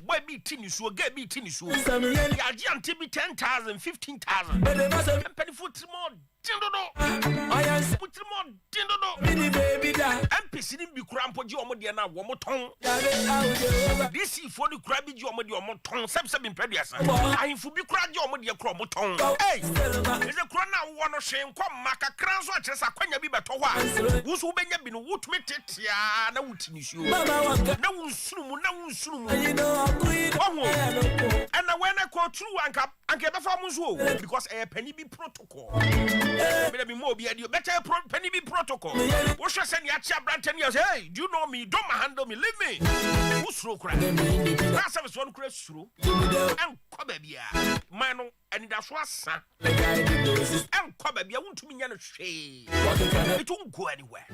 Speaker 8: boy bi tini so ga bi tini so ya ji anti bi 10,000 15,000 penny foot more dindodo put more dindodo baby da MPC ni bi kura mpo ji omo de na wo mo ton DC for the kura bi ji omo de omo ton seb impeduasa ahimfu bi kura ji omo de kura omo ton hey is the kura na wo no hwe nkom maka kran so akire sa kwanya bi beto ho a wo so benya bi no wotumi tetea na wutini su na wunsunumu and na when I call true anka be fa so because penny be protocol me be more be better penny be protocol wo hwe se ne a chia branten you say hey do you know me don't handle me leave me wo suro kra na service one kra suro en ko ba bia man no and that's what son en ko ba bia wontumi nya no hwe it won't go anywhere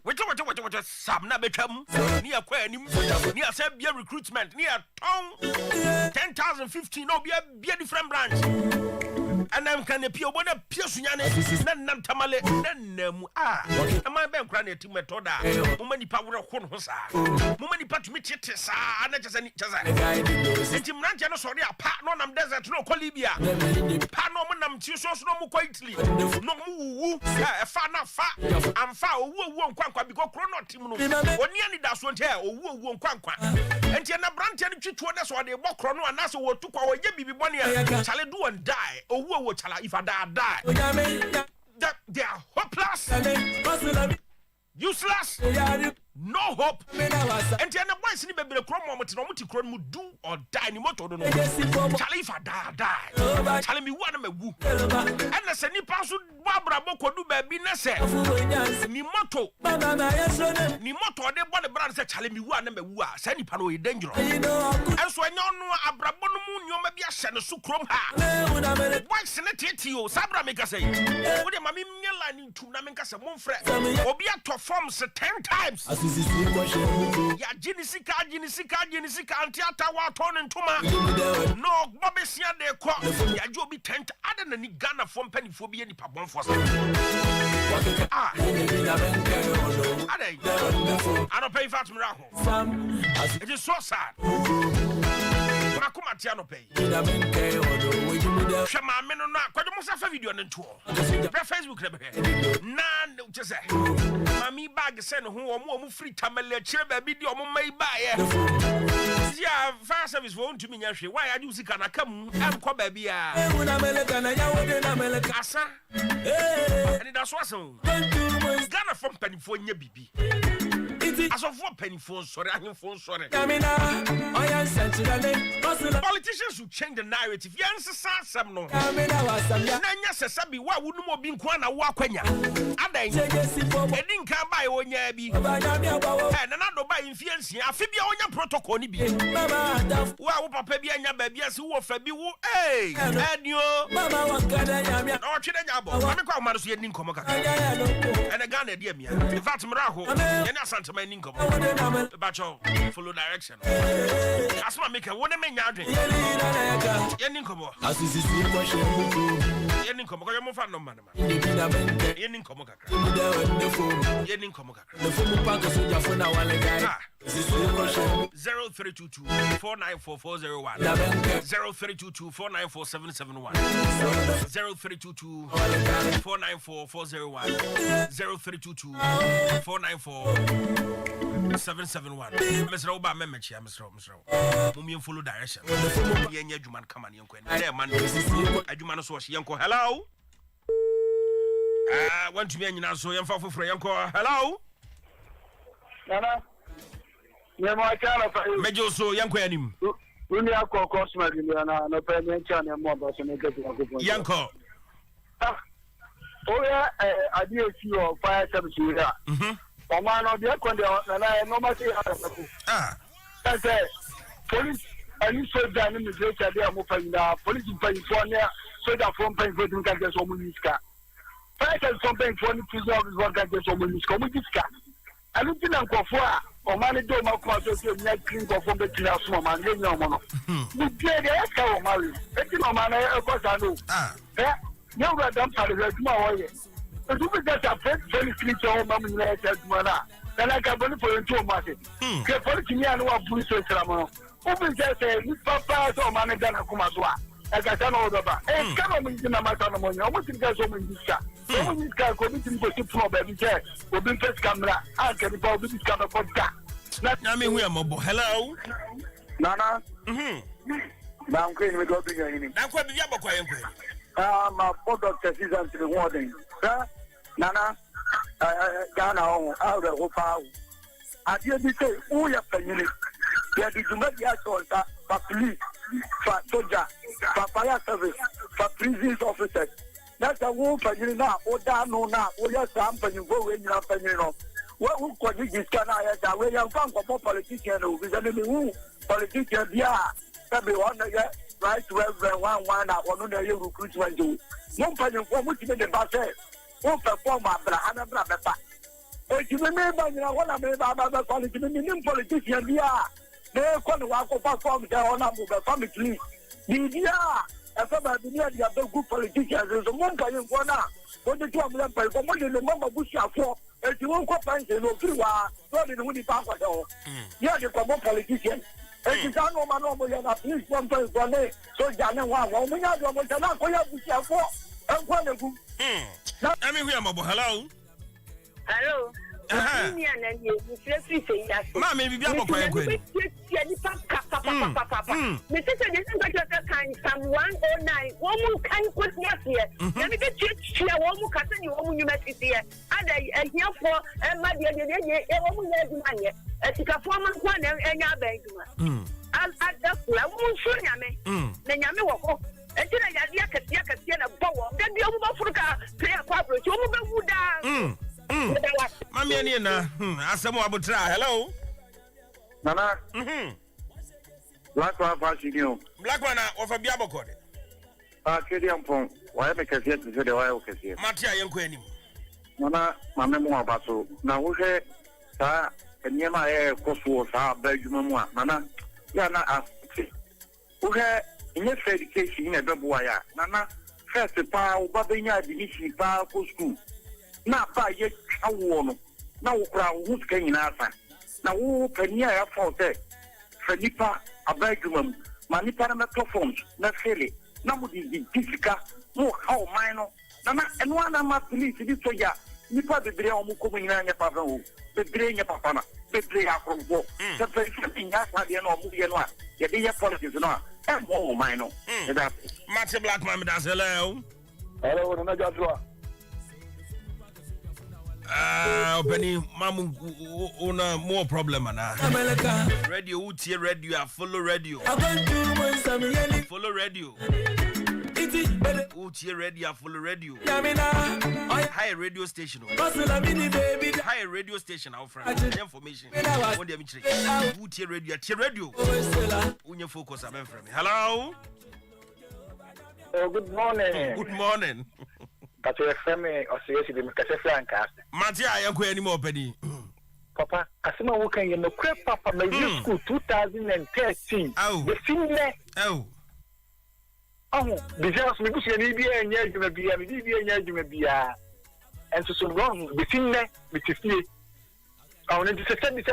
Speaker 8: what sam na betwam ni akwa anim ni asa bia recruitment ni aton 10,000 15 no bia different branch and I'm can appear one a pierce nan tamale nan am I ben kran eti metoda mumani pa wora ho no sa mumani pa tumi tete sa na chese ni chese enti mranche no sori apa no nam desert no ko Libya pa no mo nam ti so no mo ko Italy no mo wu e fa na fa am fa owu nkwankwa because chrono team no oni ani da so nte owu nkwankwa enti na branche no twitwo na so de bo chrono na so wo tukwa wo ye bibi bone ya chale do and die owu chala if I die they are hopeless useless no hope and then the boys ni bebere kro mo moti no moti kro mu do or die ni moto do no chale if I die chale mi wu na magu and na se ni pa so babra bokodu ba bi na se ni moto de bone brand se chale mi wu na magu a se ni pa no e dangerous and so enyo no abrabo no mu nyoma bi a hye no so krom ha boys ne tete o sabra me ka say wo de mami nyela ni ntum na me ka se mo mfre obi ato forms 10 times ya jinisika antiata wa ton ntoma no bobesia de ko ya jo bi tent ada na ni Ghana fo mpanifo bi ni pabon fo I don't pay for miracle. It is so sad. Makuma tiano pay. Shema meno na kwa jomo sa video na ntuo. Pre Facebook na just say. Mami bag send ho omo free tamale chire ba bi di omo mai ba ye. Sia fire service won to me nya hwe. Why adu sika na kam enko ba bia. Asa. And that's what so. Ghana from penifo nya bibi. As of what penifo sorry, ahemfo sorry. Politicians should change the narrative. Yansa sam no. Nanya se sabi wa wunu mo bi nko na wo akwanya. Adan. Edin kan bai onya bi. Na na do bai influence afi bia onya protocol ni bi. Wa wo papa bia nya ba bia se wo fa bi wo adio. Mama wankada nya mi. O twede nya bo. Mame kwa ma so ye nin komo kaka. Ene Ghana dia mi. In fact mraho. Ye na asante man nin komo. Bacho follow direction. Asma make a wona menya adwen. Ye nin komo. Asisi ko hwe. Ye nin komo ko yo mo fa no man ma. Ye nin komo kaka. Ye nin komo kaka. The phone pa ko so ja phone na wale guy. 0322 494 401 0322 494 771 0322 494 401 0322 494 771 Mr. Oba Memechi Mr. Mummy follow direction Yenya Juman come on yanko na man adwuma no so yanko hello want to be anyina so yamfa foforo yanko hello
Speaker 20: Nana
Speaker 8: Mejo so yanko yanim.
Speaker 20: Uni akọ cosmet ni na no payment channel mo ba so ne get ko.
Speaker 8: Yanko.
Speaker 20: yeah, I did see your fire service here. Man of the Equator, and I normally I say, police, and you said that in the greater they are moving the police in California, so that from Pennsylvania can get some Muniska. Fire from Pennsylvania is one can get some Muniska. I don't think I'm for or man do my cause of net clean from the class from man, you know, we play the echo, Mary. It's no man, of course I know. You were done for the small way. But you get a very street home, Mammy, then I can believe for you to market. Get for me, I know what police is. Open just say, Papa, or man, than a Kumaswa. Like I don't know about. And come on, in my son, I want to get some in this car. So this guy committing to keep from every day. We'll be first camera. I can about this camera for that.
Speaker 8: I mean, we are mobile. Hello,
Speaker 20: Nana. Now I'm going to go to your evening.
Speaker 8: Now, what do you have?
Speaker 20: My poor doctor season to the warning. Nana, Ghana, out of Hopa. I didn't say, oh, you're paying it. You did not get for police, for soldier, for fire service, for prison officers. That's a woman for now, or down now, or your company go when you're paying off. What would you this can I have where you're from for politicians who is enemy politicians? Yeah, everyone right to every one hour or no recruitment do. No penny for which the bus won't perform after another. If you remember, you know what I mean about politicians, yeah. They call the work of perform their own family. Yeah, as about the near the other good politicians, there's a one guy in one. What the 2 million people, what the number Bush for, if you won't find the no free war, so the Woody Papa. Yeah, the common politician. If you can't know my number, you're not please one place one day. So, Jana, one, we are going to not go up with for. I'm going to go.
Speaker 8: I mean, we are mobile. Hello.
Speaker 21: Hello. Mammy,
Speaker 8: be able to
Speaker 21: Mr. Some 109, one more can put me here. Let me get you a woman cutting you when you met it here. And I hear for a mother, a woman money. As you can form one and your bank. I'll add that I won't show you. Then you walk. Until I can see a bow, then the Africa play a corporate. You move down.
Speaker 8: Mammy, Asamo Abutra, hello.
Speaker 20: Nana. Black one passing you.
Speaker 8: Black one of a Biabo code.
Speaker 20: Kadium Pong, why because yet to say the wild case.
Speaker 8: Matia Yanqueni.
Speaker 20: Nana, my memoir battle. Now we say, sir, and near my air cost was our Belgium. Nana, Yana asked. Who had in your education in a double wire. Nana, first the power, but the yard in power school. Now, by yet, I won. Now, who's getting answer? Now, who can you have for that? Fenipa, a bedroom, Manipana platforms, not fairly. Now, would be difficult, more how minor. Nana, and one of my police, this so ya, Nipa the Dream coming in your papa, the Dream your papa, the Dream from war. The very something that's not the end of movie and one. The day of politics and more minor.
Speaker 8: Matthew Blackman, that's hello.
Speaker 20: Hello, Nana.
Speaker 8: Penny, Mamu, una more problem, Anna. Radio, Uti radio, follow radio. Follow radio. Uti radio, follow radio. High radio station. High radio station, our friend. Information. Uti radio, radio. Unya focus, I'm from. Hello.
Speaker 20: Oh, good morning.
Speaker 8: Good morning.
Speaker 20: But you have me or seriously, because Frank asked.
Speaker 8: Matia, I am going more penny.
Speaker 20: Papa, as soon as we can, you know, Papa, my school 2013.
Speaker 8: Oh,
Speaker 20: the film. Oh, because we could see be a year, you may be a year, you may be a. And so wrong, the film, which is here. I wanted to say, maybe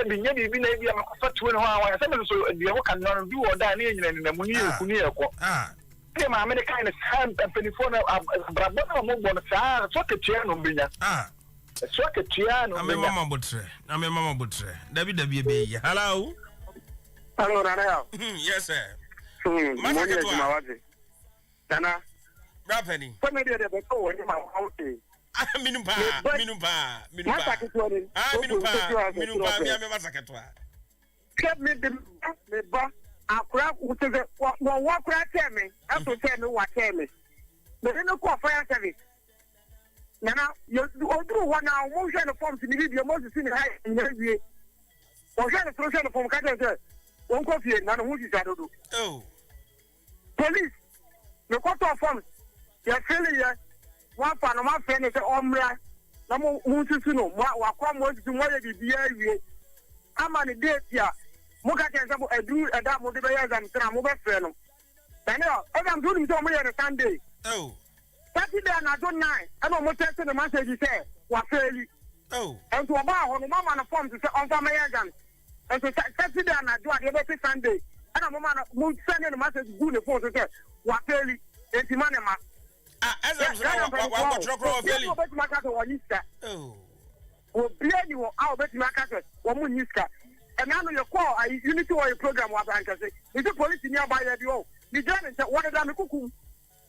Speaker 20: maybe I'm a fat 2 hours. So the work cannot do or die in the Munia. My American is hand and telephone. Brabana Mobon, so a chair no binya. So a chair no. I'm a Mamma Butre. I'm a Mamma Butre. WWB. Hello. Hello, Rana. Yes, sir. Dana. Rappenny. What made it a go in my house? Minupa. Get me the boss. Akura uteze wakura tell me. I have to tell me what tell me. But they no call fire service. Nana, you do one now, motion of forms in the most in the high in the year. Or share the social from Canada. One coffee, none of who is do.
Speaker 8: Oh.
Speaker 20: Police, the court of forms, you're feeling one Panama friend is Omra. No more to know what come to where the beer. I'm on the date here. Moka can do a damn motivation and some mobile friend. Daniel, I'm doing so many on a Sunday.
Speaker 8: Oh.
Speaker 20: Saturday and I don't know. I don't want to tell the message you say, what fairly.
Speaker 8: Oh.
Speaker 20: And to about on the mama on the phone to say on my agent. And so Saturday and I do it every Sunday. And I'm going to send the message to the phone to say, what fairly. And the money, man.
Speaker 8: As I'm saying,
Speaker 20: oh. Will be you out bet my castle, one more news car. And now you call a unity or a program was anchored. It's a police nearby at you. The Germans said, what is that? Cuckoo?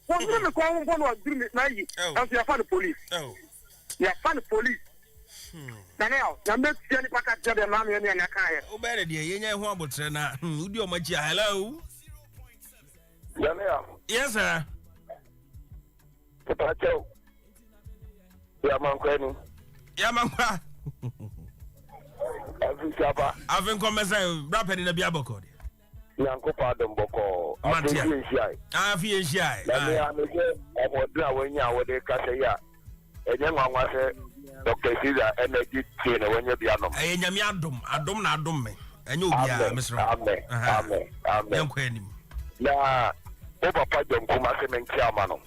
Speaker 20: One of the call one was doing it, maybe. As you found the police.
Speaker 8: Oh,
Speaker 20: yeah, found the police. Daniel, I'm not seeing the packet of the mammy and a car.
Speaker 8: Oh, better, dear, you know what, but who do you much? Hello?
Speaker 1: Daniel.
Speaker 8: Yes, sir.
Speaker 1: Potato. Yeah, man, Quentin.
Speaker 8: Yeah, man. I've been coming rapid in the Bible code.
Speaker 1: Yanko pardon boko.
Speaker 8: I feel shy.
Speaker 1: I would when you are the Cassia. And young one was Dr. Caesar energy chain when you're the Adam.
Speaker 8: I don't know me. And you'll be Mr. Amen. Amen. Amen.
Speaker 1: Now, over Padon Kumasim and Kiamano.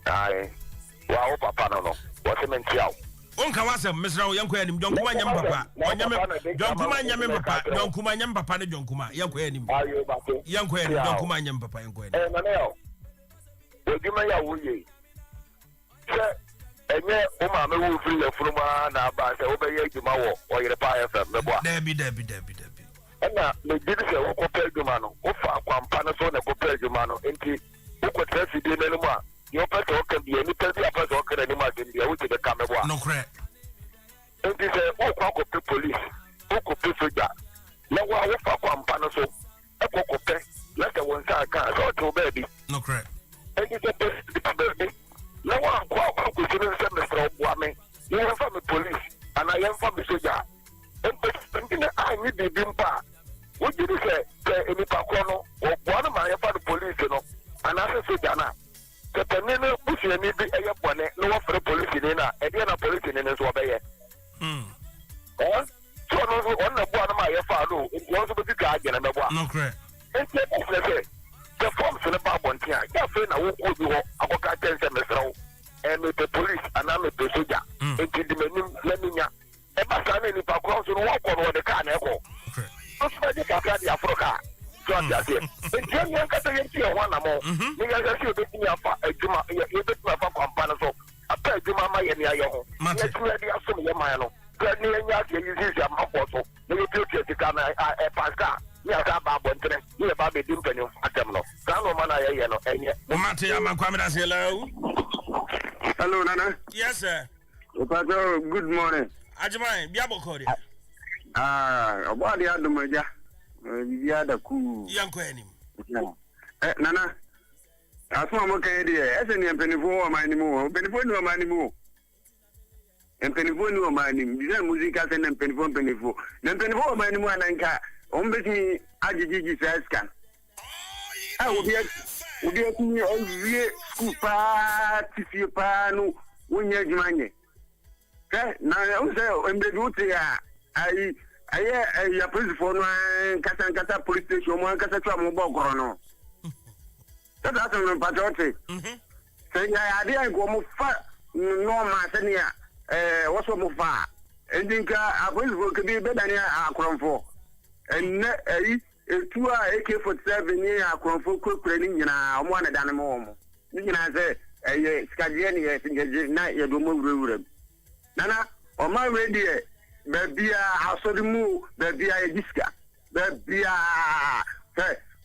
Speaker 1: Aye. Wow, Papa, no. What's a man Kiao?
Speaker 8: Onka wasa Mr. Yanko and John Kuma Yam Papa. John Kuma Yam Papa. John Kuma Yam Papa. John Kuma Yanko and Yanko and John Kuma Yam Papa.
Speaker 1: Eh, Manel. Would you may away? Sir, and yet, Oma will free the Fruma and Abba, obey Jumawo or your fire from the boy. Debbie. And now, the Gideon will compare Jumano, Ofa, Pampanason, and compare Jumano, and who could tell you the Nelma. Your person can be any person can animal in the out of the camera.
Speaker 8: No credit.
Speaker 1: And this is all cock of police, who could pay for that. No one will fuck one panaso, a cock of pay, let the one side car, so baby.
Speaker 8: No credit.
Speaker 1: And it's a baby. No one could see the semester of woman. You are from the police, and I am from the soldier. And I need the bimpa. What did you say? Any pacono or one of my father police, you know, and I said, Jana. The Penina Bush and maybe a yapone, no one for a police in Ina, and then a police in his way. So, on the one of my father, it was a bit guardian and a one.
Speaker 8: No credit.
Speaker 1: And the forms in the Babon Tia, Yafin, I will go about 10 semesters, and with the police, and I'm a soldier, and to the Lemina, and my son in the background, and walk on the car echo. What's the Cacadi Africa? So that's it. And then you got to get one more. You got to get me a Juma, you bet my company. So I pay Juma my and your let's let you assume your man. Good near you use your mouth. You put to come a pastor. Yes, I'm about one. You about the Dimpany at them. Sano Mana, and yet.
Speaker 8: Hello.
Speaker 1: Hello, Nana.
Speaker 8: Yes, sir.
Speaker 1: Good morning.
Speaker 8: Ajamai, Biabo Cody.
Speaker 1: About the other Maja. The other cool.
Speaker 8: Young Quenim.
Speaker 1: Nana. As one more idea, as any penny for my anymore, penny for no money more. And penny for no money, the music as and penny for penny for. Then penny for my anymore and car. On me, Ajiji says can. I will get me all the school party, if you pan, when you're money. Now, I'm the duty. I ya police for no kasa police station mo kasa twa mo bo koro that's no patriotic say ya ade go mo fa no ma senia what's mo fa endinka a police for ke bi be dani akronfo en etu a AK47 ni akronfo kokura ni nyina omo na dani mo ni nyina say skaje ni ye na ye do mo wura nana o ma ready Baby, I saw the move, baby, I disca. Baby,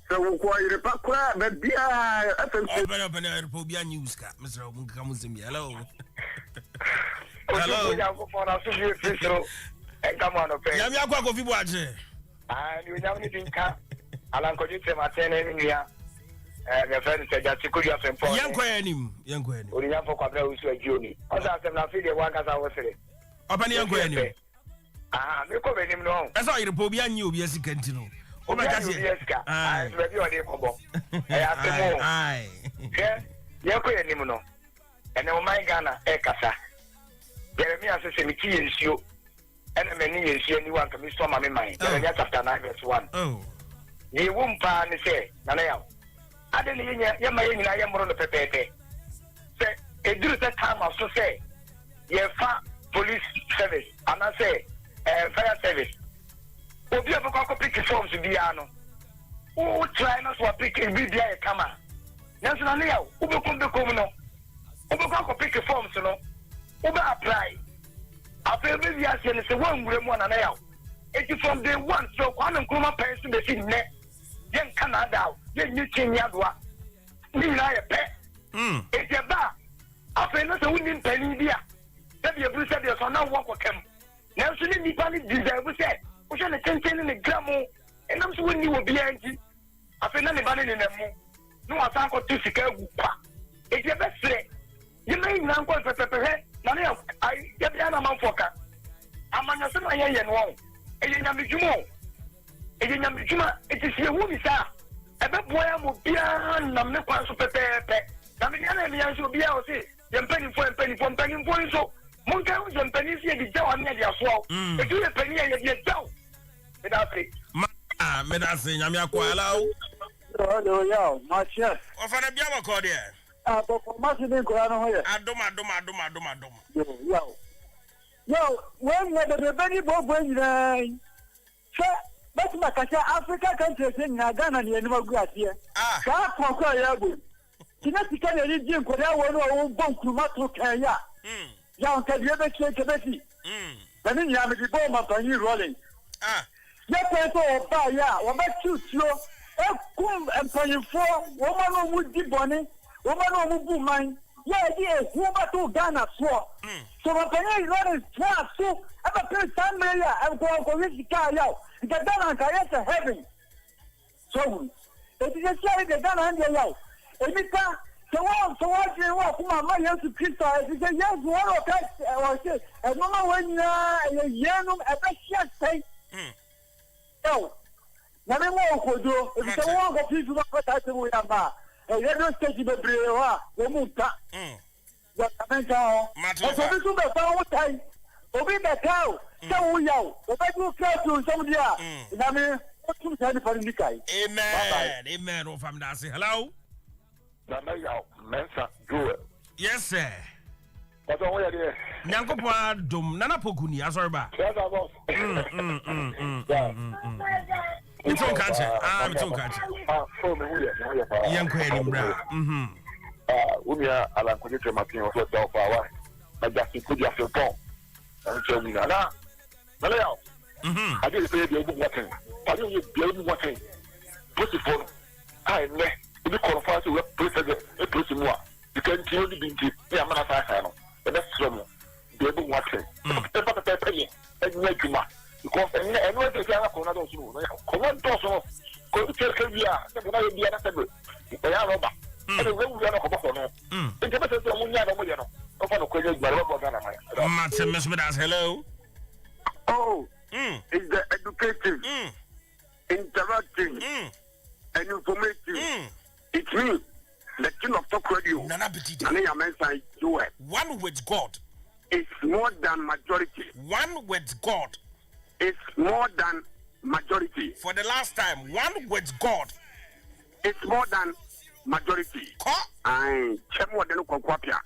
Speaker 1: so we call you the Pacra, baby, I think
Speaker 8: I'll news, Mr. Munkamuzim. Hello. Hello.
Speaker 1: Come on, okay.
Speaker 8: Yamako, if you watch it.
Speaker 1: And you never think Alan could you say my 10 in here.
Speaker 20: my friend said that you could have some fun.
Speaker 8: Young Quenim.
Speaker 20: Only for Quabra who's a junior. I was asking the one as I was saying.
Speaker 8: Open young Quenim.
Speaker 20: You come in him no.
Speaker 8: That's all you're probably a new BS continue. Oh my God,
Speaker 20: yes, I read your name. I asked him, aye. You're quite him no. And no my Ghana, Ekasa. Jeremiah says, me is you. And many years you want to miss some of my mind. Just after 9 years one.
Speaker 8: Oh.
Speaker 20: You won't pan say, Nanaya. I didn't hear my I am on the pepe. Say, a do that time also say, ye fa police service, and I say, fire service. Obi a ko pick forms bia no. O try na so pick bi bia e kama. Nanso na leo, o be kom no. O be ko pick forms no. O be apply. Afa be bia se ne se wan wure mu na na yaw. Eti from day one so kwa na nkruma person be sin ne. Yen Canada, yen you chin yadwa. Ni na ye pe. Eti ba. Afa no se woni pani bia. Se bia bru se bia so na wo kwakam. Nanso ni nipa ni deserve se we shall attend in the grammar, and I'm so when you will be angry. I feel anybody in the moon. No, I can't go to Chicago. It's your best say. You may not go to prepare. I get the animal focker. I'm on your son, I am wrong. And you know, Jumo. And you know, Juma, it is your woman, sir. A bad boy, I will be on the milk to prepare. I mean, I should be able to say, you're penny for so. Monka was on pennies here, the down near your swamp. If you a penny, you're down.
Speaker 8: Medasi nyamia kwala.
Speaker 20: Hello, yo, my chef.
Speaker 8: Ofana biama ko de.
Speaker 20: But must be kwala no here.
Speaker 8: Adoma.
Speaker 20: Yo, when the very boy when but my Africa countries in Ghana and Nigeria here. Ka ko ya bu. Kinetika na region ko ya wo bon kuma to kaya. Ya on ka die be kebesi. Bani ya me di bo ma bani rolling. Ya peso ba ya, wo ba chuchuo. E kum empanyfo, wo ma no mu di boni, wo ma no mu bu man. Ya di e hu ba to Ghana so. So ma bani rolling so, e ba pe san ya, e ko wi ka ya. Ika Ghana ka ya heaven. So, e di se the Ghana and ya. E mi ka so what you want kuma ma Yesu Kristo e say yes one of that or say e mama when yenum e be share say yo na me mo kodo e say one go fit do for that we am ba e radio station be bre wa wo mu ta ya kamenta o so bi su be fa wo tai obi be tao se wo yawo o be do kreatu so dia na me o tu say ni for ni kai
Speaker 8: amen o fam da say hello.
Speaker 18: Mensa Joel.
Speaker 8: Yes, sir.
Speaker 18: That's all we are there.
Speaker 8: Nyankopa dum nana pokuni asorba.
Speaker 18: Yes, boss.
Speaker 8: It's on catch. It's on catch.
Speaker 18: Oh, me here.
Speaker 8: Yanko Edinbra.
Speaker 18: Umia ala kwenye mapin o so fa wa. Na just could you feel pon. And so we na. Na leo. I did pay the working. I did the working. Put it for. I ne. We qualify to represent a person more. You can tell the binti, yeah, man, I know. The best from the able watching. And make you because and what they are going to do. Come on, Tosso. Go to tell you, the be another. They are over. And the way we are not about no. The government is the only one. Of a question,
Speaker 8: hello.
Speaker 1: Oh, it's the educative, interacting, and informative. It's me, the king of talk radio.
Speaker 8: One with God.
Speaker 1: It's more than majority.
Speaker 8: One with God.
Speaker 1: It's more than majority.
Speaker 8: For the last time, one with God.
Speaker 1: It's more than majority. I chemo de no kwakwapia.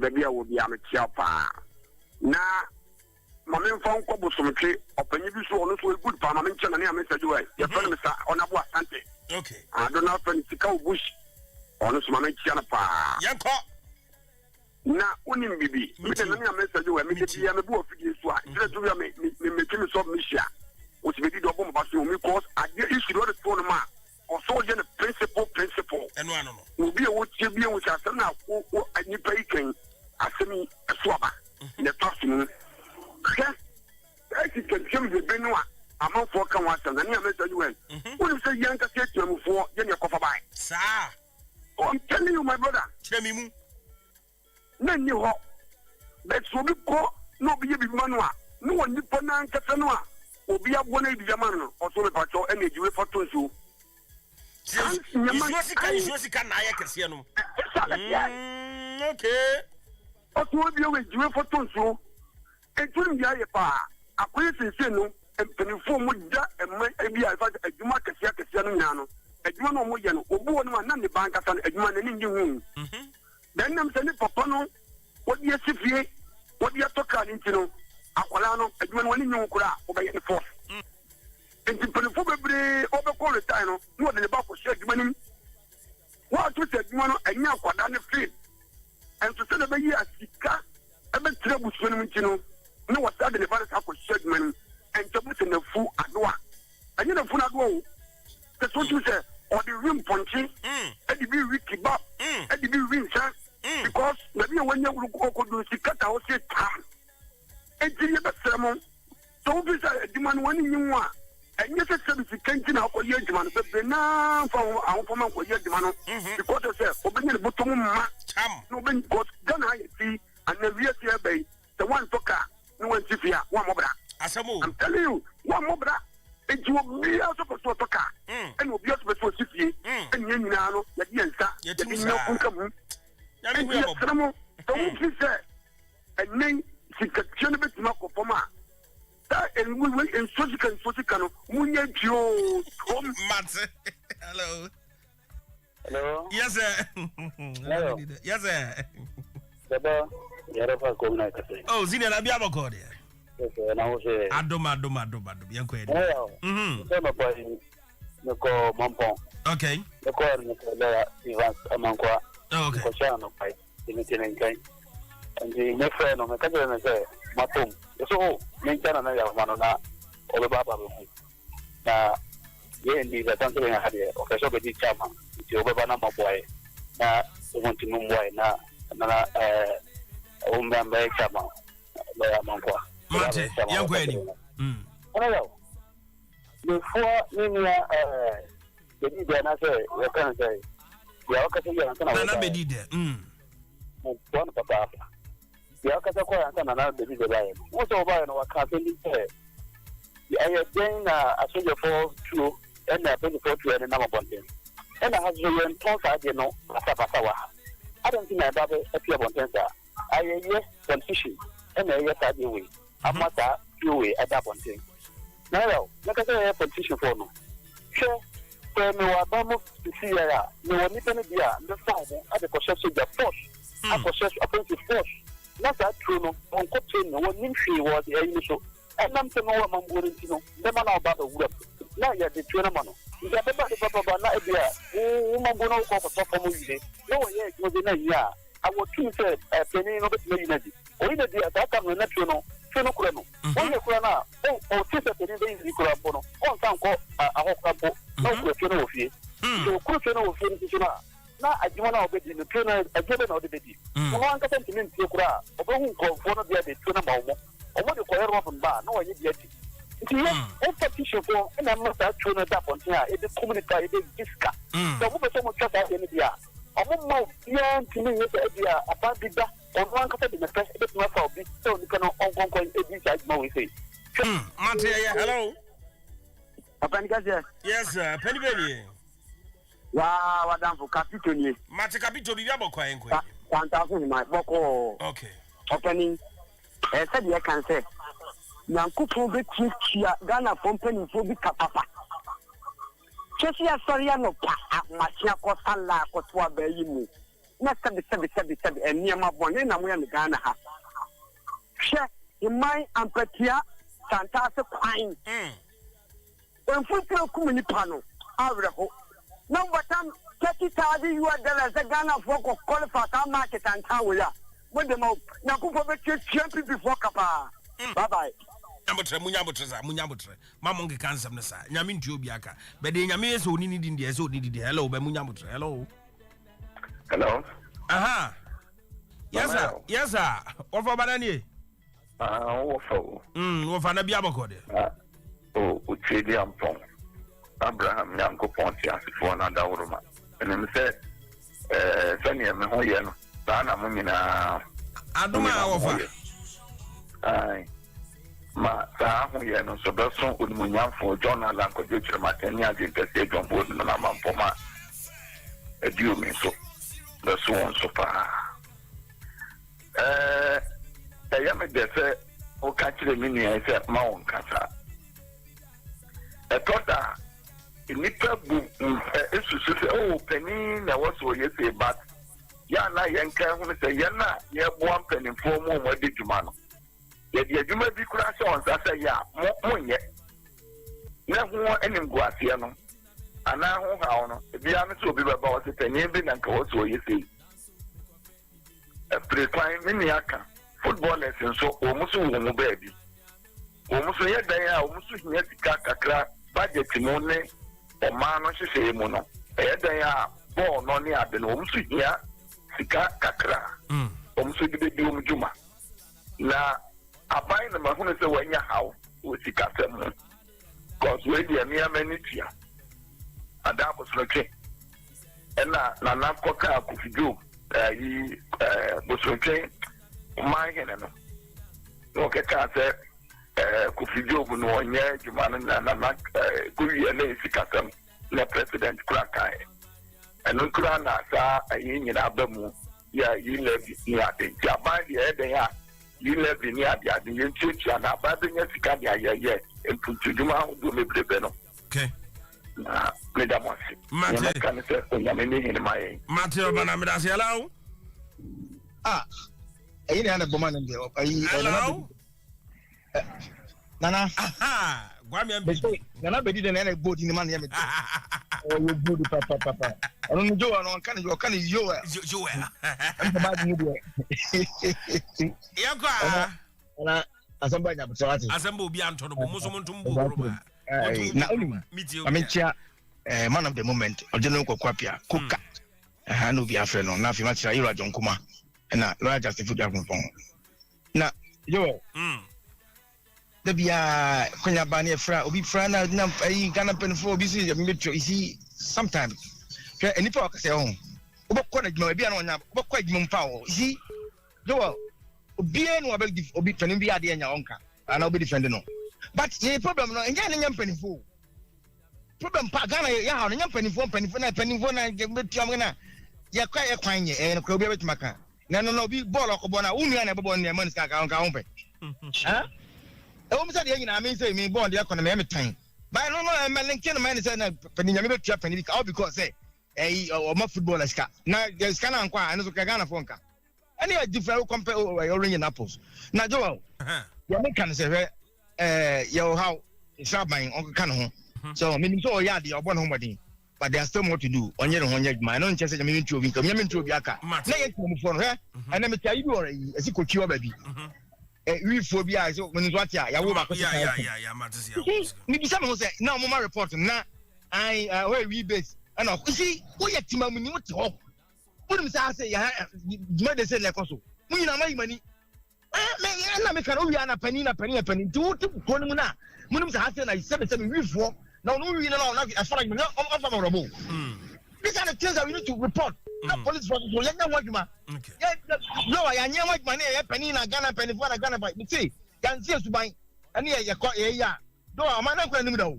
Speaker 1: Baby I will be am chiapa. Na mamen fon ko bosomtwe opanyi bi so ono so good pa mamen chena na am say you e friend Mr. Onabo Asante.
Speaker 8: Okay.
Speaker 1: I don't know if it's bush. Honest, my chiana pa.
Speaker 8: Yanko.
Speaker 1: Na unim bibi. Me the name message you me the ya me bo figure so a. Just to me make me so mission. Which be the bomb pass me because I issue the phone ma. Or so the principle.
Speaker 8: And one no.
Speaker 1: We be what you be with us na o ani pay can asemi swaba. The person. Yes. I can tell you the benwa. amanfoɔ ka wɔn asɛm na ne amesa yi wɛn wɔn sɛ yɛn kasa etuamufoɔ yɛn yɛ kɔfa ban
Speaker 8: saa
Speaker 1: I'm telling you my brother
Speaker 8: kyerɛ mi mu
Speaker 1: na ni hɔ bɛt so bi kɔ na obi yɛ bi ma no a ne wɔ nipa na nkasa no a obi abɔ na ebi yama no ɔso bɛ patɔ ɛna ejiwe fɔtɔ nsuo
Speaker 8: nsuo sika na ayɛ kɛseɛ no okay
Speaker 1: ɔso bi yɛ ejiwe fɔtɔ nsuo eturum bi ayɛ paa akoye sese no mpanimfoɔ mu da ɛmɛ ebi a ɛfa adwuma kɛseɛ no nyinaa no adwuma no ɔmo yɛ no obi wɔ no ma na ne ban kasa no adwuma n'ani nye hu dan nam sɛ ne papa no wɔde asi fie wɔde atɔ kaa ne nti no akwalaa no adwuma no wɔne nye hu koraa wɔbɛyɛ ne fɔs nti mpanimfoɔ bebree ɔbɛkɔ retire no na wɔde ne ba akɔhyɛ adwuma no mu wɔato sɛ adwuma no ɛnyɛ akwadaa ne fee ɛnso sɛ na ɛbɛyi asika ɛbɛtire abusua no mu nti no na wɔsa de ne ba no sa akɔhyɛ adwuma no mu ɛnkyɛ sɛ nafu adoa ɛnyɛ nafu no adoa o sɛ so tu sɛ ɔde wi mpɔnkye ɛde bi wi kiba ɛde bi wi nsa because baabi a wɔnyɛ ɔkɔdu sika ta wo se tam enti yɛbɛsrɛ mo sɛ wofi sɛ adwuma no wɔne nyi wo a ɛnyɛ sɛ sɛ sika nti na akɔyɛ adwuma no bebree naa mfa ahofama nkɔyɛ adwuma no because sɛ wobɛnya ne botɔm mma na wobɛnya because ghana ayɛ fi anawia si ɛbɛyi sɛ woantɔ ka na wanti fie a woammɔbra I'm telling you woammɔbra enti obiara so pɛ so ɔtɔ ka ɛna obiara so pɛ so ɔsi fie ɛnyɛ nyinaa no yɛde yɛ nsa yɛde nyɛ nka mu enti yɛsrɛ mo sɛ wofi sɛ ɛnɛ sikatua no bɛtumi akɔ fam a nsuo sika no munya bio tom
Speaker 8: mate hello yes sir yes sir
Speaker 4: baba Oyerepa komna kase
Speaker 8: oh zine na bia bako de
Speaker 4: yes na wo se
Speaker 8: adoma yanko ede
Speaker 4: so no boy nko mampon
Speaker 8: okay
Speaker 4: nko la evans amankwa
Speaker 8: okay
Speaker 4: ko sha no pai tinen kai ndi me friend no me kaje na se matom so menchana na ya mano na ole baba be na ye ndi da tanto na hade o ka so be di chama ti o baba na maboy na o monti mumboy na o mbamba chama la ya mankwa
Speaker 8: mate yanko eni
Speaker 4: ono le fo ni ya be di na se ya kan se ya o ka se ya na
Speaker 8: be di de
Speaker 4: mo bon papa ya kasa kwa yanka na baby de bae mo so bae no waka se ni se ya den na asoje for true and na be for true and na mabonten and na hazo yen ton sa de no asa wa I don't think na ba be apia bonten sa ayeye competition and na ye sa de we amata we ada bonten na yo na kasa competition for no she me wa ba mo si ya me woni pe ne dia me fa mo ade ko chef the force akoshe offensive force na that true no on ko train no woni hwe wo de ayi so enam te no wa mambore ntino de ma na ba da wura na ya de train ma no ya be ba de baba na e bia wo mambore no ko ko to fo mo yire no wo ye ko de na ya awo tun se peni no be me yinaji o ina dia ta ka no na train no kura no o ye kura na o ti se peni de yi kura bo no on san ko ahokra bo no ko train no wo fie so ko train no wo fie ni so na adwuma na obedi no trainer agebe na odebedi no wan ka tantimi ntie kura obehu nkonfo no bia de trainer ma omo de koyero ma ba na wanye bia ti nti o petition for na ma ta trainer da pontin a e de communicate e de diska so mo be so mo twasa de ni bia omo ma bia ntimi nye se bia abadi da on wan ka de na press e de ma fa obi so ni kana onkonkon e di charge ma we say
Speaker 8: mate ya hello
Speaker 1: papa ni kaje
Speaker 8: yes sir penny belly
Speaker 1: wa wadamfo kapito ni
Speaker 8: mate kapito bibia boko enko
Speaker 1: fantastic my boko
Speaker 8: okay
Speaker 1: opening said you can say nyankopon be tia Ghana company fo bi kapapa chesi ya story no pa machia ko sala ko to abayi mu na sabi eniema bonye na mo ya Ghana ha hwe imai ampatia fantastic kwine enfutu kumuni pano awreho number time $30,000 the Ghana for qualify that market and town ya. When the mo na kuko be champion before kapa. Bye bye.
Speaker 8: Munyabutre. Mamonge kansam na sa. Nyame ntuo bi aka. Be de nyame so oni ni din de so oni di. Hello be munyabutre. Hello.
Speaker 4: Hello.
Speaker 8: Aha. Yes sir. Yes sir. Ofo banani?
Speaker 4: Ofo.
Speaker 8: Ofo na bia bako de.
Speaker 1: o uchedi ampon Abraham nyanko ponti asifo na dawroma enem se sani me ho ye no na mo nyina
Speaker 8: adoma awofa
Speaker 1: ai ma sa ho ye no so beso onimunyamfo John Alan ko jechire matani age pese John Bod no na mampoma edio me so beso on so pa ya me dese o ka kire mi ni ai se ma won kasa toda nipa bu esusu se o pani na waso yese but ya na yenka hu se ya na ye bo ampani fo mo mo de djuma no ye de djuma bi kura se on sa se ya mo nye na hu enim guasia no ana hu ha no bi ya me so bi baba o se pani bi na nka waso yese pre-crime mini aka footballers nso o muso wo mo ba bi o muso ye dan ya o muso hinya sika kakra budget mo ne o ma no hwehwe mu no ye dan ya ball no ne ade no o muso hinya sika kakra o muso de bi o mjuma na abai na mahunu se wanya hawo o sika tem cause we dia me amanitia ada bosroke na na koka kufijo yi bosroke my no okay ka say kufijo bu no onye juma na kuyi na sikasam na president kraka eno kra na sa ayi nyina abamu ya yi levi ni ade ya ba de ede ya yi levi ni ade ade ye chichi na ba de nya sika de ayeye emputu juma do mebrebe no
Speaker 8: okay
Speaker 1: na meda mosi
Speaker 8: mate
Speaker 1: kan se onya me ni ni mai
Speaker 8: mate obana meda se alawo
Speaker 2: ayi na boma na ndia ayi nana
Speaker 8: aha gwa mi ambi
Speaker 2: nana bedi de na bodi ni man ya me o yo bodi papa onu jo no kan yo ba ni de
Speaker 8: yakwa
Speaker 2: na asamba nya butawati
Speaker 8: asamba obi anto no muso montumbu roma
Speaker 2: na amenchia man of the moment original kwakwapia kuka no bi afre no na fi ma tira yiro ajonkuma na lawyer justice food agunfon na yo the bia konya ba na fra obi fra na ayi Ghana pen for obi si metro isi sometimes any for ka say ho obekọ na djuma bia na onya obekọ djuma mpa ho isi yo obi enu obi pen bi ade nya onka na obi defend no but the problem no enja nya pen for problem pa Ghana ya ha no nya pen for na metro am na ya kwa ya kwanye no ko obi betumaka no bi ball okobo na unu na bebo na man ska ka hompe ha e wo msa de nyina me say me ball de akọ na me tan by no me linkin man say na paninya me betua pani ka because say o ma football ska na ska na nkwa anu so ka Ghana for nka any a different compare orange and apples na jo ya me kan say yo how shaban on kan ho so me so ya de obo no modin but there are still more to do onye no onye man no nche say me ntu obi nka me ntu obi aka na ye tu mu for no and me tell you already esi ko kiwa baby we phobia so me ntu atia ya wo ba ko
Speaker 8: ya matisi ya
Speaker 2: me bisa me say na mo ma report na I where we base and of see wo ye timamu ni wo te ho wo me say ya me de say le koso mu nyina mai mani me na me kan o wi ana pani tu ko ni mu na mu nim say ha say na 7 we fo no we no as far as me no am from robo these are the things that we need to report not police force so yanya waduma okay no ya nya waduma na ya pani na Ghana pani for na Ghana by me say can see suban ani ya do am na kwa nim da o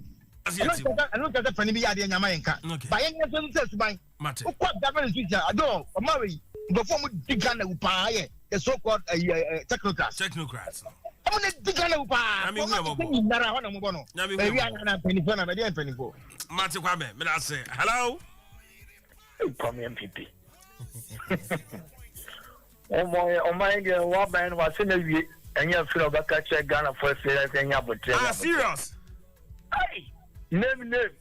Speaker 2: anu ka pani bi ya de nyama yenka ba yanya so say suban o kwa government switch do o ma we before mu Ghana u pa ye the so called technocrats I'm not digging up. I mean, Nara, one of Mobono. Maybe I'm not penny for my dear penny for
Speaker 8: Martin Kwame. May I say hello?
Speaker 4: Come MPP. Oh my God, what man was in a week and you feel about catch Ghana for serious and you
Speaker 8: serious.
Speaker 4: Hey, name.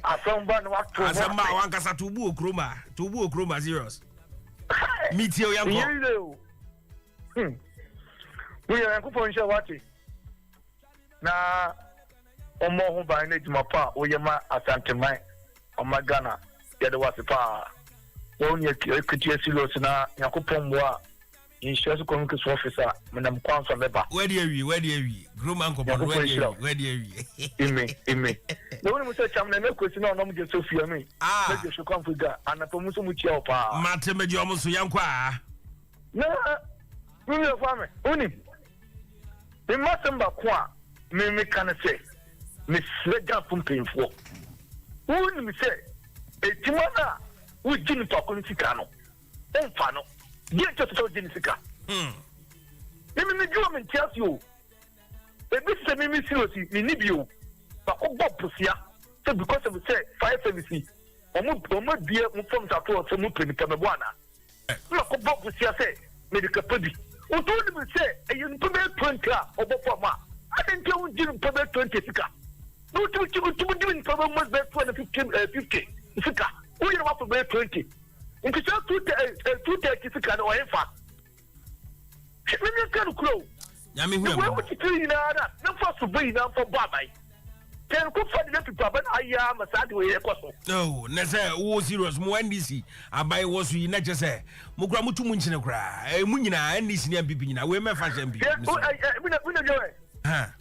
Speaker 4: I found what to
Speaker 8: one casa tubu chroma serious. Meet you, young.
Speaker 4: We are going to watch it. Now, Omo by Nejma Pa, Oyema Asante Mai, Oma Ghana, the other was a pa. Only could you see Losina, Yakupomwa,
Speaker 5: insurance communications officer menam kwan so meba
Speaker 8: where do you groom uncle where do you
Speaker 5: ime no one say cham na me kwesi na onom je sofia me me je so kwan fuga anapo mu so mu chia opa
Speaker 8: mate me je omo so yankwa
Speaker 5: na me me fa me oni me masemba kwa me kan say me slega pumpinfo oni me say etimana wo jini to akonisika no emfa no get to jini sika me jo me tiasi o ebi se me seriously me ni bio ba ko bob pusia so because of say fire service omo bia mo from tato so mo penika me bwana na ko bob pusia say medical pedi o to ni me say e yin pebe 20 a obofo ma adenke wo jini pebe 20 sika no to jini pebe mo be 50 sika o yin wa pebe 20 nti so 230 sika na o yefa me kan kro
Speaker 8: Yami hu
Speaker 5: we wuti tiri na na fa so bai na fa ba bai ken ko fa na pipa ban aya masadi we ekoso
Speaker 8: no na say wo serious mo NDC abai wo so yi na je say mo kura mutu mu nchine kura mu nyina NDC ni MPP nyina we me fa MPP
Speaker 5: mi na joe
Speaker 8: ha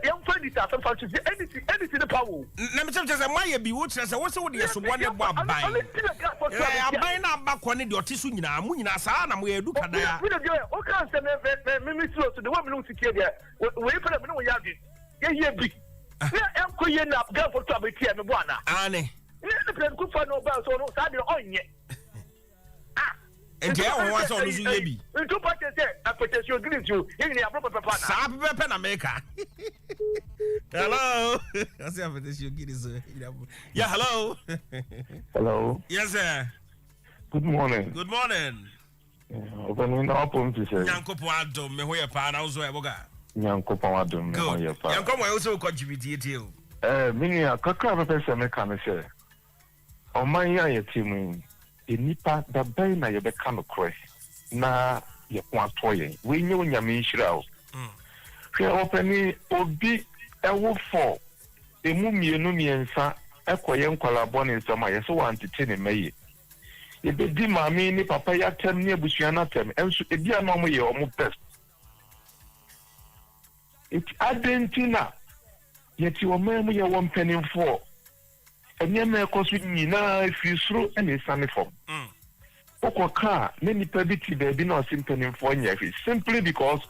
Speaker 5: yam fa di ta fa to NDC the power
Speaker 8: na me tell say my be wo tire say wo say wo de so bo ne bo abai abai na ba ko ne de otisu nyina mu nyina saa na mo edu kada ya
Speaker 5: mi na joe o kan say me so the one me no sikie there we pele me no ya di ye bi na enko ye na ga for to abeti me bo ana
Speaker 8: ane
Speaker 5: ne plan ku fa no ba so no sa de onye
Speaker 8: enti e ho wa so no zu ye bi
Speaker 5: ntu pa te say apetition green you ni abro papa na
Speaker 8: sa pepe na America hello I say apetition green so yeah hello yes sir
Speaker 5: good morning
Speaker 8: open
Speaker 5: window open to say
Speaker 8: Nyankopo adom me ho ye pa na wo so e boga
Speaker 5: Nyankopo adom me ho ye pa
Speaker 8: Nyankopo wo so contribute tie o
Speaker 5: mini akaka papa say me kan say o man ya ye timu enipa da bai na ye be kan kore na ye kwa toye we nyu nyame nhira o hwe opani obi ewo for emu mienu miensa ekoye nkwala bone nsama ye so wantete ne maye ye be di mami ni papa ya tem ni abusua na tem enso ebi anom ye omo best it adentina ye ti o memu ye won penin for enyeme ekosu nyina fisuro ene sane form okoka ne nipa bi ti be bi na osimpenin for nya fi simply because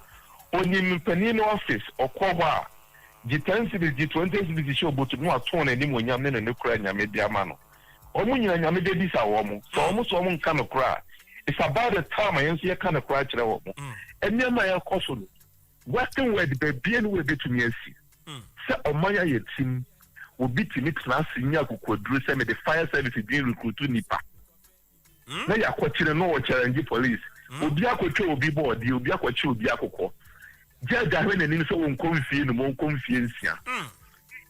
Speaker 5: onim penin office okoba G10 G20 show but no atone ani mo nyam ne ne kura nyame dia ma no omu nyina nyame de bi sa wo mo so omu nka no kura it's about the time I see kind of kura kire wo mo enyema ya koso no working with the bien we betumi asi se omanya ye tim obi timi class nya kokoduru se me the fire service be recruit nipa na ya kwachire no wo challenge police obi akotwa obi board obi akwachi obi akokọ jaga hwe ne so won konfie no mon konfie nsia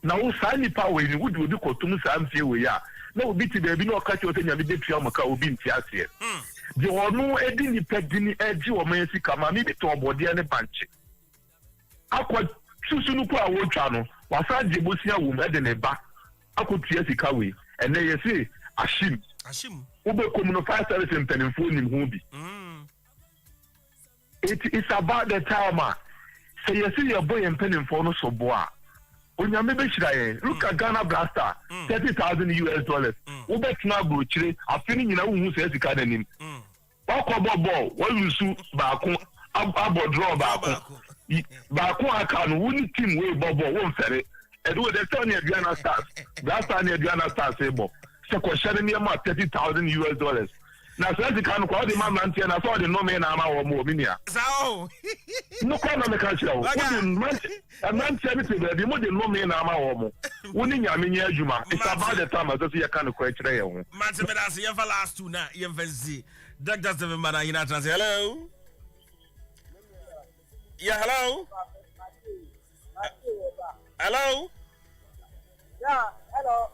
Speaker 5: na wo sa nipa we ni wudi obi kotum sa amfie we ya na obi ti baabi na okachi otenya me betua maka obi nti ase de onu edi nipa dini eji wo man sika ma mi beto obode ne banche akwa susunu ko awotwa no wasa jebosia wo me de ne ba akotua sika we ene ye se ashim ube community service impenfo nim ho bi it's about the time say you see your boy impenfo no so boa onyame be hira look at Ghana blaster $30,000 ube tna bro chire afini nyina wo hu se sika nanim okobobo wo yusu baako abodro baako aka no woni team we bobo wo mfere edo de tell ne Ghana stars blaster ne Ghana stars ebo se ko share ne ma $30,000 na so the kan ko the man nantia na so the no me na ma wo mo minia
Speaker 8: sao
Speaker 5: no ko na me ka chira wo the man tell me say the mo the no me na ma wo mo woni nyame nya adwuma it's about the time so you kan ko chira ye ho
Speaker 8: man se me da se ye fa last two na ye fancy Dr. Steven Mana ina trans hello yeah hello hello
Speaker 22: yeah hello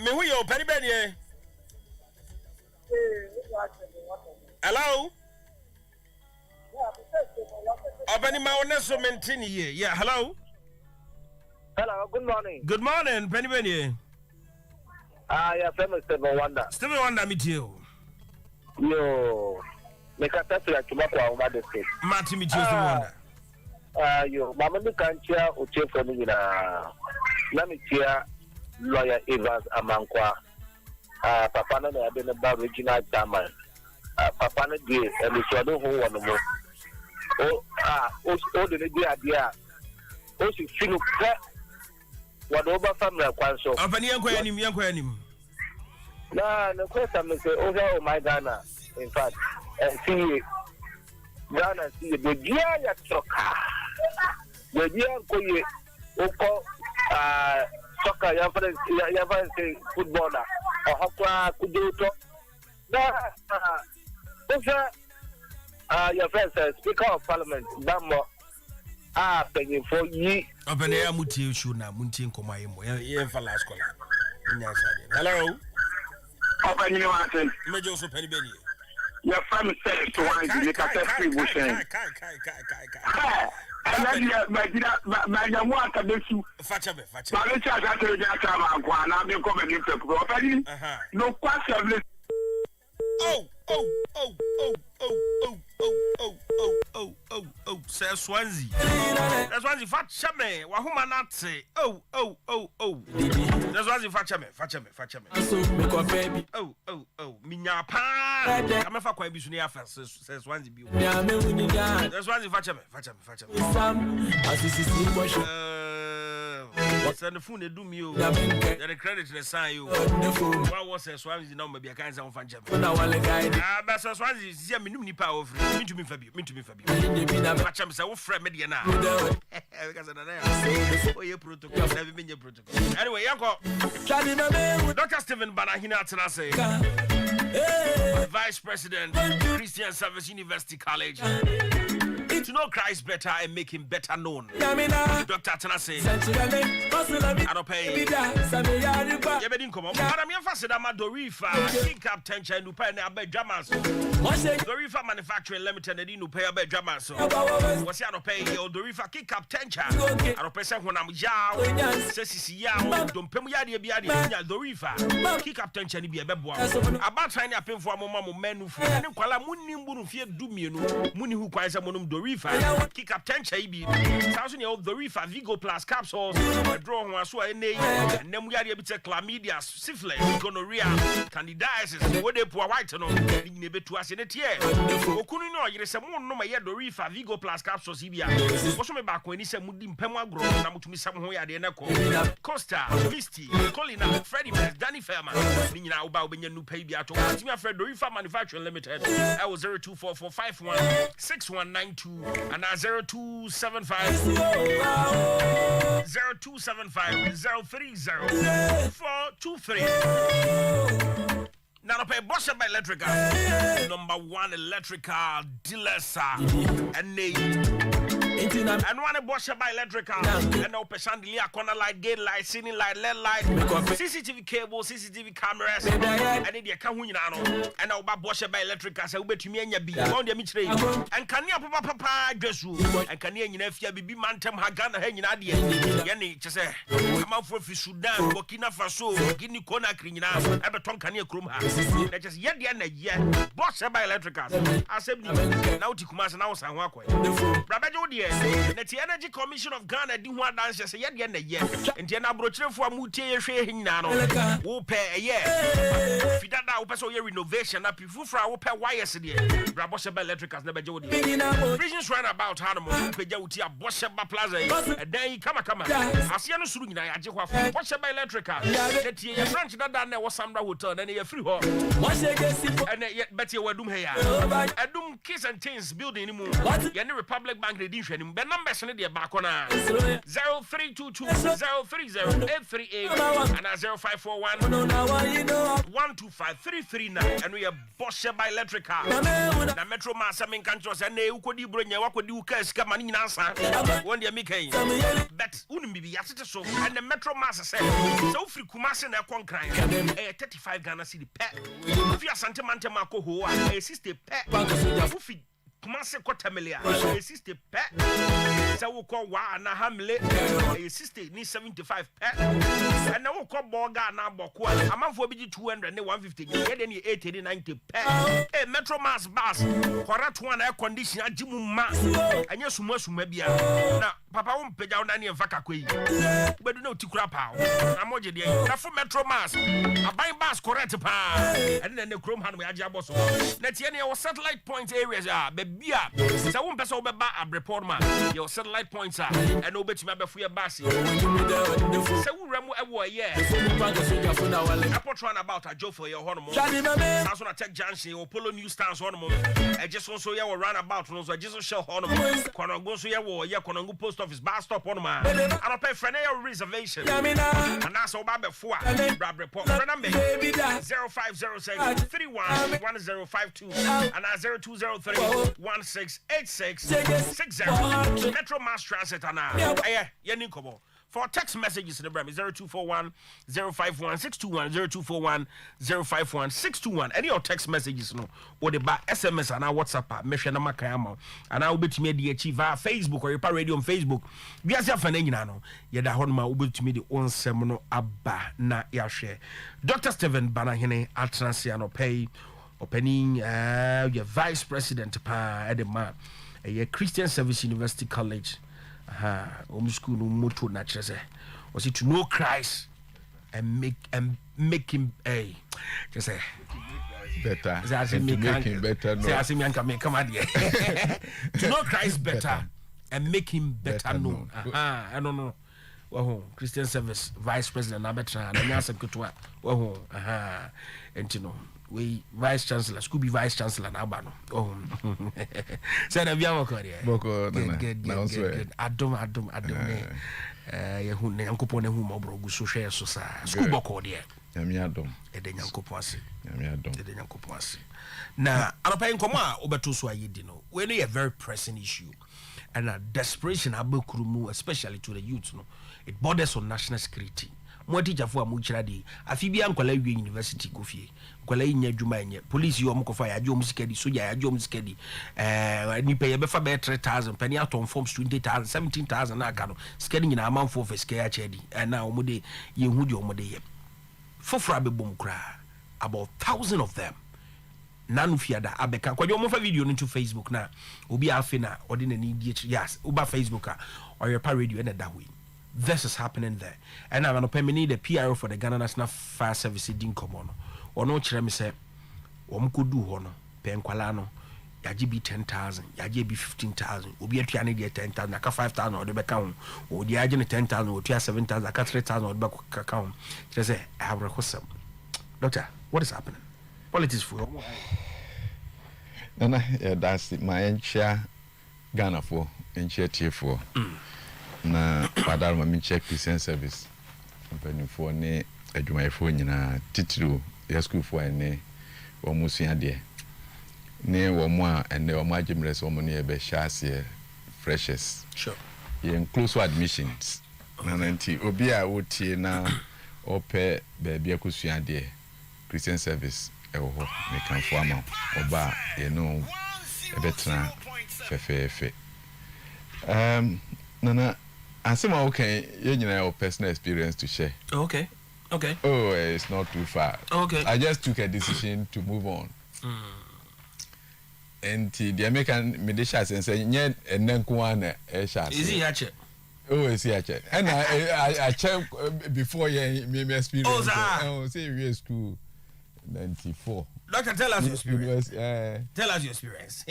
Speaker 8: me hu yo peri ben ye hello Abani ma wona so maintain here yeah hello
Speaker 22: good morning
Speaker 8: Penny Benny
Speaker 22: yeah famous Stephen Wonder
Speaker 8: meet you
Speaker 22: yo
Speaker 4: Nekata ya chuma kwa umade state.
Speaker 8: Matimi Jose
Speaker 4: Yo, mama mi kanchia uche for me na mi tia lawyer Evans Amankwa. Papa na ya been about regional chairman. Papa na di e mi so do ho wono mo. O de ne dia o si finu ka wa do ba family kwanso.
Speaker 8: Opani yankwa yanim.
Speaker 4: Na no question me say over my Ghana. In fact, see Ghana see the dia ya troka. The dia ko ye oko soccer ya fa say footballer o hakwa kuduto. Na your friend says Speaker of Parliament Damo penny for ye.
Speaker 8: Opani ya muti show na munti nkoma yemo. Ye fa last call. Hello.
Speaker 1: Opani Martin.
Speaker 8: Mejo so penny beni.
Speaker 1: Your family says to one you can test free bushing. And then you my yamu aka besu.
Speaker 8: Facha.
Speaker 1: Ba le cha cha to ja cha ma kwa na me come give to Opani. No question.
Speaker 8: Oh. Say Swansea. That's Swansea facha me. Wa huma nate. Oh. That's Swansea facha me. Oh. Minya pa. Kama fa kwa bisu ne afa say Swansea bi. That's Swansea facha me. Send the phone do me. The credit the sign you. What was a Swansea number be a kind of fan jam. But Swansea see me nipa of me to me Fabio. Match am say wo frame media na. Because na oh, your protocol, never been your protocol. Anyway, Yanko. Dr. Stephen Banahina Atanase. Vice President, Christian Service University College. To know Christ better and make him better known. Dr. Atanase. I don't pay. Yabedin come on. But I'm faster than my Dorifa. King Cap Tencha and Lupa and Abe Jamas. Dorifa Manufacturing Limited and Inu pay Abe Jamas. What's the other pay? Dorifa King Cap Tencha. I don't pay when I'm Yao. Sessi Yao. Don't pay me Biadi. Dorifa. King Cap Tencha and be a bebo. About trying to pay for a moment men who and Kuala Munim fear do me. Muni who quite a monum Dorifa. Kick up 10 chaibi. 1,000-year-old Dorifa Vigo Plus capsules. A draw on so and then we are able to chlamydia, syphilis, gonorrhea, candidiasis. What they pour white on neighbor to us in a tear. Okuno, you say more no my Dorifa Vigo Plus capsules. What's my back when he said Mudim Pema grow? Now to me somewhere at the end. Costa, Misty, Colina, Freddie, Danny Fairman. Meaning now about when you new pay biato. Me afraid Dorifa Manufacturing Limited. I was 024451 6192. And 0275 030 423. Now, pay Bosch by Electrical, #1 electrical dealers, and one Bosch by Electrical, and no Peshandilia corner light, gate light, ceiling light, LED light, CCTV cable, CCTV cameras, and the Kahunano, and now Bosch by Electrical, so bet to me and your be on the Mitre, and Kanya Papa dress room, and Kanya Nefia be Mantem Hagana hanging at the end. Yanni, just say, come out for Sudan, Burkina Faso, Guinea Conakry, Everton Kanya Krumha. That just yet the end, Bosch by Electrical. I said, now to Kumas and I was Rabajo, dear. The Energy Commission of Ghana do one dance as yet the end, and the Nabrotri for Mutia sharing Nano. Who pay a year? Fidada, Opaso renovation, up if you for our pay wires, dear. Rabosh by Electrical never jody. Visions ran about Hanamo, Pejautia, Bosch Plaza, and then come. I see no Surina, I just want Bosch by Electrical. That your branch that there was some hotel, and a free hall. And yet, Betty Wadum here. I do kiss and things building anymore. Yanni Republic Bank edition. The numbers in the back on 0322 030 838 and 0541 125 339. And we are Bosch by Electrical. The Metro Mass, I mean, countries and they could bring your work with you, Cascamani Nasa. One day, Mickey. But wouldn't be at it so. And the Metro Mass said, so free Kumas and a concrete. 35 Ghana City pet. If you are Santa Manta Marco, who are a sister pet, Kumase Kotamelia, a 60 pet. Sawuko wa na hamle, a 60 ni 75 pet. And now call Boga na Bokwa. A month for be 200 and 150. Get any 80 90 pet. A Metro Mass bus. Correct one air condition at Jimuma. And yes, Mosumabia. Now, Papa won't pay down any Vakakwe. But no to crap out. I'm watching the for Metro Mass. A buy bus correct pa. And then the Chrome hand with Ajabos. Let's hear our satellite point areas are baby. So one person over a report man. Your satellite points are and no bet me before your bassy. So we remo a war, yeah. Airport run about a job for your hormone. That's when I take Janshi or Polo New Stars hormone. I just also ya will run about no so I just show hormone. Konongo so ya war, ya Konongo post office bar stop on man. And I pay for a reservation. And that's all about before. Grab report. Number 0506 311052 and 0203 168660 Metro Mass Transit and Yanikobo. For text messages in the Bram 0241 051 621 0241 051 621. Any of text messages no or the back SMS and our WhatsApp mission na makayamo and I will be to me the achieve via Facebook or Oyerepa Radio on Facebook. We are saying no ya da honma will be to me the on semono abba na ya share. Dr. Stephen Banahene Atransiano pay opening your vice president pa at the man a Christian Service University College. School no motto na chese was it to know Christ and make him a just say
Speaker 6: better
Speaker 8: and
Speaker 6: to make him better no
Speaker 8: say me can make come out to know Christ better and make him better known. I don't know. Well, Christian Service Vice President Nabetra and Nasa Kutua. Well, and you know we Vice Chancellor, Scooby Vice Chancellor Nabano. Oh, said a Biamoko. Good. Adom. Yahune, Uncle Pone, whom Obro, so share so sad. Schoolboko, dear.
Speaker 6: Yamiadom.
Speaker 8: Edenyan Copoasi.
Speaker 6: Yamiadom.
Speaker 8: Edenyan Copoasi. Now, I'm paying Koma over to Swayidino. When a very pressing issue and a desperation abokurumu, especially to the youth, no, it borders on national security. Mo teacher for amuchiradi afibia nkwala wi university kofie nkwala nya dwuma nye police yo mkofa ya jom sikedi soja ya jom sikedi ni pay be fa be 3000 penny out on forms 20000 17000 na aka no sikedi nyina amanfo for sikedi a chedi na omude ye hu di omude ye fofra be bom kra about 1000 of them nanu fiada abeka kwa mo fa video into Facebook na obi afi na odi na ni die yes uba Facebook a Oyerepa Radio na that way. This is happening there. And I'm going to need the PRO for the Ghana National Fire Service din komono. Ono chere me say omkudu hono penkwalano yaje bi 10,000, yaje bi 15,000, obi atua ne de 10,000, aka 5,000 or de beka ho. Odi yaje ne 10,000, otua 7,000, aka 3,000 or de beka ho. Chere say I have requested. Doctor, what is happening? Politics for
Speaker 6: Nana, yeah, that's my encha Ghana for encha TF4. Na padar ma mi check Christian Service mpanimfo ne adwumayefo nyina titiro ya school fo ene wo musua de ne wo mo a ene wo magimres wo mo ne be shaase freshers
Speaker 8: sure
Speaker 6: ye close admissions na nanti obi a wotie na ope be bia kusua de Christian Service e wo ho me kanfo ama oba ye no e betra fefefe nana asema okay you know personal experience to share.
Speaker 8: Okay.
Speaker 6: Oh, it's not too far.
Speaker 8: Okay.
Speaker 6: I just took a decision to move on. And the American medicine say nye enenkuana shas.
Speaker 8: Is he ache?
Speaker 6: Oh, is he ache? And I check before me experience.
Speaker 8: Oh,
Speaker 6: say we school 94.
Speaker 8: Doctor, tell us your experience. Tell us your experience.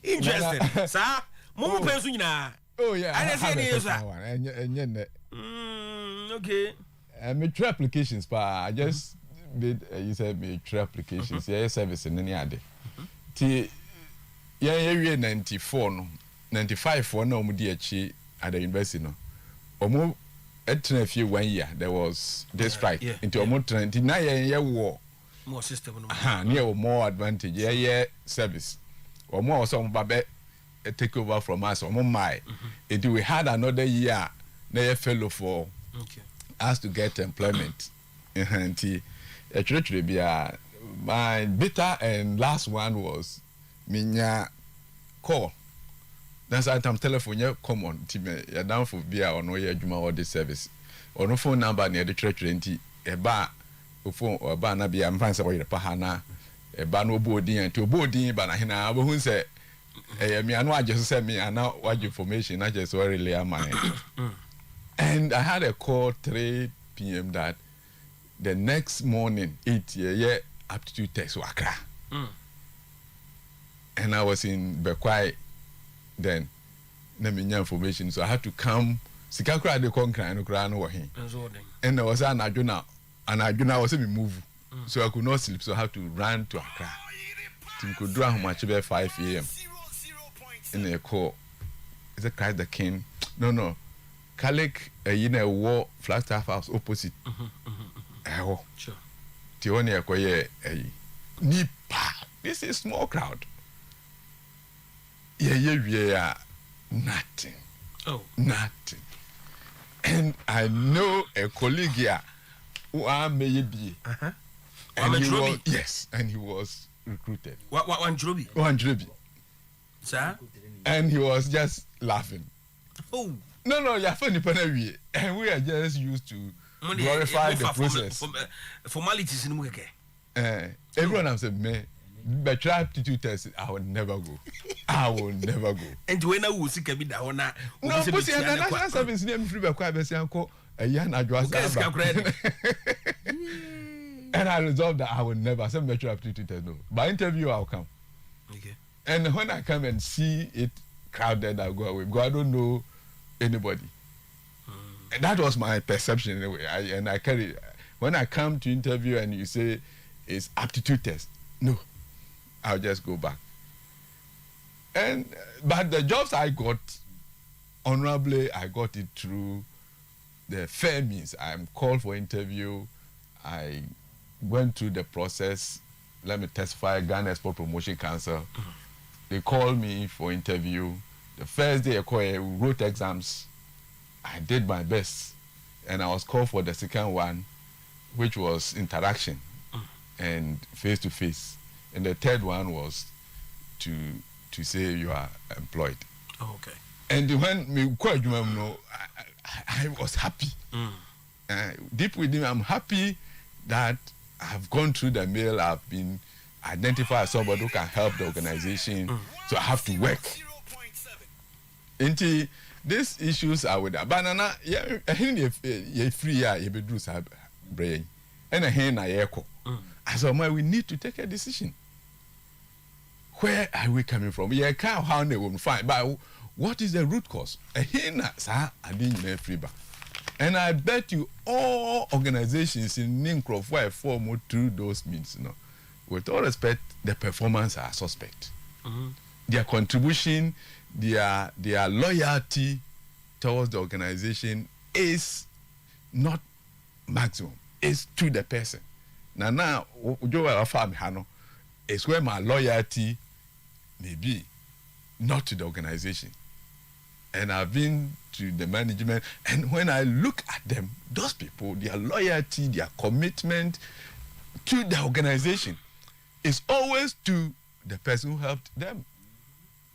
Speaker 8: Interesting. Sir, mo pensu nyina.
Speaker 6: Oh yeah.
Speaker 8: I say any user. Okay.
Speaker 6: Me three applications pa. I just did you said me three applications. Yeah, service in any other. Ti yeah 94 no. 95 for no mudi achi at the university no. Omo etna few 1 year there was this strike into omo 29 year war.
Speaker 8: More system no.
Speaker 6: Near more advantage. Yeah service. Omo also babe take over from us or my we had another year na fellow for us to get employment my bitter and last one was minya call. That's why I'm telephone you come on team you down for beer or no juma or this service. Or no phone number near the church 20 a bar phone or bar na be am fancy Oyerepa hana a bar no boarding and to boarding but I who say me I know I just send me and now what information I just really am my and I had a call 3 p.m. that the next morning 8 yeah aptitude test wakra. And I was in Bekwai then. Na me information, so I had to come. Sikakra de konkran no kra no wahin. And there was an adjuna was me move. So I could not sleep, so I had to run to Accra. Tim could do how much by 5 a.m. in a call. Is it Christ the King? No. Kalik a war Flagstaff House opposite. Sure. Tioni akoye nipa. This is small crowd. Yeah, nothing.
Speaker 8: Oh,
Speaker 6: nothing. And I know a colleague here who are maybe. And he was, yes, and he was recruited.
Speaker 8: What one Joby?
Speaker 6: One Joby.
Speaker 8: Sir? And
Speaker 6: he was just laughing.
Speaker 8: Oh.
Speaker 6: No, you're funny, and we are just used to glorify the process.
Speaker 8: Formalities in the
Speaker 6: everyone has said, man. But try aptitude test, I will never go. And when I was sick, I be down now. No, but see, and national service name free by quite a young address. And I resolved that I will never send better aptitude test. No, by interview I'll come. Okay. And when I come and see it crowded, I'll go away because I don't know anybody. And that was my perception anyway. I carry when I come to interview and you say it's aptitude test. No. I'll just go back. But the jobs I got, honorably, I got it through the fair means. I'm called for interview. I went through the process. Let me testify, Ghana Export Promotion Council. They called me for interview. The first day I wrote exams. I did my best. And I was called for the second one, which was interaction and face-to-face. And the third one was to say you are employed.
Speaker 8: Oh, okay.
Speaker 6: And when me I was happy. Deep within me, I'm happy that I've gone through the mail. I've been identified as somebody who can help the organization. So I have to work. Until these issues are with that. Banana, yeah, free, yeah, you be do some brain. And a hen I echo. As of we need to take a decision. Where are we coming from? Yeah, can't how they will find. But what is the root cause? And I bet you all organizations in Ninkrof were formed through those means. With all respect, the performance are suspect. Their contribution, their loyalty towards the organization is not maximum. It's to the person. Now, it's where my loyalty may be, not to the organization. And I've been to the management, and when I look at them, those people, their loyalty, their commitment to the organization is always to the person who helped them,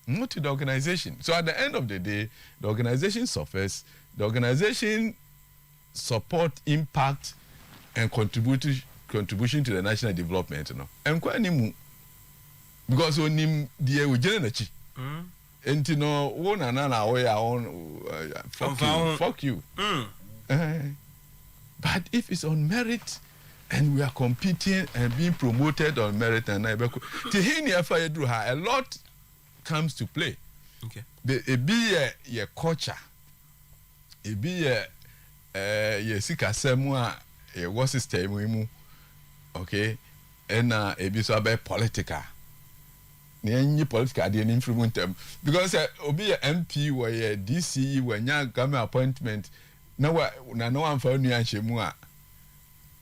Speaker 6: not to the organization. So at the end of the day, the organization suffers, the organization support, impact, and contribution to the national development, And because when him the ujelenachi, and one another way fuck you. But if it's on merit, and we are competing and being promoted on merit, and a lot comes to play. Okay. It be a culture, it be a sika semua a what system okay, and it be so about political. Any political influence because obi MP or DC when you government appointment no one for new anshemua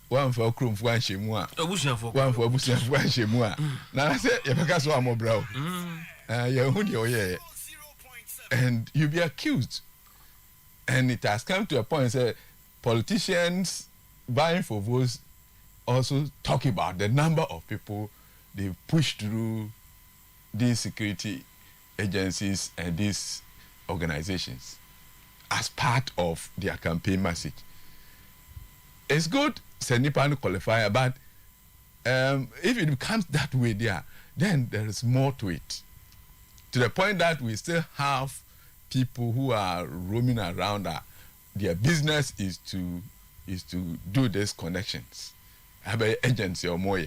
Speaker 6: one for krum for anshemua one for busia for anshemua na say you because so am bro you hu dey and you be accused, and it has come to a point say politicians vying for votes also talk about the number of people they push through the security agencies and these organizations as part of their campaign message. It's good, say nipa no qualifier, but if it becomes that way there, then there is more to it. To the point that we still have people who are roaming around. Their business is to do these connections. Have an agency or more,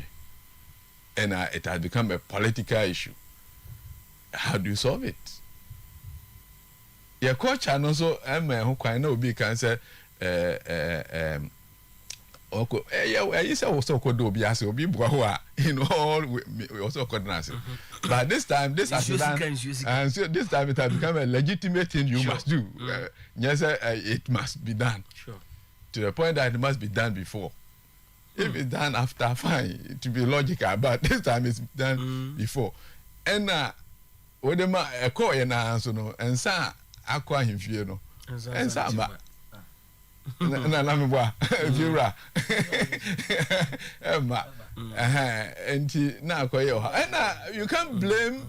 Speaker 6: and it has become a political issue. How do you solve it? Your coach and also who can know be can say you say also could do bias or be boa, you know, we also could answer. But this time, this has done, and so this time it has become a legitimate thing you must do. Yes, it must be done.
Speaker 8: Sure.
Speaker 6: To the point that it must be done before. If it's done after, fine, to be logical, but this time it's done before. And when the call and answer no, and sa aqua him fear no, and sa na me boa viura emma and na akoye ho and you can't blame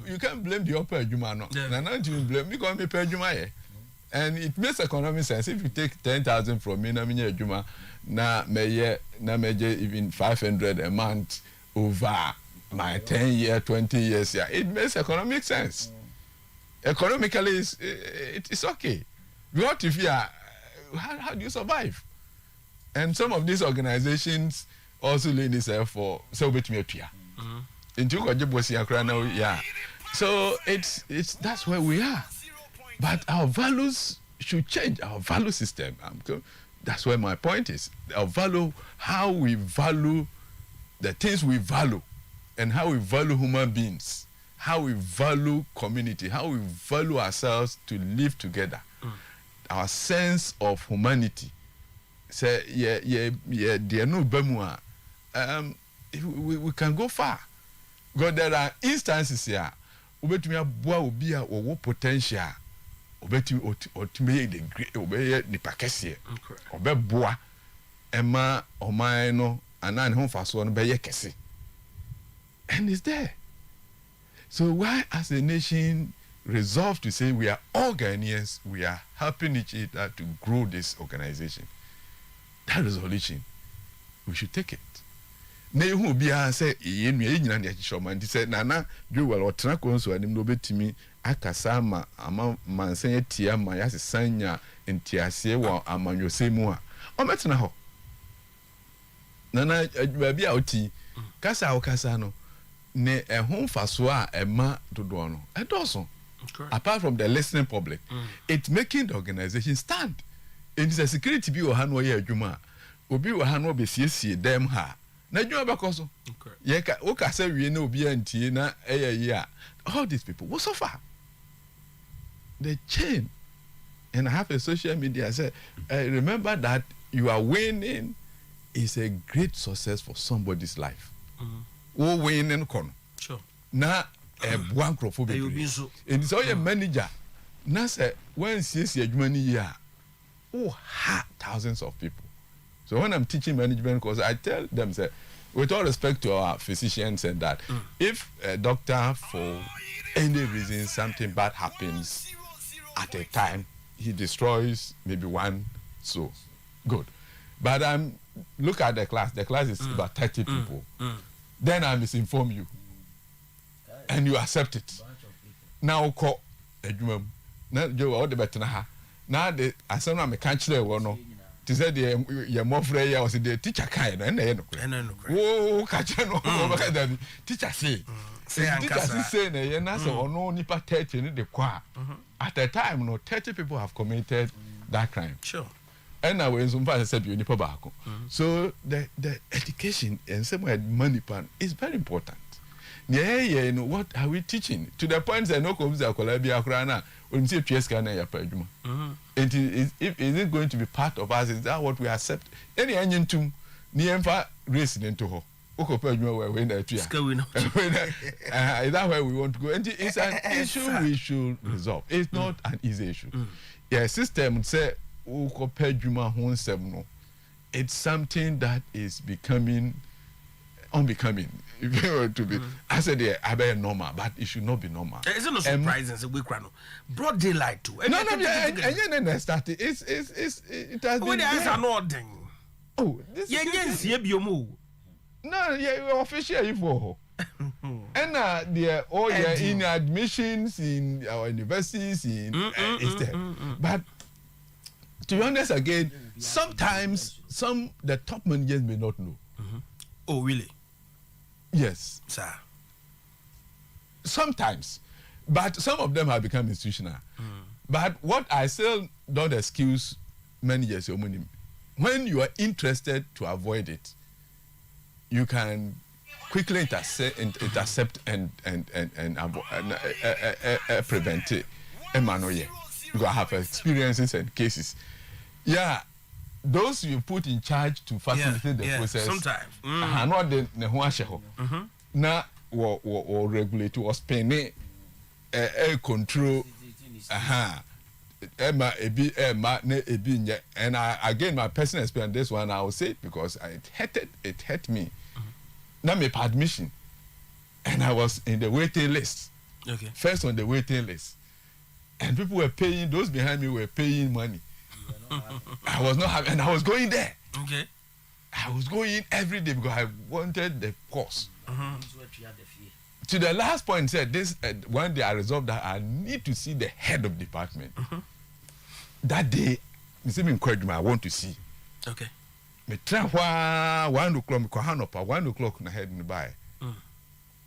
Speaker 6: the upper adwuma no na not you blame because me pay adwuma ye, and it makes economic sense. If you take 10,000 from me na me adwuma na meje even 500 a month over my 10 year 20 years, yeah, it makes economic sense. Economically it's okay. What if you are how do you survive? And some of these organizations also lay this for so bit me yeah. So it's that's where we are. But our values should change, our value system. That's where my point is. Our value, how we value the things we value, and how we value human beings, how we value community, how we value ourselves to live together. Our sense of humanity. Say, there no bemua. We can go far. Because there are instances here. Ubetumi aboa obi a owo potential. Ubetumi otumi the great obeye the pakese. Obeboa ema oman no anan ho faso no beye kese. And it's there. So why as a nation resolve to say we are all Ghanaians, we are helping each other to grow this organization? That resolution, we should take it. Na ehu bi a say ye nua nyina na hishoma nti say nana Joel otena konso anim no betimi akasa ama mansan atia ma yasesanya ntiase wo amanyosemu a o metena ho nana ba bi a oti kasa o kasa no ne ehun faso a ema dodo no edoso. Apart from the listening public, it's making the organization stand. It is a security be or hanwa ye adwuma obi wo hanwa be siesie dem ha na adwuma bakoso ye ka o ka say wie na obi antie na ye a all these people will suffer. The chain. And I have a social media say remember that you are winning is a great success for somebody's life. O winning kono sure na one crofobia and so your manager na say when see adwuma ni here thousands of people. So when I'm teaching management course, I tell them say with all respect to our physicians and that if a doctor for any reason something bad happens at a time, he destroys maybe one, so good. But look at the class is about 30 people. Then I misinform you and you accept it. Now call adwuma na jo all the better ha na the asem me kan kire wo no ti say the your mofre ya was the teacher kai no na ye no oh ka kire no o ka da teacher say teacher say na ye na so ono nipa 30 ni de kwa at the time no 30 people have committed that crime. Sure. And now when some person said you nipa baako. So the education and some money plan is very important. Yeah, you know what are we teaching to the point that no comes a Colabia Krana when see PSK na ya peduma. Is it going to be part of us? Is that what we accept? Any engine to niemfa racing into her. Oko peduma where when that is that where we want to go? And it's an issue we should resolve. It's not an easy issue. Yeah, system say oko peduma hon no. It's something that is becoming unbecoming. If you were to be, I said, yeah, I better normal, but it should not be normal.
Speaker 8: Is it not surprising? It's a week run. Broad daylight too.
Speaker 6: No, and then started. It has been.
Speaker 8: It's an odd thing.
Speaker 6: Oh, this is. No, yeah, officially for. And in admissions in our universities in but to be honest again, sometimes the top managers may not know.
Speaker 8: Oh really?
Speaker 6: Yes,
Speaker 8: sir.
Speaker 6: Sometimes, but some of them have become institutional. But what I still don't excuse managers, when you are interested to avoid it, you can quickly intercept and prevent it. You have experiences and cases. Yeah, those you put in charge to facilitate the process.
Speaker 8: Sometimes.
Speaker 6: Not the now or regulate or spend control. And again, my personal experience, this one I will say it because it hurt me. Now my admission, and I was in the waiting list.
Speaker 8: Okay.
Speaker 6: First on the waiting list, and people were paying. Those behind me were paying money. I was not having, and I was going there.
Speaker 8: Okay.
Speaker 6: I was going every day because I wanted the course. To the last point, said this one day I resolved that I need to see the head of department. That day, I want to see.
Speaker 8: Okay.
Speaker 6: Me try 1 o'clock, me call 1 o'clock na head in by.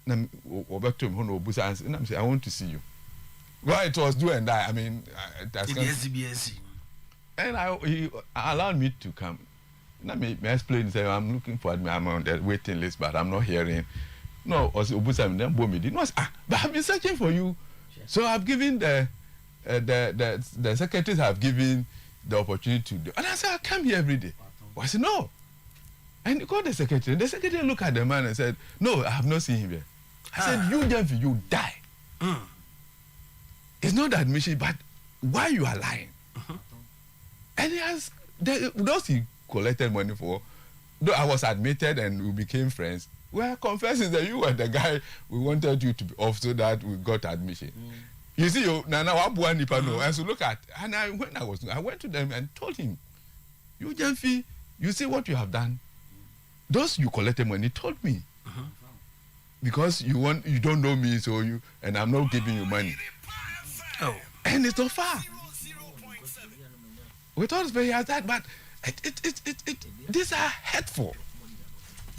Speaker 6: Na back to me and I say I want to see you. Well, it was do and die. I mean, and he allowed me to come. Now me explain. Say I'm looking for me. I'm on the waiting list, but I'm not hearing. No, Obusa then boom me did. No, but I've been searching for you. So I've given the secretaries have given the opportunity to do. And I said I come here every day. I said no. And he called the secretary. The secretary looked at the man and said, no, I have not seen him here. I said, you Jennifer, you die. It's not admission, but why you are lying? And he has those he collected money for. Though I was admitted and we became friends, we are confessing that you were the guy we wanted you to be off so that we got admission. You see, and so look at, and I went to them and told him, you Jennifer, you see what you have done. Those you collected money told me. Because you don't know me, so and I'm not giving you money.
Speaker 8: Oh.
Speaker 6: And it's not far. We thought it's very hard that, but these are hurtful.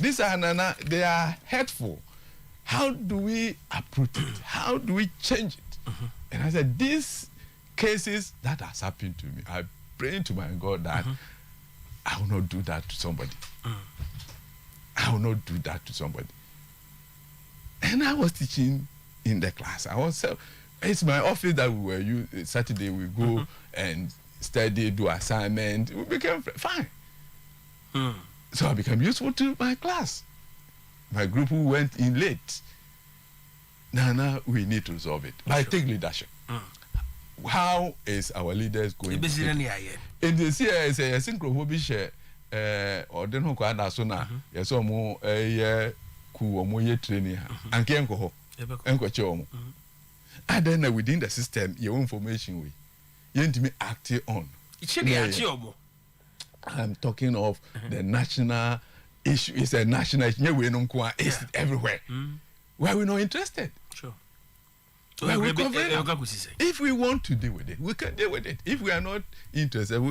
Speaker 6: These are they are hurtful. How do we uproot it? How do we change it? And I said, these cases that has happened to me, I pray to my God that I will not do that to somebody. I will not do that to somebody. And I was teaching in the class. It's my office that we were using. Saturday we go and study, do assignment. We became fine. So I became useful to my class. My group who went in late. Now we need to resolve it. But I take leadership. How is our leaders going to take it? In this year, I say, I think we share or don't know what that's na. Yes, more ku omo ye training and ke enko ho enko che omo and then within the system your information we you need to act on. I'm talking of the national issue. It's a national issue. It's everywhere. Why are we not interested?
Speaker 8: Sure.
Speaker 6: If we want to deal with it, we can deal with it. If we are not interested,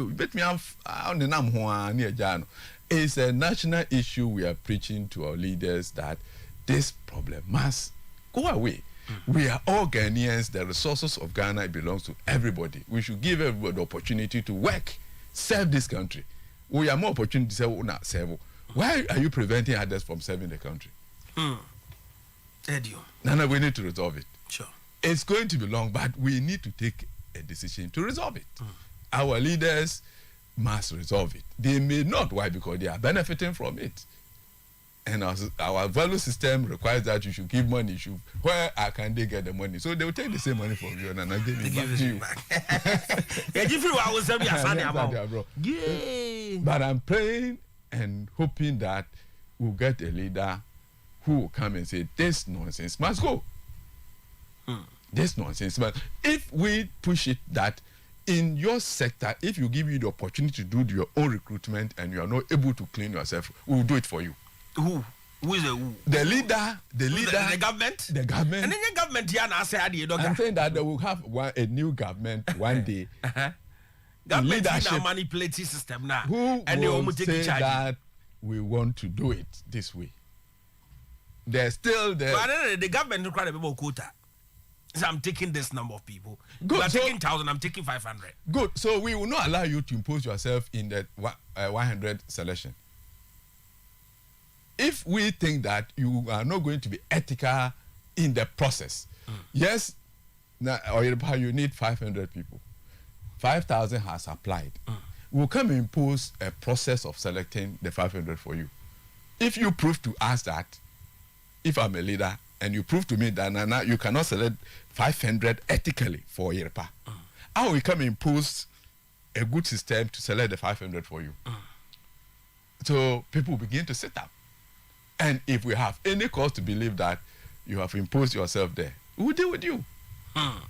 Speaker 6: it's a national issue. We are preaching to our leaders that this problem must go away. We are all Ghanaians. The resources of Ghana belongs to everybody. We should give everybody the opportunity to work, serve this country. We have more opportunity to serve. Why are you preventing others from serving the country? No, we need to resolve it.
Speaker 8: Sure.
Speaker 6: It's going to be long, but we need to take a decision to resolve it. Our leaders must resolve it. They may not. Why? Because they are benefiting from it. And our value system requires that you should give money. Where can they get the money? So they will take the same money from you and I give it back to you. But I'm praying and hoping that we'll get a leader who will come and say, this nonsense must go. This nonsense. But if we push it that in your sector, if you give you the opportunity to do your own recruitment and you are not able to clean yourself, we will do it for you.
Speaker 8: Who? Who is the who?
Speaker 6: The leader.
Speaker 8: The government?
Speaker 6: The government.
Speaker 8: And then the government, yeah, I'm
Speaker 6: saying that they will have a new government one day.
Speaker 8: Government is a manipulative system now.
Speaker 6: Who and will say that we want to do it this way? There's still the...
Speaker 8: But the government will cry about quota. So I'm taking this number of people.
Speaker 6: Good.
Speaker 8: I'm taking 1,000, I'm taking 500.
Speaker 6: Good. So we will not allow you to impose yourself in the 100 selection. If we think that you are not going to be ethical in the process, yes, now Oyerepa, you need 500 people. 5,000 has applied. We'll come and impose a process of selecting the 500 for you. If you prove to us that, if I'm a leader, and you prove to me that Nana, you cannot select 500 ethically for Oyerepa, I will come and impose a good system to select the 500 for you. So people begin to set up. And if we have any cause to believe that you have imposed yourself there, we will deal with you. I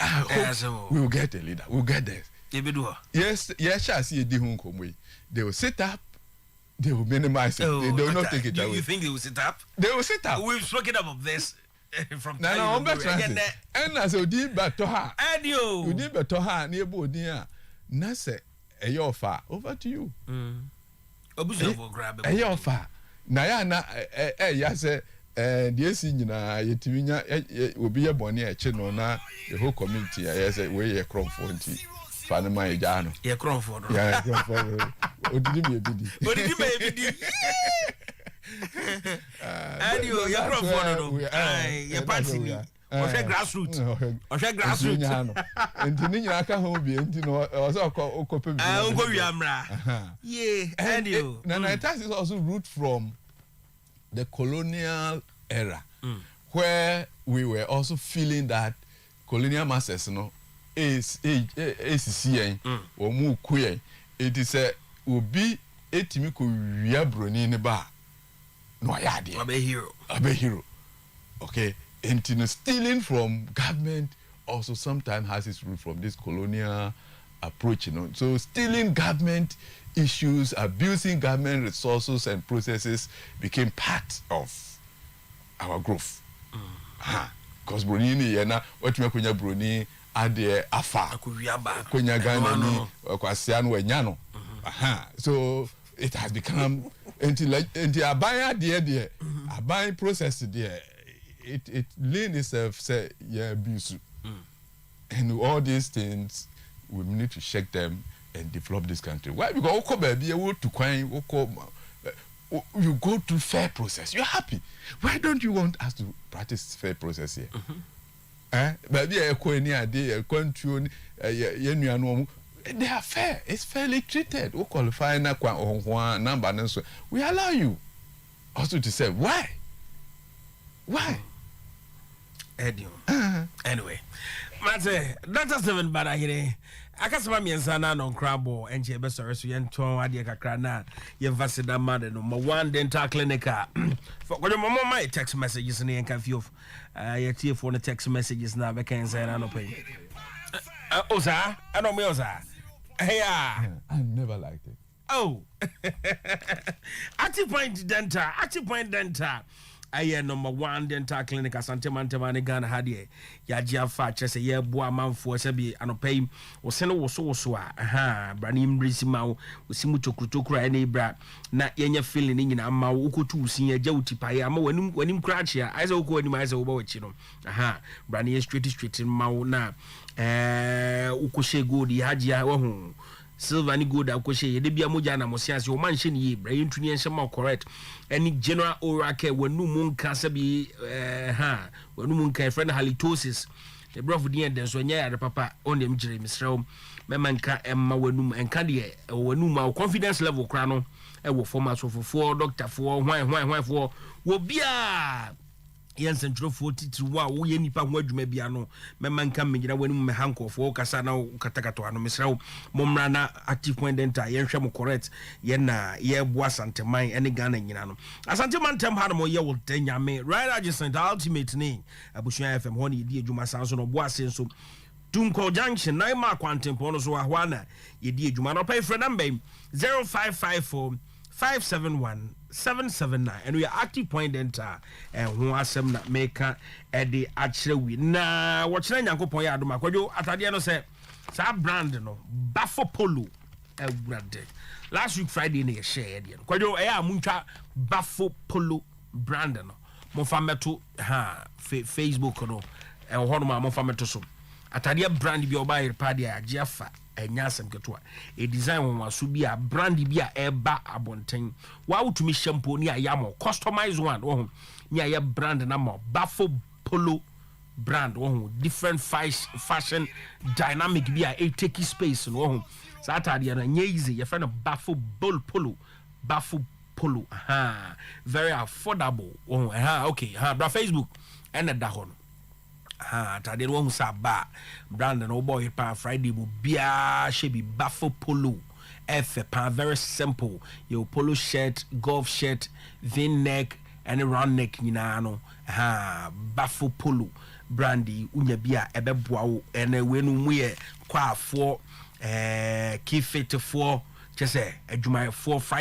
Speaker 6: hope we will get a leader. We will get there. Yes, I see a Dihun. They will set up. They will minimize it. They will not take it away.
Speaker 8: You think they will sit up?
Speaker 6: They will sit up.
Speaker 8: We've spoken about this from time.
Speaker 6: No, I'm transit. And as you did Batoha.
Speaker 8: And you
Speaker 6: did Batoha near Bodia. Nase, a your far. Over to you. A your far. Nayana, yase, dear senior, Yetimina will be a bonny a chinona, the whole community. I say, way a crop 40. Fanama Jano.
Speaker 8: Yeah, Crawford.
Speaker 6: Yeah, Crawford. What did you mean?
Speaker 8: What did you mean? And you're Crawford. You're passing me. Or grassroots. Or grassroots.
Speaker 6: And the Ninaka home be, and you know, also called Okope.
Speaker 8: I'll go Yamra. Yeah, and you.
Speaker 6: Nana is also root from the colonial era, where we were also feeling that colonial masters, you know, is ACCN or mu queer. It is a will be a timiko yabroni in the bar. No, I had
Speaker 8: a hero.
Speaker 6: A hero. Okay. And stealing from government also sometimes has its root from this colonial approach, you know. So stealing government issues, abusing government resources and processes became part of our growth. Because Bruni, what you make Bruni. Ade afa kwenya Ghana ni kwasian wenyano so it has become into abaya de abaya process there it lean itself say yeah abuse and all these things we need to shake them and develop this country. Why? Because oko baby you to kwan oko you go to fair process, you're happy. Why don't you want us to practice fair process here? Baby, I call any idea, country, they are fair. It's fairly treated. We qualify na kwa number, so we allow you also to say why.
Speaker 8: Anyway, Mate, that's 7 bada here. Akasema miensana no crabo enche beso so yento ade kakra na ye vasida mad no 1 dental clinic for go mama my text messages na yen kan fio ye tie for the text messages na be kan say na no pay oza ano me oza yeah
Speaker 6: I never liked it.
Speaker 8: Oh active point dental aye number 1 dental clinic asante mantema ne Ghana hadie ya gia fa chese ye bo amanfo se bi anopay wo se no wo so a brani mbrisi mawo osimu tokutokura ene ibra na yenya feeling ni nyina ma wo kotu usin ya ja utipaye ama wanim crash ya aiza wo ko wanim aiza wo ba wachi no brani straight mawo na ukoshe gold ya gia wo hu silver ni gold akoshe yede bia moja na mosiase o manhye ni ye bra yentuni enhye ma correct any general oral care wanu munka sabi wanu munka friend halitosis the brother di enden so nya ya papa on dem jire misrew memanka emma wanu enka de wanu ma confidence level kra no e wo format so for doctor for hwan for wo bia Yes, and drove 40 wow, we any pa word may be ano, man come in when me hanko for Casano Catakato and Mr. Momrana active point enter, yen shamo correct, yena, ye was ante mine any gun and yano. As Antiman Tem had more ye will 10 yame, right adjacent ultimate name, Abusha FM, honey, dear Juma Sanson of Boasin so. Tunko Junction, 9 mark quantum ponos or Juana, ye dear Jumano pay for number 0554 571 779 and we are active point enter and who are some that make Eddie actually we na watch na yanko point ya doma kwadwo atade no say sa brand no Buffalo Polo brand last week Friday na share dey kwadwo e a muntwa Buffalo Polo brand no mo fa meto ha Facebook no e ho no mo fa meto so atade brand bi Oyerepa dia agiafa enya asem keto a design won aso bi a brand bi a eba abonten wa wutumi shampoo ni ayamo customized one wo ni aye brand na mo Buffalo Polo brand wo different fashion dynamic bi a take space no wo sa atade na nye easy your friend Buffalo Polo very affordable wo okay bra Facebook and da ho tade won sa ba brand no Oyerepa Friday bu bia she be Buffalo Polo very simple your polo shirt golf shirt v-neck and round neck nyina no Buffalo Polo brandy unya bia ebeboa wo ene we no mu ye kwaafo key fit for just say adwumayefo Friday